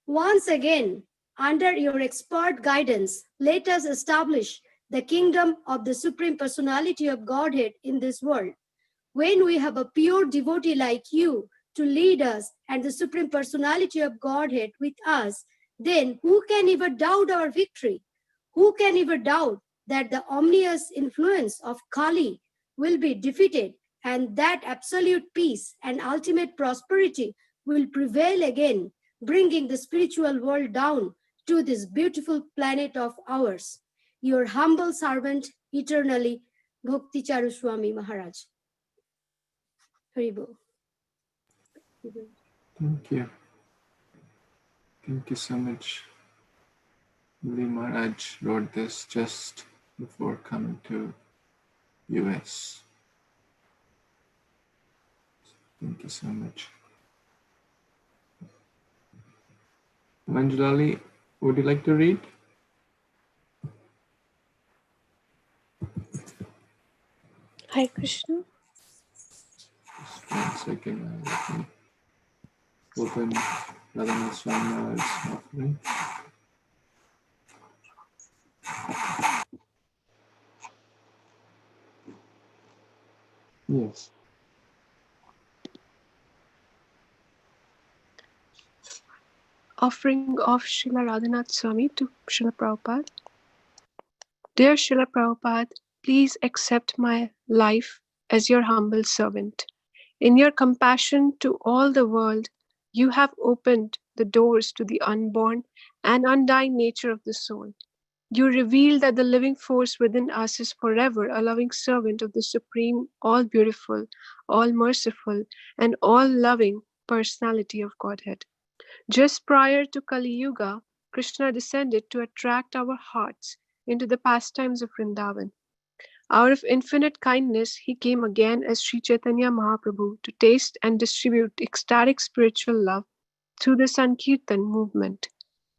Once again, under your expert guidance, let us establish the kingdom of the Supreme Personality of Godhead in this world. When we have a pure devotee like you to lead us and the Supreme Personality of Godhead with us, then who can ever doubt our victory? Who can ever doubt that the omnious influence of Kali will be defeated and that absolute peace and ultimate prosperity will prevail again, bringing the spiritual world down to this beautiful planet of ours? Your humble servant, eternally, Bhakti Charu Swami Maharaj. Haribo. Thank you. Thank you so much. Muli Maharaj wrote this just before coming to US. Thank you so much. Manjulali, would you like to read? Hare Krishna. Just 1 second. Let me open Radhanath Swami Maharaj's offering. Yes. Offering of Srila Radhanath Swami to Srila Prabhupada. Dear Srila Prabhupada, please accept my life as your humble servant. In your compassion to all the world, you have opened the doors to the unborn and undying nature of the soul. You reveal that the living force within us is forever a loving servant of the Supreme, all-beautiful, all-merciful, and all-loving personality of Godhead. Just prior to Kali Yuga, Kṛṣṇa descended to attract our hearts into the pastimes of Vrindavan. Out of infinite kindness, he came again as Sri Chaitanya Mahaprabhu to taste and distribute ecstatic spiritual love through the Sankirtan movement.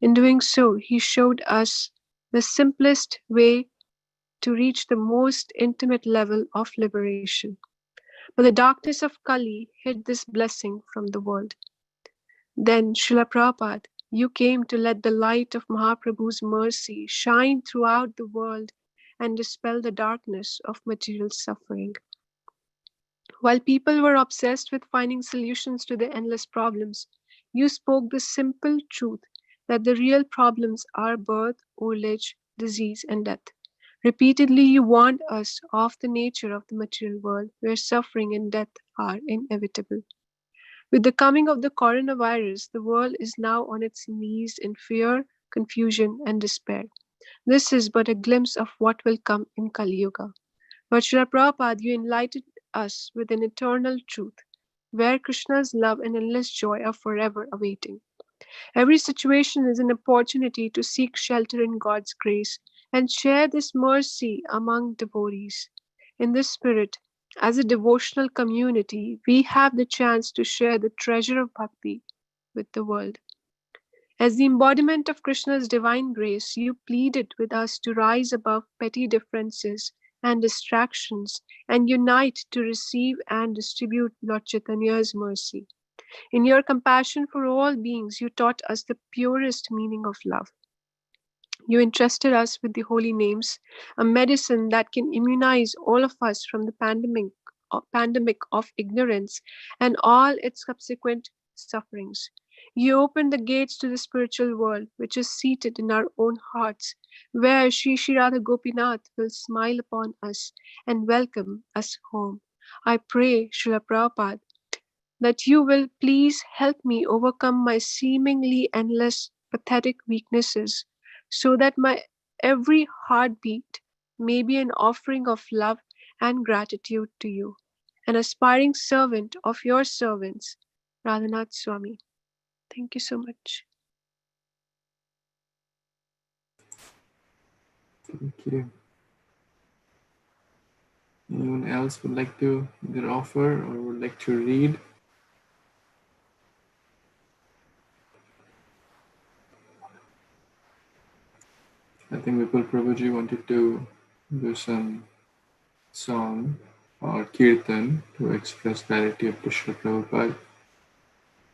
In doing so, he showed us the simplest way to reach the most intimate level of liberation. But the darkness of Kali hid this blessing from the world. Then, Srila Prabhupada, you came to let the light of Mahaprabhu's mercy shine throughout the world and dispel the darkness of material suffering. While people were obsessed with finding solutions to their endless problems, you spoke the simple truth that the real problems are birth, old age, disease, and death. Repeatedly, you warned us of the nature of the material world, where suffering and death are inevitable. With the coming of the coronavirus, the world is now on its knees in fear, confusion, and despair. This is but a glimpse of what will come in Kali Yuga. But Srila Prabhupada, you enlightened us with an eternal truth, where Krishna's love and endless joy are forever awaiting. Every situation is an opportunity to seek shelter in God's grace and share this mercy among devotees. In this spirit, as a devotional community, we have the chance to share the treasure of bhakti with the world. As the embodiment of Krishna's divine grace, you pleaded with us to rise above petty differences and distractions and unite to receive and distribute Lord Chaitanya's mercy. In your compassion for all beings, you taught us the purest meaning of love. You entrusted us with the holy names, a medicine that can immunize all of us from the pandemic of ignorance and all its subsequent sufferings. You opened the gates to the spiritual world, which is seated in our own hearts, where Sri Sri Radha Gopinath will smile upon us and welcome us home. I pray, Srila Prabhupada, that you will please help me overcome my seemingly endless pathetic weaknesses, so that my every heartbeat may be an offering of love and gratitude to you, an aspiring servant of your servants, Radhanath Swami. Thank you so much. Thank you. Anyone else would like to either offer or would like to read? I think Vipul Prabhuji wanted to do some song or kirtan to express gratitude to Srila Prabhupada.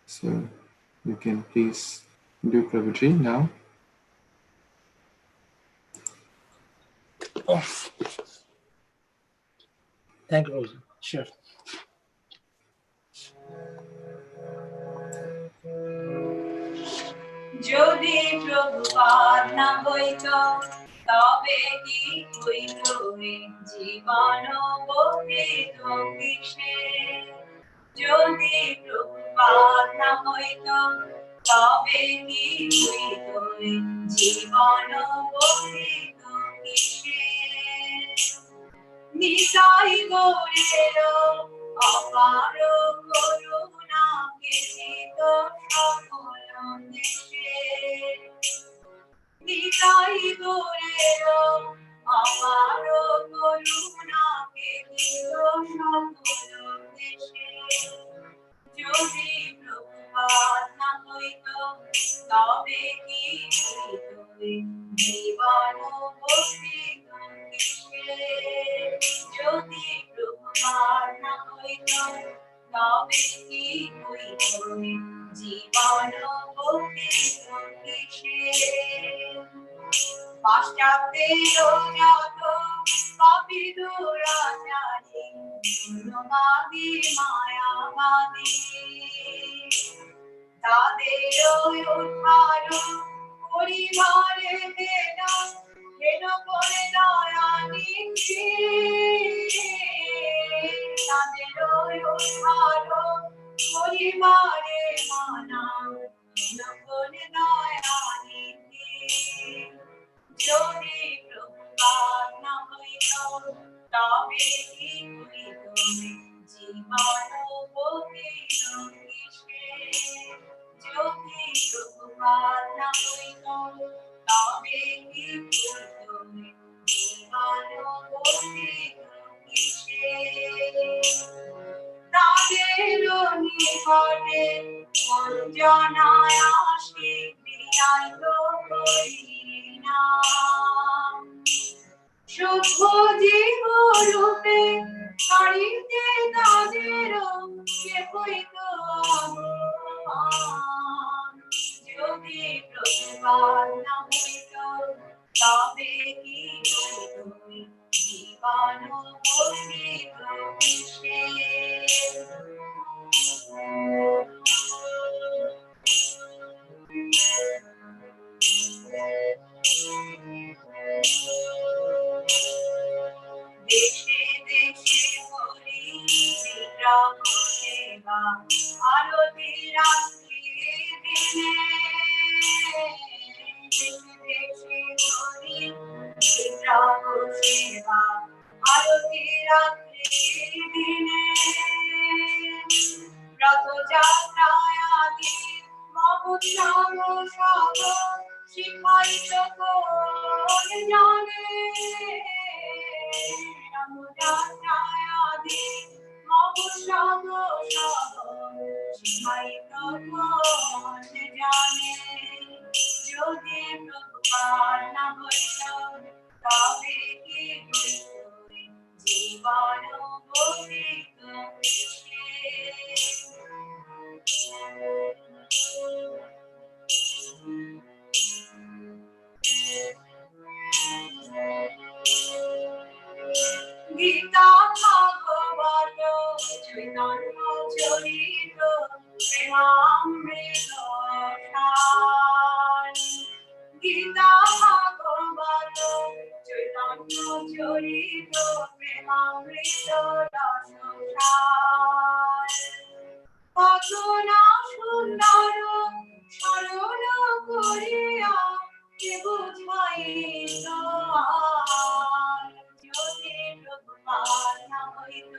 So you can please do, Prabhuji, now. Oh. Thank you, Rosie. Sure. যদি প্রভুপাদ না হইত তবে কি হইত জীবন বহিত কিসে যদি প্রভুপাদ না হইত তবে কি হইত জীবন বহিত কিসে নিতাই গৌরের অপার করুণা কেজিত সকল দেশে নিতাই গৌরের অপার করুণা কেজিত সকল দেশে যদি প্রভুপাদ না হইত তবে কি হইত জীবন বহিত কিসে যদি প্রভুপাদ না হইত তবে কি হইত জীবন বহিত কিসে পাশ্চাত্যের যত পাপী দুরাচারী গুণবাদী মায়াবাদী তাদের উদ্ধার পরিবারে দেনা হেন করে দয়ানিধি তাদের উদ্ধার পরিবারে মানা হেন করে দয়ানিধি যদি প্রভুপাদ না হইত তবে কি হইত জীবন বহিত কিসে যদি প্রভুপাদ না হইত তবে কি হইত জীবন বহিত কিসে তাদের নিকটে অঞ্জনায় আসি বিনাইত করিনা শুভ জীব রূপে করিতে তাদের কে হইত যদি প্রভুপাদ না হইত তবে কি হইত জীবন বহিত কিসে দেশে দেশে হরি বিগ্রহ সেবা আরতি রাত্রি দিনে দেশে দেশে হরি বিগ্রহ সেবা আরতি রাত্রি দিনে রথযাত্রায় আদি মহোৎসব সব শিখাইত কোন জানে রথযাত্রায় আদি মহোৎসব সব শিখাইত কোন জানে তবে কি হইতই জীবন বহিত মিশে। গীতা ভাগবত চৈতন্য চরিত প্রেমামৃত সার। গীতা ভাগবত চৈতন্য চরিত প্রেমামৃত রস সার। কত না সুন্দর স্মরণ করিয়া কে বুঝাইত আর। যদি প্রভুপাদ না হইত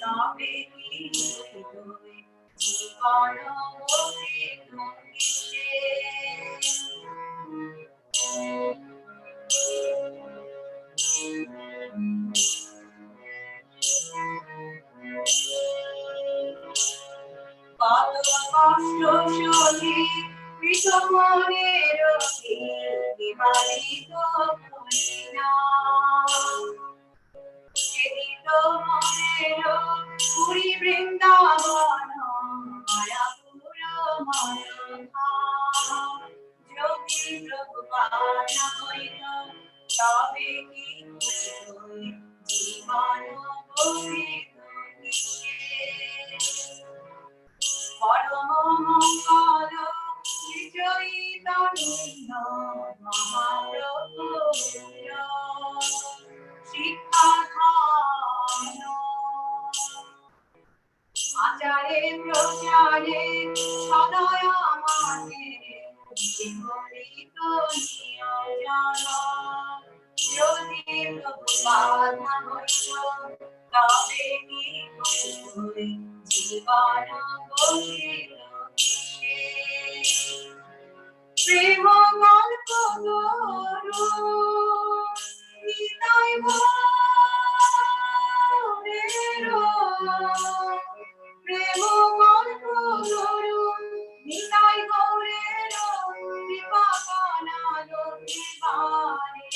তবে কি হইতই জীবন বহিত মিশে। কত কষ্ট সহি কৃত মনের বিবাহিত করি না। সেদিত মনের পুরী বৃন্দাবন মায়াপুর মায়া। যদি প্রভুপাদ না হইত তবে কি হইতই জীবন বহিত মিশে। পরম মঙ্গল চৈতন্য মহাপ্রভু শিক্ষাধান। আচারে প্রচারে সদয় আমাদের বিপরীত নিয়োজন। যদি প্রভুপাদ না হইত তবে কি হইতই জীবন বহিত মিশে। প্রেম গল্প গরু নিতাই গৌরের। প্রেম গল্প গরু নিতাই গৌরের কৃপা কানাদে বারে।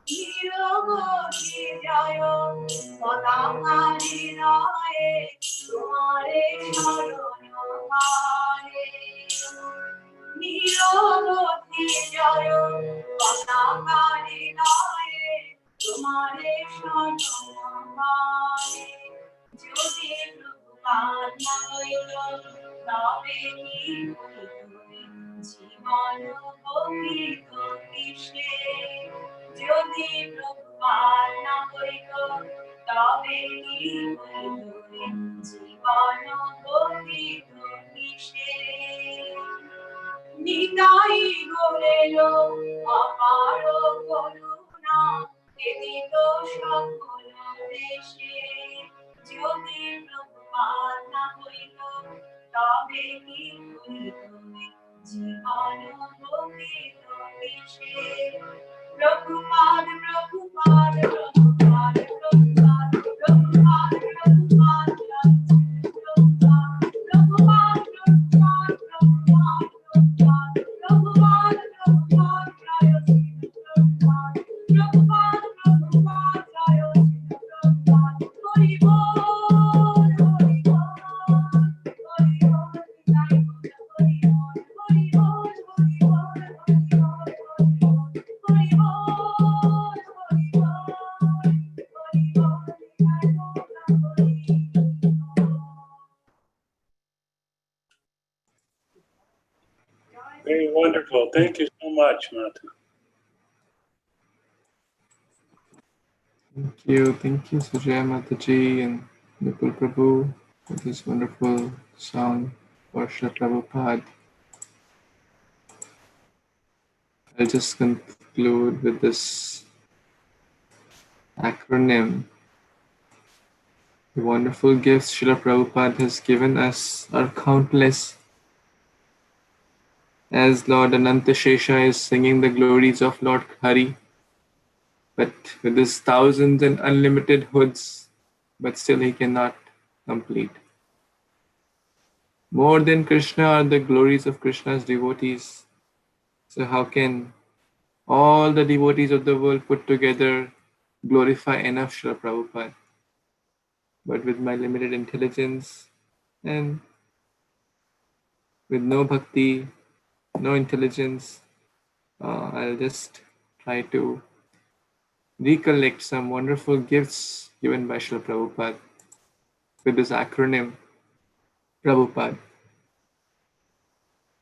নিরবধি জয় পতাকারি রায়ে তোমারে শরণ পারে। নিরবধি জয় পতাকারি রায়ে তোমারে শরণ পারে। যদি প্রভুপাদ না হইত তবে কি হইতই জীবন বহিত মিশে। যদি প্রভুপাদ না হইত তবে কি হইতই জীবন বহিত মিশে। নিতাই গৌরের অপার করুণা এদিত সকল দেশে। যদি প্রভুপাদ না হইত তবে কি হইতই জীবন বহিত মিশে। প্রভুপাদ প্রভুপাদ প্রভুপাদ প্রভুপাদ প্রভুপাদ প্রভুপাদ প্রভুপাদ প্রভুপাদ প্রভুপাদ প্রভুপাদ প্রভুপাদ প্রভুপাদ প্রভুপাদ জয় প্রভুপাদ প্রভুপাদ প্রভুপাদ জয় প্রভুপাদ। হরি বল হরি বল হরি বল নিতাই হরি বল হরি বল হরি বল হরি বল হরি বল হরি বল হরি বল Nitai Hari. Very wonderful. Thank you so much, Mata. Thank you, Sujaya Mataji and Vipul Prabhu for this wonderful song for Srila Prabhupada. I'll just conclude with this acronym. The wonderful gifts Srila Prabhupada has given us are countless. As Lord Ananta Shesha is singing the glories of Lord Hari, but with his thousands and unlimited hoods, but still he cannot complete. More than Krishna are the glories of Krishna's devotees. So how can all the devotees of the world put together glorify enough Srila Prabhupada. But with my limited intelligence and with no bhakti, no intelligence, I'll just try to recollect some wonderful gifts given by Srila Prabhupada with this acronym Prabhupada.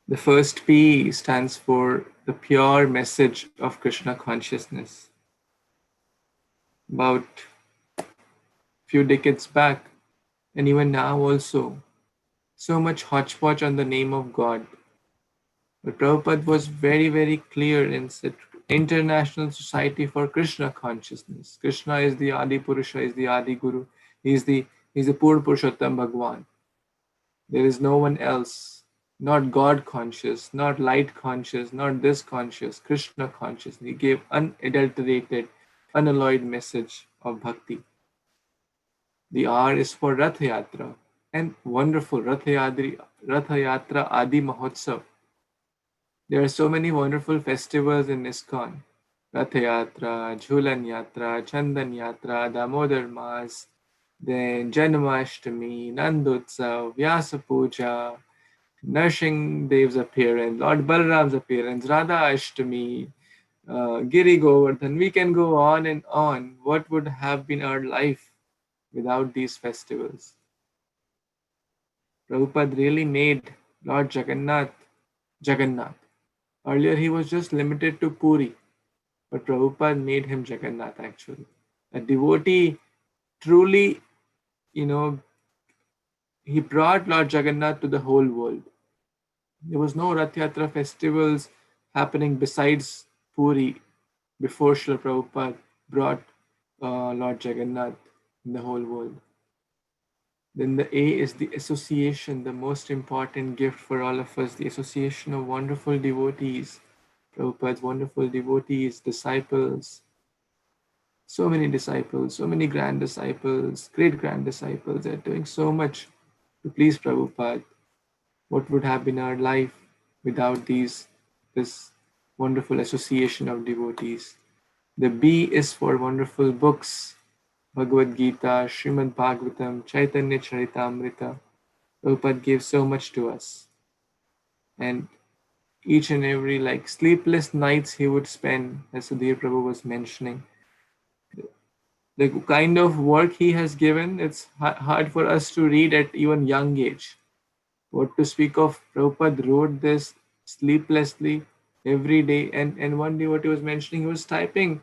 The first P stands for the pure message of Krishna consciousness. About few decades back, and even now also, so much hodgepodge on the name of God. But Prabhupada was very, very clear and said, International Society for Krishna Consciousness. Krishna is the Adi Purusha, is the Adi Guru. He's the Pur Purushottam Bhagwan. There is no one else, not God conscious, not light conscious, not this conscious, Krishna conscious. He gave unadulterated, unalloyed message of bhakti. The R is for Rath Yatra and wonderful Rath Yatra Adi Mahotsav. There are so many wonderful festivals in ISKCON. Rath Yatra, Jhulan Yatra, Chandan Yatra, Damodar Mas, then Janmashtami, Nandotsav, Vyasa Puja, Narsingh Dev's appearance, Lord Balaram's appearance, Radha Ashtami, Giri Govardhan. We can go on and on. What would have been our life without these festivals? Prabhupada really made Lord Jagannath. Earlier he was just limited to Puri, but Prabhupada made him Jagannath actually. A devotee truly, he brought Lord Jagannath to the whole world. There was no Rath Yatra festivals happening besides Puri before Srila Prabhupada brought Lord Jagannath in the whole world. Then the A is the association, the most important gift for all of us, the association of wonderful devotees, Prabhupada's wonderful devotees, disciples, so many disciples, so many grand disciples, great grand disciples. They're doing so much to please Prabhupada. What would have been our life without this wonderful association of devotees? The B is for wonderful books, Bhagavad Gita, Śrīmad-Bhāgavatam, Chaitanya Charitamrita. Prabhupada gave so much to us. And each and every sleepless nights he would spend, as Sudhir Prabhu was mentioning. The kind of work he has given, it's hard for us to read at even young age. What to speak of, Prabhupada wrote this sleeplessly every day. And one day what he was mentioning, he was typing.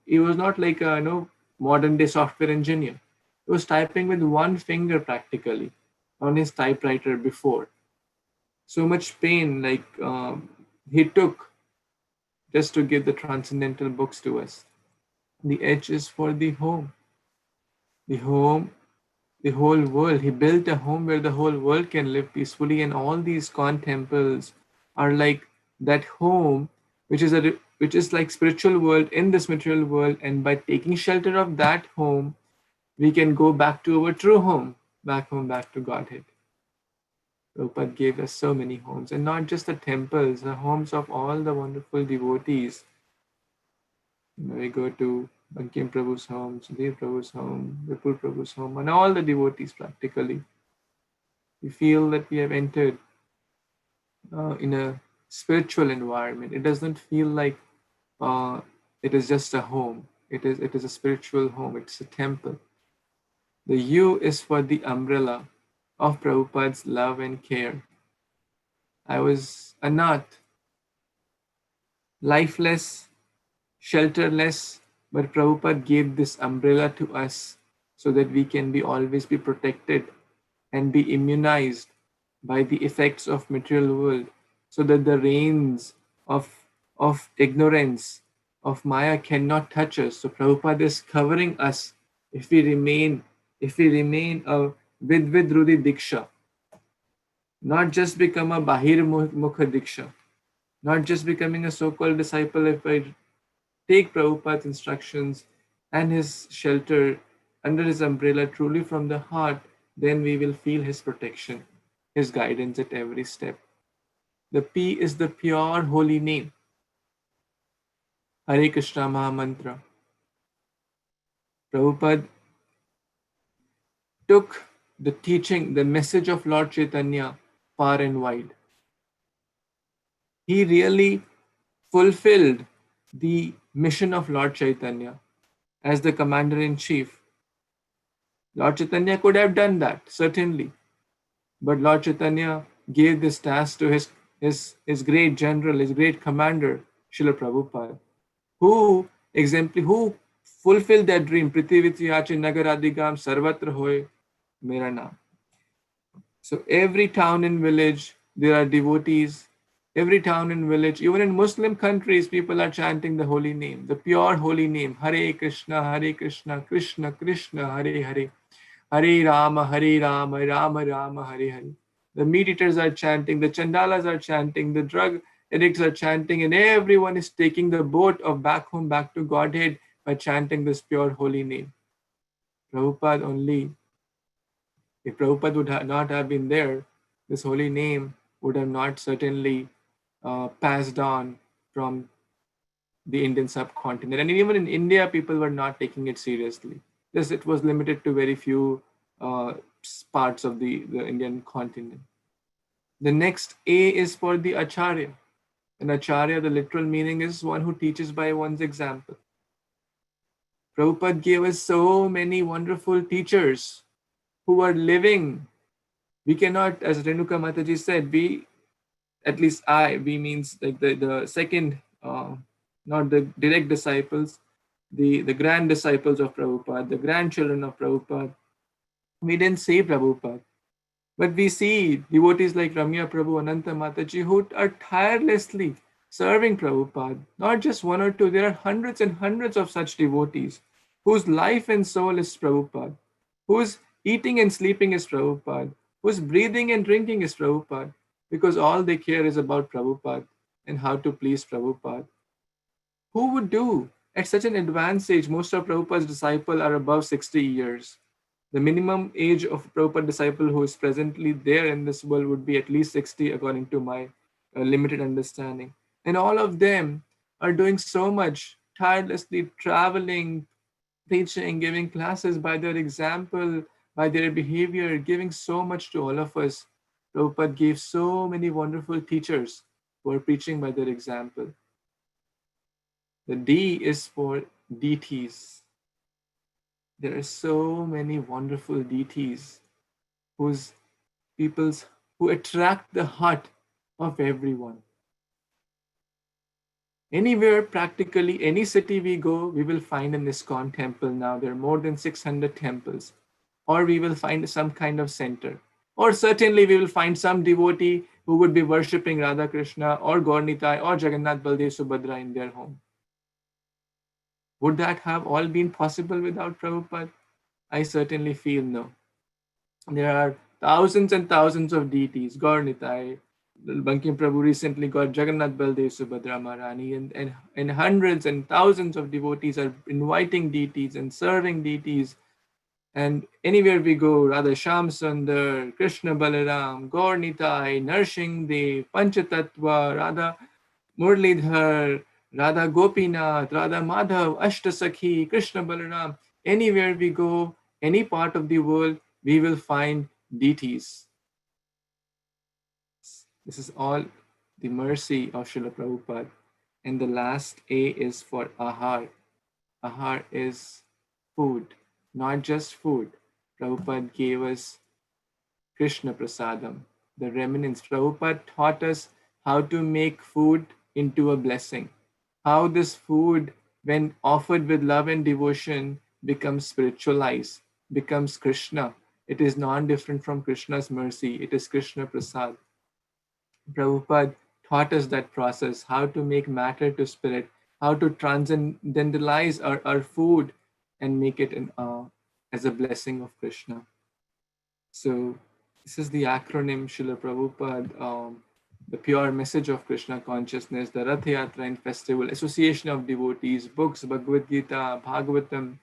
He was not like a modern day software engineer. He was typing with one finger practically on his typewriter before. So much pain he took just to give the transcendental books to us. The H is for the home. The home, the whole world. He built a home where the whole world can live peacefully, and all these ISKCON temples are like that home, which is like spiritual world in this material world. And by taking shelter of that home, we can go back to our true home, back to Godhead. Prabhupada gave us so many homes, and not just the temples, the homes of all the wonderful devotees. We go to Bankim Prabhu's home, Sudhir Prabhu's home, Vipul Prabhu's home, and all the devotees practically. We feel that we have entered in a spiritual environment. It doesn't feel like it is just a home. It is a spiritual home. It's a temple. The U is for the umbrella of Prabhupada's love and care. I was anath, lifeless, shelterless, but Prabhupada gave this umbrella to us so that we can always be protected and be immunized by the effects of material world, so that the rains of ignorance, of Maya cannot touch us. So Prabhupada is covering us if we remain with Rudi Diksha, not just become a Bahir Mukha Diksha, not just becoming a so-called disciple. If I take Prabhupada's instructions and his shelter under his umbrella truly from the heart, then we will feel his protection, his guidance at every step. The P is the pure holy name. Hare Krishna Mahamantra. Prabhupada took the teaching, the message of Lord Chaitanya far and wide. He really fulfilled the mission of Lord Chaitanya as the commander-in-chief. Lord Chaitanya could have done that, certainly. But Lord Chaitanya gave this task to his great general, his great commander, Srila Prabhupada, who fulfilled that dream. Prithiviti ache nagaradigam sarvatra hoy mera naam. So every town and village, there are devotees. Every town and village, even in Muslim countries, people are chanting the holy name, the pure holy name, Hare Krishna, Krishna Krishna, Hare Hare, Hare Rama, Rama Rama, Hare Hare. The meat eaters are chanting, the chandalas are chanting, the drug addicts are chanting, and everyone is taking the boat of back home, back to Godhead by chanting this pure holy name. Prabhupada only, if Prabhupada would not have been there, this holy name would have not certainly passed on from the Indian subcontinent. And even in India, people were not taking it seriously. Yes, it was limited to very few parts of the Indian continent. The next A is for the Acharya. An Acharya, the literal meaning is one who teaches by one's example. Prabhupada gave us so many wonderful teachers who are living. We cannot, as Renuka Mataji said, we means like the second, not the direct disciples, the grand disciples of Prabhupada, the grandchildren of Prabhupada. We didn't say Prabhupada, but we see devotees like Ramya Prabhu, Ananta Mataji, who are tirelessly serving Prabhupada. Not just one or two, there are hundreds and hundreds of such devotees whose life and soul is Prabhupada, whose eating and sleeping is Prabhupada, whose breathing and drinking is Prabhupada, because all they care is about Prabhupada and how to please Prabhupada. Who would do? At such an advanced age, most of Prabhupada's disciples are above 60 years. The minimum age of a Prabhupada disciple who is presently there in this world would be at least 60, according to my limited understanding. And all of them are doing so much, tirelessly traveling, preaching, giving classes by their example, by their behavior, giving so much to all of us. Prabhupada gave so many wonderful teachers who are preaching by their example. The D is for deities. There are so many wonderful deities who attract the heart of everyone. Anywhere, practically any city we go, we will find an ISKCON temple now. There are more than 600 temples. Or we will find some kind of center. Or certainly we will find some devotee who would be worshipping Radha Krishna or Gaur Nitai or Jagannath Baldev Subhadra in their home. Would that have all been possible without Prabhupada? I certainly feel no. There are thousands and thousands of deities. Gaur Nitai, Bankim Prabhu recently got Jagannath Baldev Subhadra Maharani, and hundreds and thousands of devotees are inviting deities and serving deities. And anywhere we go, Radha Shyam Sundar, Krishna Balaram, Gaur Nitai, Narsingh Dev, Panchatattva, Radha Murlidhar, Radha Gopinath, Radha Madhav, Ashtasakhi, Krishna Balaram. Anywhere we go, any part of the world, we will find deities. This is all the mercy of Srila Prabhupada. And the last A is for Ahar. Ahar is food, not just food. Prabhupada gave us Krishna Prasadam, the remnants. Prabhupada taught us how to make food into a blessing. How this food, when offered with love and devotion, becomes spiritualized, becomes Krishna. It is non-different from Krishna's mercy. It is Krishna Prasad. Prabhupada taught us that process, how to make matter to spirit, how to transcendentalize our food and make it as a blessing of Krishna. So this is the acronym Srila Prabhupada, the pure message of Krishna consciousness, the Rath Yatra and festival, association of devotees, books, Bhagavad Gita, Bhagavatam,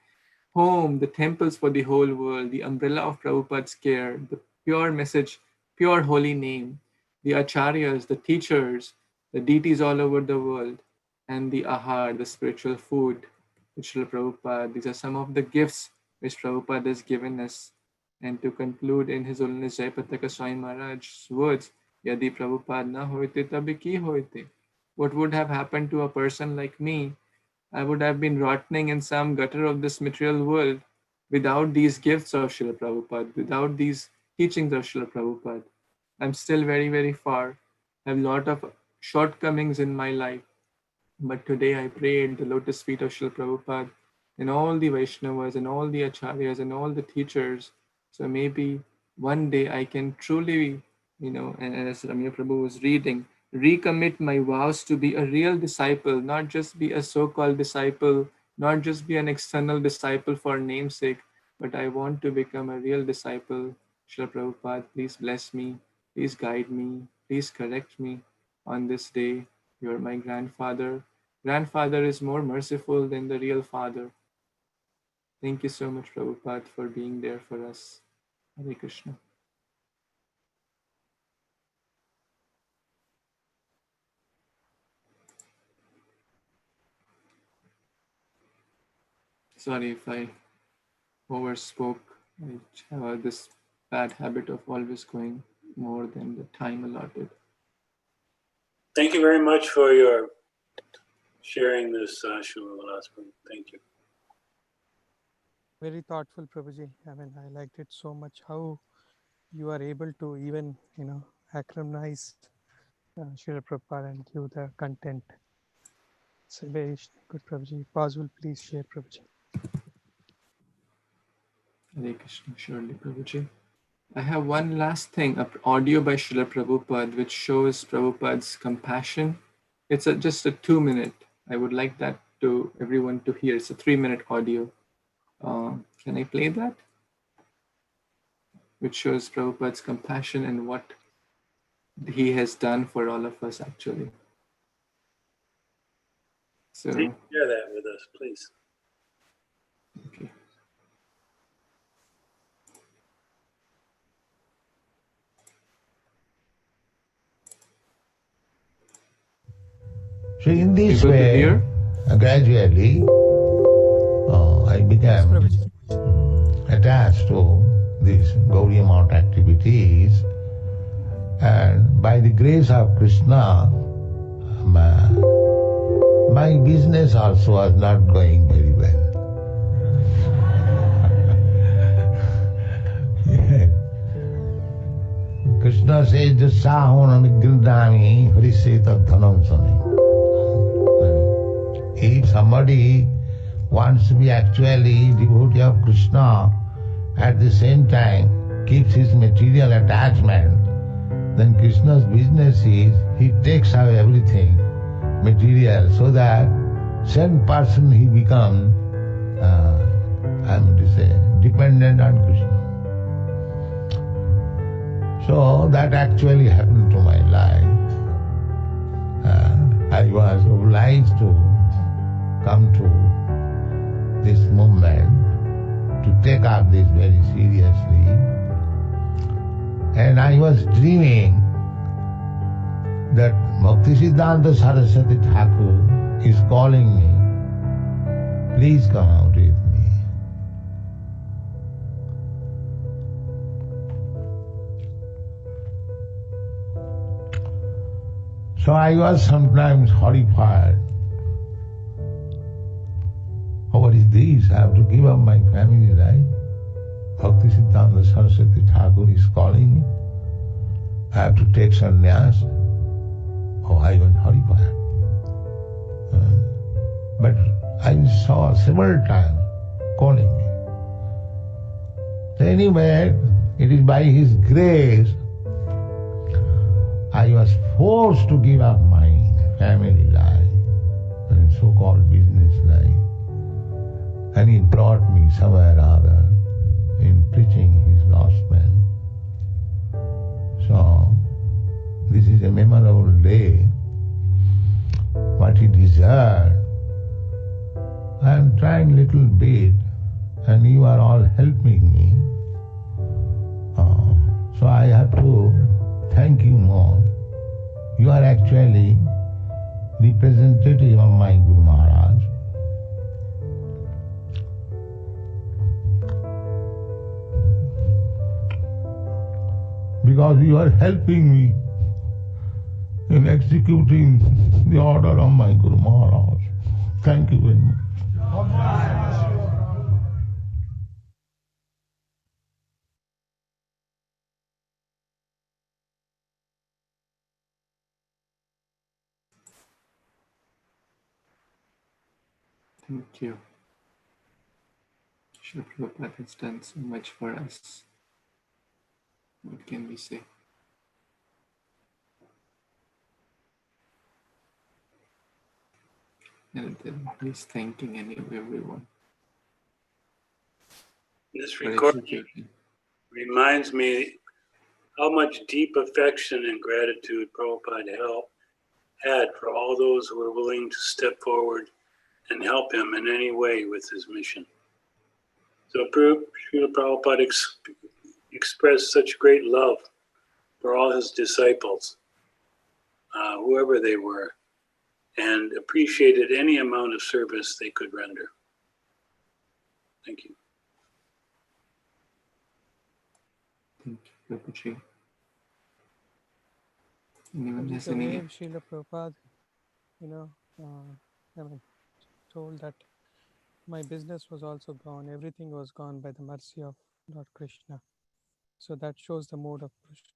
home, the temples for the whole world, the umbrella of Prabhupada's care, the pure message, pure holy name, the acharyas, the teachers, the deities all over the world, and the ahar, the spiritual food, which Srila Prabhupada, these are some of the gifts which Prabhupada has given us. And to conclude in His Holiness Jayapataka Swami Maharaj's words, Yadi Prabhupada na hoite tabi ki hoite. What would have happened to a person like me? I would have been rotting in some gutter of this material world without these gifts of Srila Prabhupada, without these teachings of Srila Prabhupada. I'm still very, very far. I have a lot of shortcomings in my life. But today I pray at the lotus feet of Srila Prabhupada and all the Vaishnavas and all the Acharyas and all the teachers. So maybe one day I can truly, and as Ramya Prabhu was reading, recommit my vows to be a real disciple, not just be a so-called disciple, not just be an external disciple for namesake, but I want to become a real disciple. Srila Prabhupada, please bless me, please guide me, please correct me on this day. You're my grandfather. Grandfather is more merciful than the real father. Thank you so much, Prabhupada, for being there for us. Hare Krishna. Sorry if I overspoke. I have this bad habit of always going more than the time allotted. Thank you very much for your sharing this, Srila Vilaspan. Thank you. Very thoughtful, Prabhuji. I mean, I liked it so much how you are able to even, acronymize Srila Prabhupada and give the content. It's a very good, Prabhuji. Possible, please share, Prabhuji. Hare Krishna, surely, Prabhuji. I have one last thing, an audio by Srila Prabhupada, which shows Prabhupada's compassion. It's just a 2-minute. I would like that to everyone to hear. It's a 3-minute audio. Can I play that? Which shows Prabhupada's compassion and what he has done for all of us, actually. So, Please share that with us, please. Okay. So in this way, gradually, I became attached to these Gaudiya Mount activities, and by the grace of Kṛṣṇa, my business also was not going very well. Kṛṣṇa says, the sahon gridami hriseta dhanam sani. If somebody wants to be actually devotee of Kṛṣṇa, at the same time keeps his material attachment, then Kṛṣṇa's business is he takes away everything material so that same person he becomes, dependent on Kṛṣṇa. So that actually happened to my life. I was obliged to come to this movement, to take up this very seriously. And I was dreaming that Bhaktisiddhanta Saraswati Thakur is calling me, please come out with me. So I was sometimes horrified. Oh, what is this? I have to give up my family life. Bhaktisiddhanta Saraswati Thakur is calling me. I have to take sannyas. Oh, I was horrified. But I saw several times calling me. So anyway, it is by his grace I was forced to give up my family life and so-called business life. And he brought me somewhere or other in preaching his gospel. So, this is a memorable day. What he deserved, I am trying little bit and you are all helping me. So I have to thank you more. You are actually representative of my Guru Maharaj. Because you are helping me in executing the order of my Guru Maharaj. Thank you very much. Thank you. Srila Prabhupada has done so much for us. What can we say? And then he's thanking everyone. This for recording executing. reminds me how much deep affection and gratitude Prabhupada had for all those who were willing to step forward and help him in any way with his mission. So Srila Prabhupada expressed such great love for all his disciples, whoever they were, and appreciated any amount of service they could render. Thank you. Thank you, Prabhuji. Anyone has The any? way Srila Prabhupada, told that my business was also gone, everything was gone by the mercy of Lord Krishna. So that shows the mode of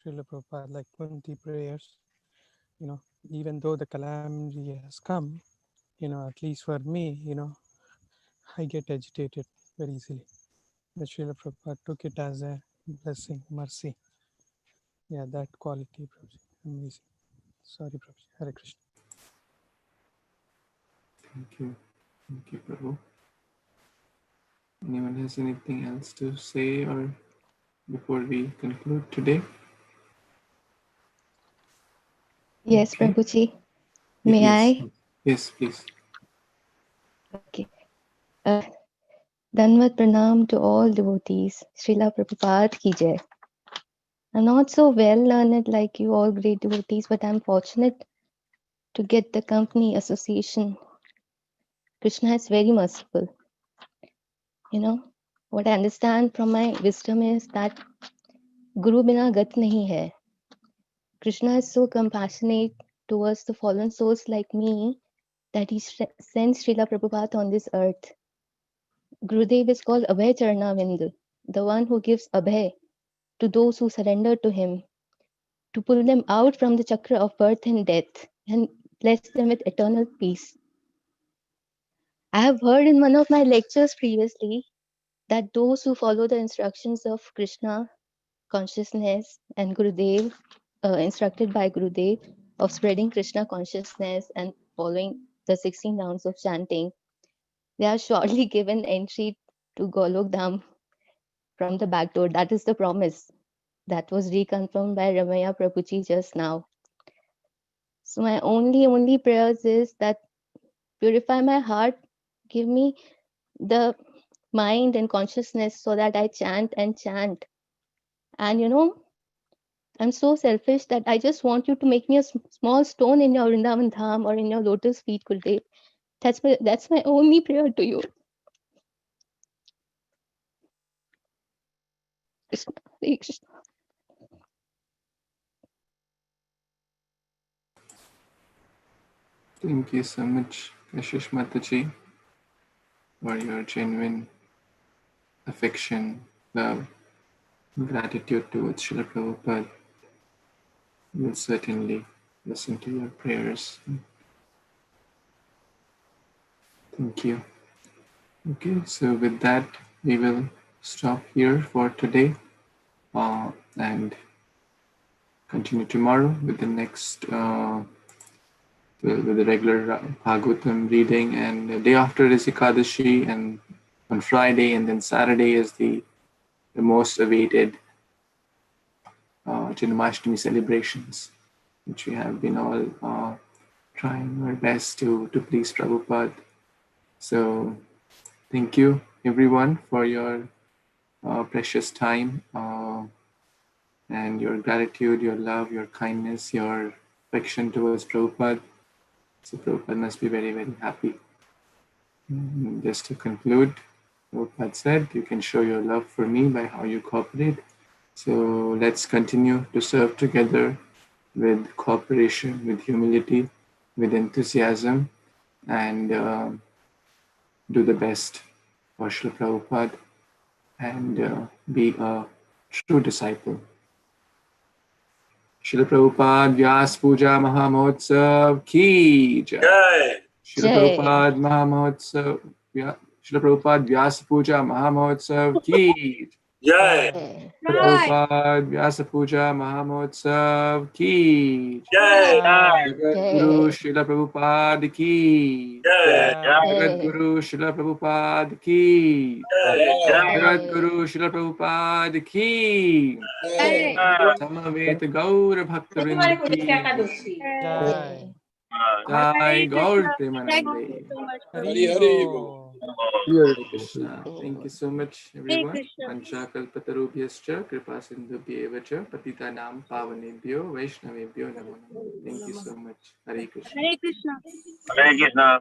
Srila Prabhupada, like Kunti prayers. Even though the calamity has come, at least for me, I get agitated very easily. But Srila Prabhupada took it as a blessing, mercy. Yeah, that quality, Prabhuji, amazing. Sorry, Prabhuji. Hare Krishna. Thank you. Thank you, Prabhu. Anyone has anything else to say or before we conclude today? Yes, Okay. Prabhuji. May Yes. I? Yes, please. Okay. Danvat Pranam to all devotees. Srila Prabhupada ki jai. I'm not so well learned like you all great devotees, but I'm fortunate to get the company association. Krishna is very merciful. What I understand from my wisdom is that Guru bina gat nahi hai. Krishna is so compassionate towards the fallen souls like me that he sends Srila Prabhupada on this earth. Gurudev is called Abhay Charnavind, the one who gives Abhay to those who surrender to him, to pull them out from the chakra of birth and death and bless them with eternal peace. I have heard in one of my lectures previously that those who follow the instructions of Krishna consciousness and Gurudev, instructed by Gurudev of spreading Krishna consciousness and following the 16 rounds of chanting, they are surely given entry to Golok Dham from the back door. That is the promise that was reconfirmed by Ramaya Prabhuji just now. So my only prayers is that purify my heart, give me the mind and consciousness so that I chant and chant. And I'm so selfish that I just want you to make me a small stone in your Vrindavan Dham or in your lotus feet, Gurudev. That's my only prayer to you. Krishna, Hare Krishna. Thank you so much, Kashish Mataji, for your genuine affection, love, and gratitude towards Srila Prabhupada. We'll certainly listen to your prayers. Thank you. Okay, so with that, we will stop here for today and continue tomorrow with the next, with the regular Bhagavatam reading, and the day after is Ekadashi, and on Friday, and then Saturday is the most awaited Janmashtami celebrations, which we have been all trying our best to please Prabhupada. So thank you everyone for your precious time and your gratitude, your love, your kindness, your affection towards Prabhupada. So Prabhupada must be very, very happy. Just to conclude, Prabhupada said, you can show your love for me by how you cooperate. So let's continue to serve together with cooperation, with humility, with enthusiasm, and do the best for Srila Prabhupada and be a true disciple. Srila Prabhupada Vyas Puja Mahamotsav Ki Jai. Srila Prabhupada Mahamotsav, Srila Prabhupada Vyas Puja Mahamotsav Ki Jai. Prabhupada Vyasa Puja Mahamotsav Ki Jai. Jagat Guru Srila Prabhupada Ki Jai. Jagat Guru Srila Prabhupada Ki Jagat Guru Srila Prabhupada Ki Samaveta Gaur Bhakta Vrinda Ki Jai Gaur Premanande. Hari Hare Krishna. Thank you so much, everyone. Vancha kalpatarubhyascha kripa sindhubhyeva cha patitanam pavanebhyo vaishnavebhyo namo namo. Thank you so much. Hare Krishna. Hare Krishna. Hare Krishna.